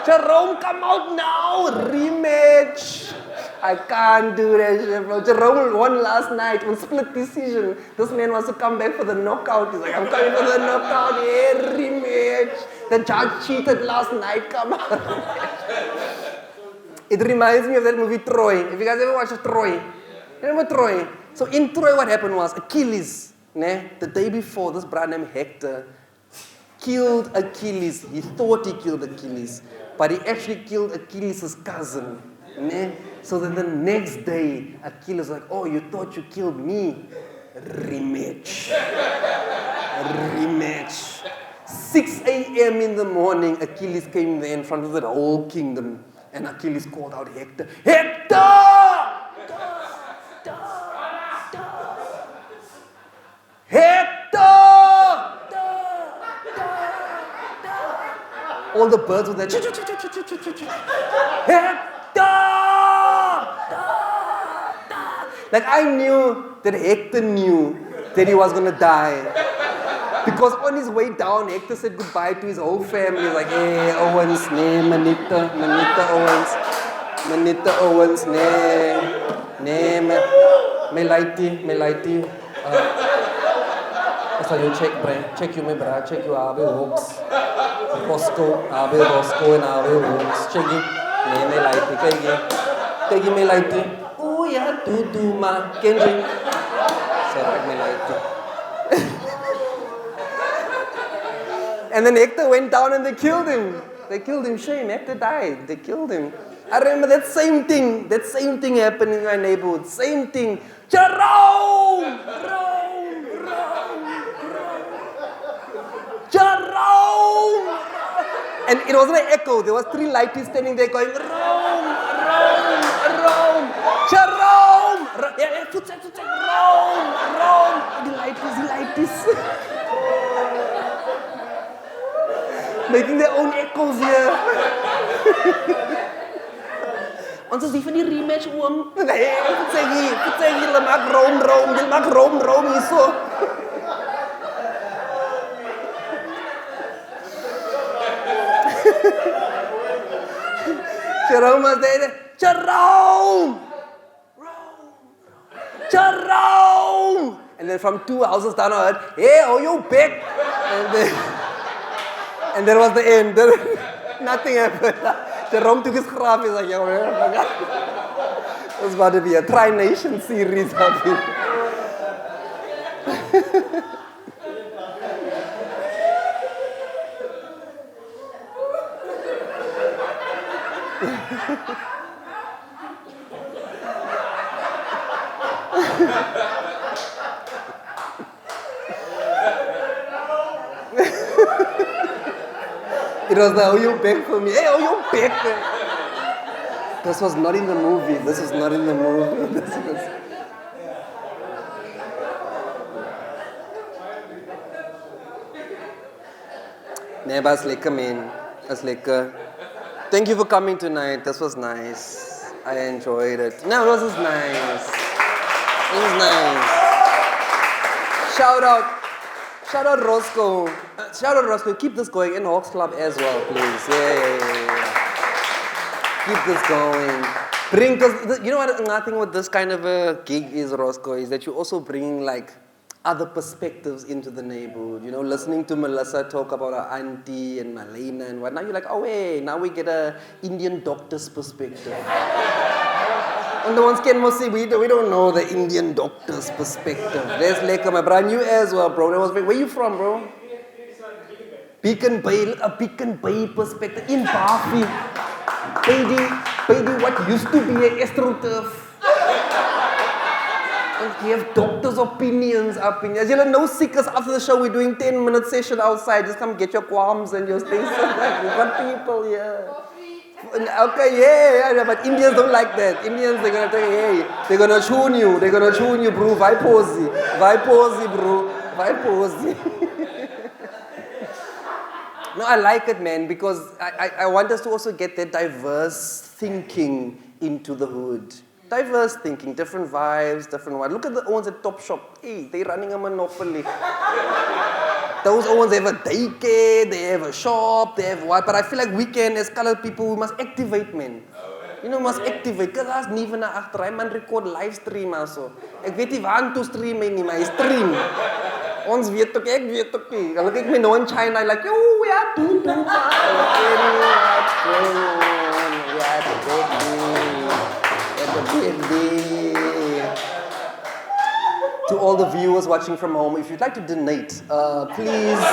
Jerome, come out now, rematch. I can't do that shit, bro. Jerome won last night on split decision. This man wants to come back for the knockout. He's like, I'm coming for the knockout. Yeah, rematch. The judge cheated last night. Come on. It reminds me of that movie Troy. If you guys ever watched Troy. You remember Troy? So in Troy, what happened was Achilles, the day before, this brother named Hector killed Achilles. He thought he killed Achilles, but he actually killed Achilles' cousin. So then the next day, Achilles was like, oh, you thought you killed me? Rematch. 6 a.m. in the morning, Achilles came there in front of the whole kingdom. And Achilles called out Hector. All the birds were there. Like I knew that Hector knew that he was going to die. Because on his way down, Hector said goodbye to his whole family. He's like, hey, Ouens, Manita Ouens, me lighty. So you check you, my bra, check you, Abe Hooks. Roscoe, and Abe Hooks. Check it. Me lighty, kaya me lighty. Oh yeah, do ma, Kenji. Sarap me lighty. And then Hector went down and they killed him. They killed him. Shame, Hector died. They killed him. I remember that same thing happened in my neighborhood. Same thing. Jerome! Jerome! And it wasn't an echo. There was 3 lighties standing there going, Jerome! Yeah, footstep, Rome! The lighties. Making their own echoes here. Ons is die van die rematch oom. Nee, wat sê jy? Julle maak Rome hierso. Jerome was there. Jerome! And then from 2 houses down I heard, hey, oh you back? And that was the end. Nothing happened. Jerome took his graf. He's like, yo, it was about to be a Tri-Nation series. It was the, oh, you back for me. Hey, oh, you back. This was not in the movie. This was... Nee, but it's lekker, man. It's lekker. Thank you for coming tonight. This was nice. I enjoyed it. No, this was nice. It was nice. Shout out Roscoe. Shout out Roscoe. Keep this going in Hawks Club as well, please. Yeah. Keep this going. Because you know what? Another thing with this kind of a gig is, Roscoe, is that you also bring like other perspectives into the neighborhood. You know, listening to Melissa talk about her auntie and Malena and whatnot, you're like, oh hey, now we get a Indian doctor's perspective. And the ones can must say, we don't know the Indian doctor's perspective. There's like my brother, you as well, bro. Where you from, bro? Beacon Bay, a Beacon Bay perspective in Bafi. Baby, what used to be an astroturf. We have doctors' opinions. You know, sickers after the show, we're doing 10-minute session outside. Just come get your qualms and your things. We've got people here. Okay, yeah, but Indians don't like that. Indians, they're gonna tell you, hey, they're gonna tune you, bro. Vai pose, bro. Vai pose. No, I like it, man, because I want us to also get that diverse thinking into the hood. Diverse thinking, different vibes, different what. Look at the ones at Top Shop. Hey, they're running a monopoly. Those ones have a daycare, they have a shop, they have what. But I feel like we can, as colored people, we must activate, man. You know, must activate. Because daar's nie van agter, hy man record live stream also. Ek weet nie waar toe stream nie, maar hy stream. Ons weet ook, ek weet ook nie. Look at me now in China, like, yo, we are doing To all the viewers watching from home, if you'd like to donate, please,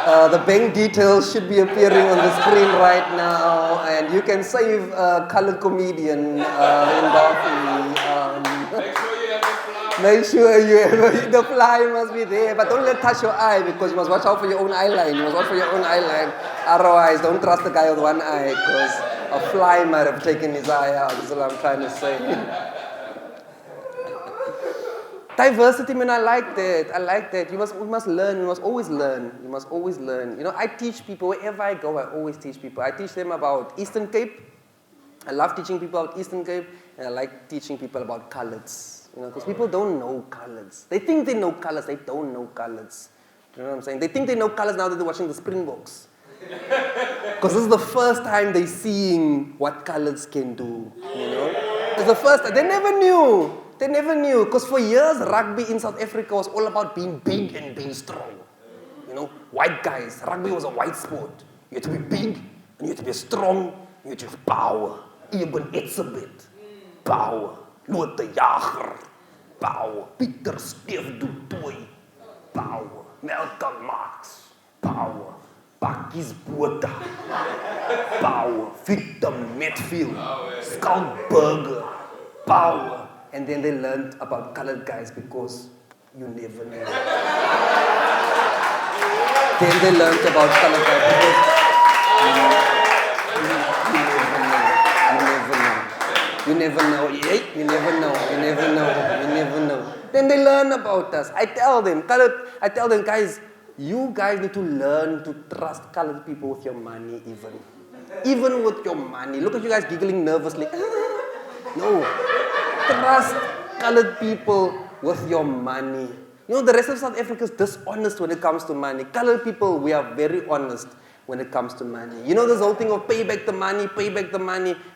the bank details should be appearing on the screen right now, and you can save a colored comedian in Bafi. Make sure you have the fly must be there, but don't let it touch your eye because you must watch out for your own eye line. Otherwise, don't trust the guy with one eye because a fly might have taken his eye out. That's what I'm trying to say. Diversity, man, I like that. We must learn. We must always learn. You know, I teach people wherever I go. I always teach people. I teach them about Eastern Cape. I love teaching people about Eastern Cape, and I like teaching people about coloreds. You know, because people don't know colors. They think they know colors. They don't know colors. Do you know what I'm saying? They think they know colors now that they're watching the Springboks. Because this is the first time they're seeing what colors can do. You know, it's the first time. They never knew. Because for years, rugby in South Africa was all about being big and being strong. You know, white guys. Rugby was a white sport. You had to be big and you had to be strong. You had to have power. Even Etzebeth. Power. Lood de Jager, power. Pieter Steef du Tooi, power. Malcolm Marx, power. power. Bakkies Botha, power. Victor Metfield, Scout Burger, power. And then they learned about colored guys because you never know. Then they learned about colored guys because you never know. You never know. Then they learn about us. I tell them, guys, you guys need to learn to trust colored people with your money even with your money. Look at you guys giggling nervously. No. Trust colored people with your money. You know, the rest of South Africa is dishonest when it comes to money. Colored people, we are very honest when it comes to money. You know this whole thing of pay back the money,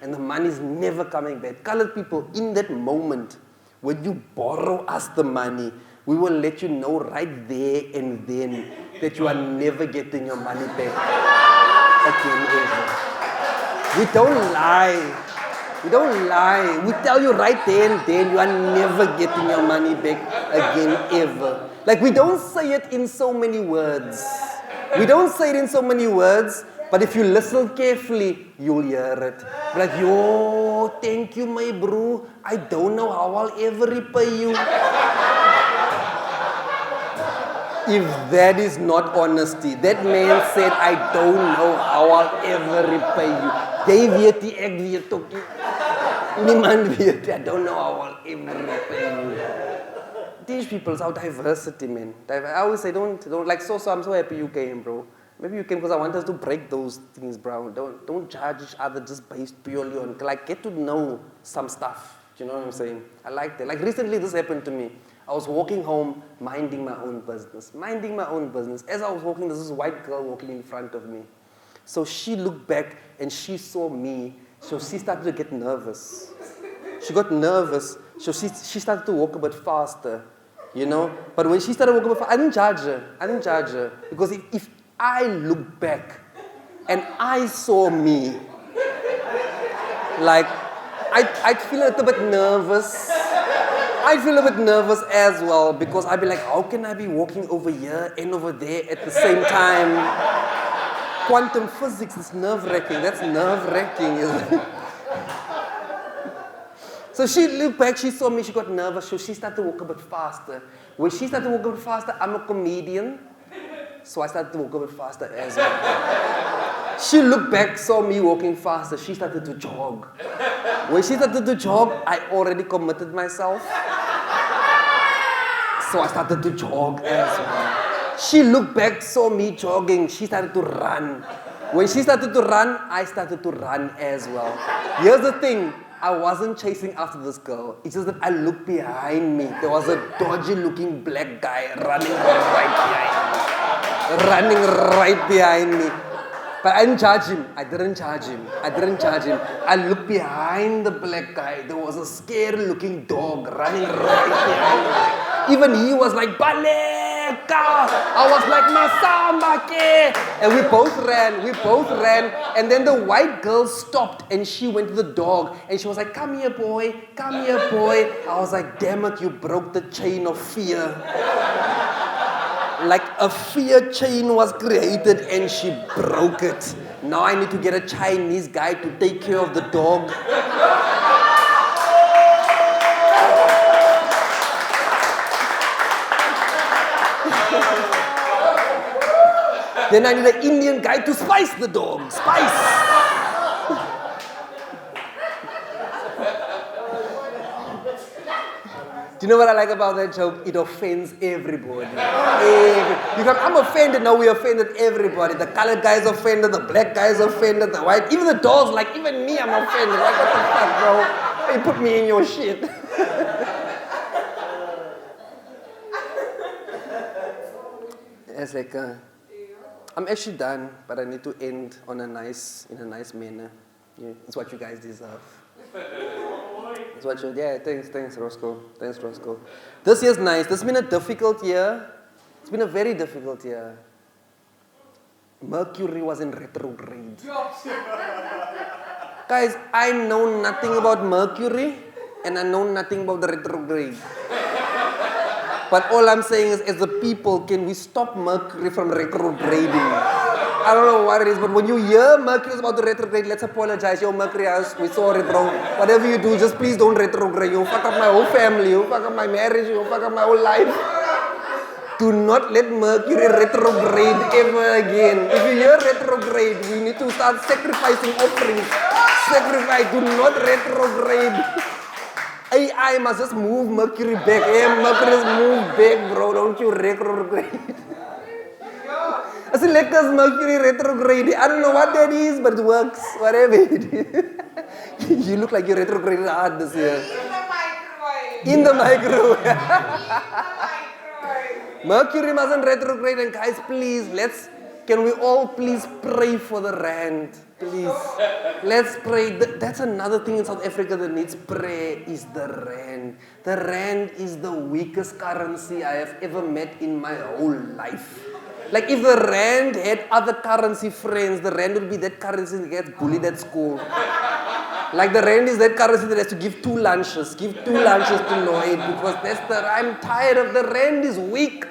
and the money is never coming back. Colored people, in that moment, when you borrow us the money, we will let you know right there and then that you are never getting your money back again ever. We don't lie. We tell you right there and then you are never getting your money back again ever. Like, we don't say it in so many words. But if you listen carefully, you'll hear it. Like, yo, thank you, my bro. I don't know how I'll ever repay you. If that is not honesty, that man said, I don't know how I'll ever repay you. Jy weet nie, ek weet ook nie. Niemand weet, I don't know how I'll ever repay you. These people is our diversity, man. I always say, don't like, so I'm so happy you came, bro. Maybe you came because I want us to break those things, bro. Don't judge each other just based purely on, like, get to know some stuff. Do you know what I'm saying? I like that. Like, recently this happened to me. I was walking home, minding my own business. As I was walking, there's this white girl walking in front of me. So she looked back and she saw me. So she started to get nervous. She got nervous. So she started to walk a bit faster, you know. But when she started walking a bit faster, I didn't judge her. Because if I looked back and I saw me, like, I'd feel a little bit nervous. I'd feel a bit nervous as well because I'd be like, how can I be walking over here and over there at the same time? Quantum physics is nerve-wracking. That's nerve-wracking, isn't it? So she looked back, she saw me, she got nervous, so she started to walk a bit faster. When she started to walk a bit faster, I'm a comedian, so I started to walk a bit faster as well. She looked back, saw me walking faster, she started to jog. When she started to jog, I already committed myself, so I started to jog as well. She looked back, saw me jogging, she started to run. When she started to run, I started to run as well. Here's the thing, I wasn't chasing after this girl. It's just that I looked behind me. There was a dodgy looking black guy running right behind me. But I didn't charge him. I didn't charge him. I looked behind the black guy. There was a scary looking dog running right behind me. Even he was like, Baleka! I was like, Masamba ke! And we both ran. And then the white girl stopped and she went to the dog. And she was like, come here, boy. I was like, damn it, you broke the chain of fear. Like a fear chain was created and she broke it. Now I need to get a Chinese guy to take care of the dog. Then I need an Indian guy to spice the dog. Do you know what I like about that joke? It offends everybody. I'm offended, now we offended everybody. The colored guy is offended, the black guy is offended, the white, even the dogs, like even me, I'm offended. Like, what the fuck, bro? You put me in your shit. It's like, I'm actually done, but I need to end in a nice manner. Yeah, it's what you guys deserve. Thanks, Roscoe. This year's nice. This has been a difficult year. It's been a very difficult year. Mercury was in retrograde. Guys, I know nothing about Mercury, and I know nothing about the retrograde. But all I'm saying is, as a people, can we stop Mercury from retrograding? I don't know what it is, but when you hear Mercury is about to retrograde, let's apologize. Yo, Mercury, we're sorry, bro. Whatever you do, just please don't retrograde. You'll fuck up my whole family. You'll fuck up my marriage. You'll fuck up my whole life. Do not let Mercury retrograde ever again. If you hear retrograde, we need to start sacrificing offerings. Sacrifice. Do not retrograde. AI must just move Mercury back. Hey, Mercury just move back, bro. Don't you retrograde. I said, let us Mercury retrograde. I don't know what that is, but it works. Whatever it is. You look like you retrograded hard this year. In the microwave. Mercury mustn't retrograde. And guys, please, can we all please pray for the rand? Please. Let's pray. That's another thing in South Africa that needs prayer is the rand. The rand is the weakest currency I have ever met in my whole life. Like if the rand had other currency friends, the rand would be that currency that gets bullied at school. Like the rand is that currency that has to give 2 lunches. Give 2 lunches to Lloyd because I'm tired of the rand is weak.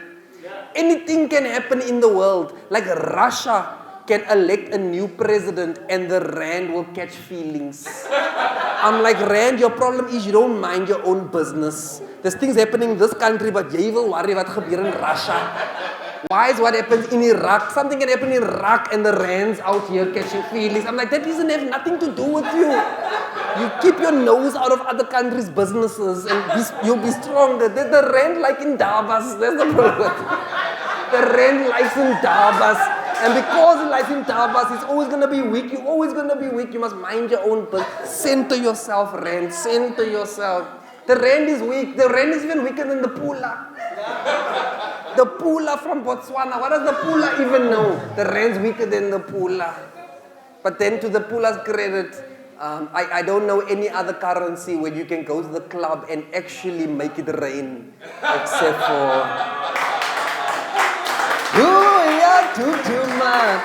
Anything can happen in the world. Like Russia can elect a new president and the rand will catch feelings. I'm like, rand, your problem is you don't mind your own business. There's things happening in this country, but you will worry what gebeur in Russia. Why is what happens in Iraq? Something can happen in Iraq and the rands out here catching feelings. I'm like, that doesn't have nothing to do with you. You keep your nose out of other countries' businesses and you'll be stronger. The rand like in Davos, that's the problem. The rand likes in Davos. And because it likes in Davos, it's always going to be weak. You're always going to be weak. You must mind your own business. Center yourself, rand. Center yourself. The rand is weak. The rand is even weaker than the pula. The pula from Botswana. What does the pula even know? The rand's weaker than the pula. But then to the pula's credit, I don't know any other currency where you can go to the club and actually make it rain. Except for...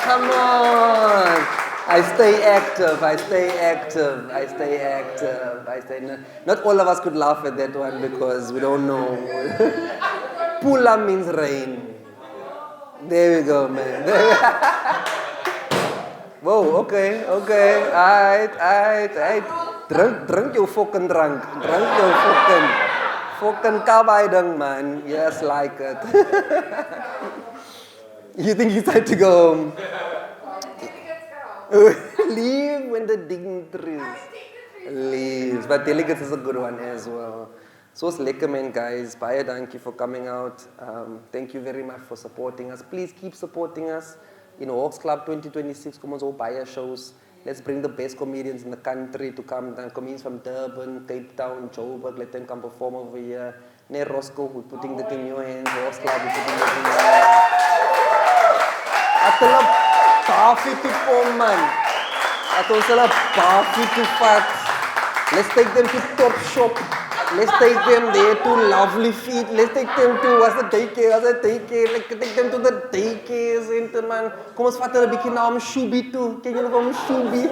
Come on. I stay active. Not all of us could laugh at that one because we don't know. Pula means rain. There we go, man. Whoa, okay. Alright. Drink your fucking drunk. Drink your fucking kabaidang, man. Yes, like it. You think it's time to go home? Leave when the dignitaries leaves. But delegates is a good one as well. So it's lekker man, guys. Baie dankie for coming out. Thank you very much for supporting us. Please keep supporting us. In Hawks Club 2026, come on, buy shows. Let's bring the best comedians in the country to come. Comedians from Durban, Cape Town, Joburg, let them come perform over here. Ne Roscoe, we're putting that in your hands. Hawks Club, we're putting that in your hands. Atala coffee to form, man. Atala coffee to fat. Let's take them to Top Shop. Let's take them there to Lovely Feet. Let's take them to what's the daycare? Let's take them to the daycare center, man. Kom ons vat hulle 'n bietjie na om Shubi toe. Ken julle van Shubi?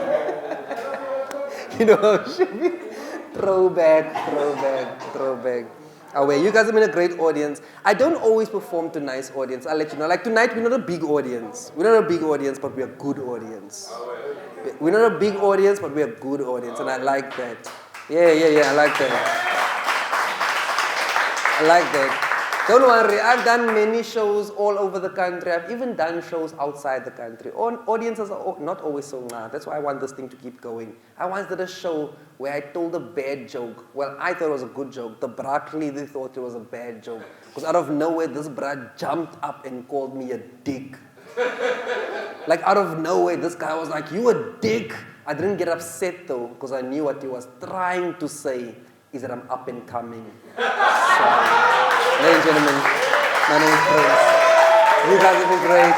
You know Shubi? Throwback. Away. You guys have been a great audience. I don't always perform to nice audience. I'll let you know. Like tonight, we're not a big audience. We're not a big audience, but we're a good audience. We're not a big audience, but we're a good audience, and I like that. Yeah. I like that. Don't worry. I've done many shows all over the country. I've even done shows outside the country. Audiences are not always so mad. That's why I want this thing to keep going. I once did a show where I told a bad joke. Well, I thought it was a good joke. The bra clearly thought it was a bad joke. Because out of nowhere, this bra jumped up and called me a dick. Like out of nowhere, this guy was like, "You a dick." I didn't get upset though, because I knew what he was trying to say is that I'm up and coming. So, ladies and gentlemen, my name is Prince. You guys have been great.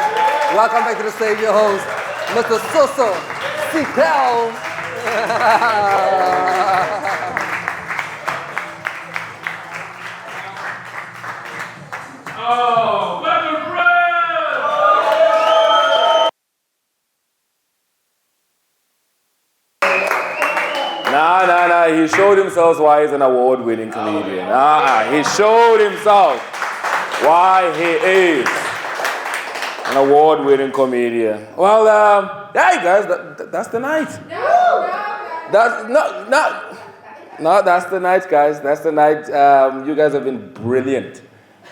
Welcome back to the stage, your host, Mr. Soso Sitel. Oh, welcome, Nah. He showed himself why he's an award-winning comedian. He showed himself. why he is an award-winning comedian. Well, hey guys, that's the night. That's the night, guys. That's the night. You guys have been brilliant.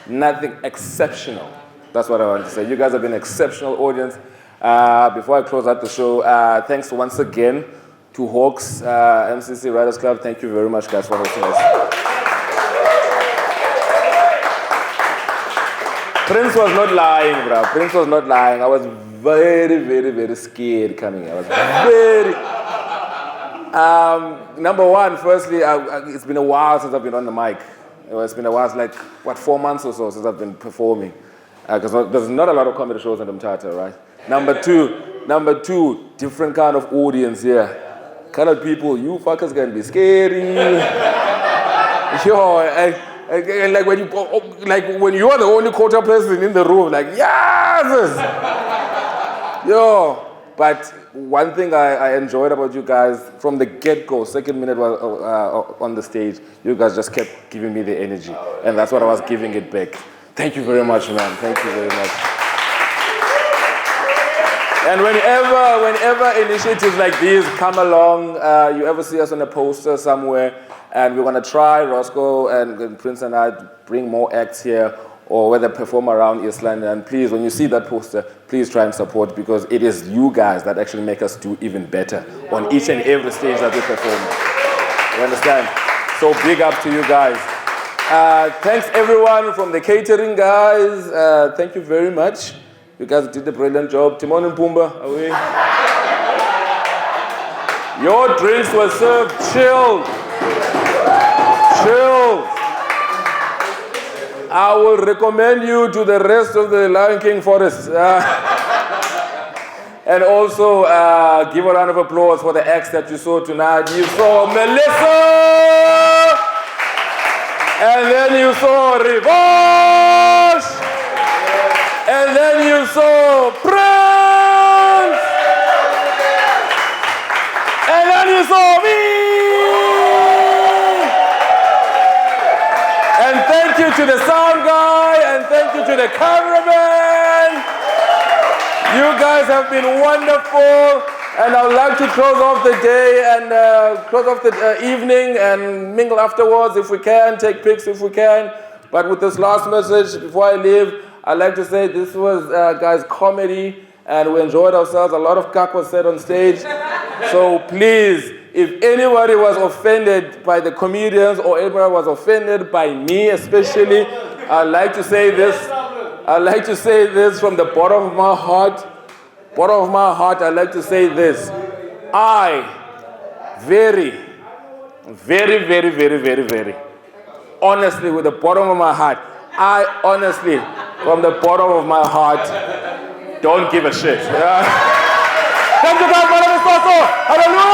Nothing exceptional. That's what I want to say. You guys have been an exceptional audience. Before I close out the show, thanks once again to Hawks, MCC Writers Club. Thank you very much, guys, for hosting us. Prince was not lying, bro. Prince was not lying. I was very, very, very scared coming here. I was very... number one, firstly, it's been a while since I've been on the mic. It's been a while, it's like, 4 months or so since I've been performing. Because there's not a lot of comedy shows in Mthatha, right? Number two, different kind of audience here. Kind of people, you fuckers can be scary. Yo, like when you are the only quota person in the room, like, yes! Yo, but one thing I enjoyed about you guys, from the get-go, second minute on the stage, you guys just kept giving me the energy. And that's what I was giving it back. Thank you very much, man. Thank you very much. And whenever initiatives like these come along, you ever see us on a poster somewhere, and we're gonna try, Roscoe and Prince and I, bring more acts here, or whether perform around East London. And please, when you see that poster, please try and support, because it is you guys that actually make us do even better on each and every stage that we perform. You understand? So big up to you guys. Thanks everyone from the catering guys. Thank you very much. You guys did a brilliant job. Timon and Pumbaa, away. Your drinks were served chilled. Chilled. I will recommend you to the rest of the Lion King forest. And also give a round of applause for the acts that you saw tonight. You saw Melissa, and then you saw Rivosh, and then you saw Prince, and then you saw me. And thank you to the sound guy, and thank you to the cameraman. You guys have been wonderful, and I would like to close off the day and close off the evening and mingle afterwards if we can, take pics if we can. But with this last message, before I leave, I'd like to say this was, guys, comedy, and we enjoyed ourselves. A lot of cack was said on stage. So please, if anybody was offended by the comedians or anybody was offended by me especially, I'd like to say this. I'd like to say this from the bottom of my heart. Bottom of my heart, I'd like to say this. I very, honestly, with the bottom of my heart, I honestly, from the bottom of my heart, don't give a shit. Thank you guys, my name is Soso. Hallelujah.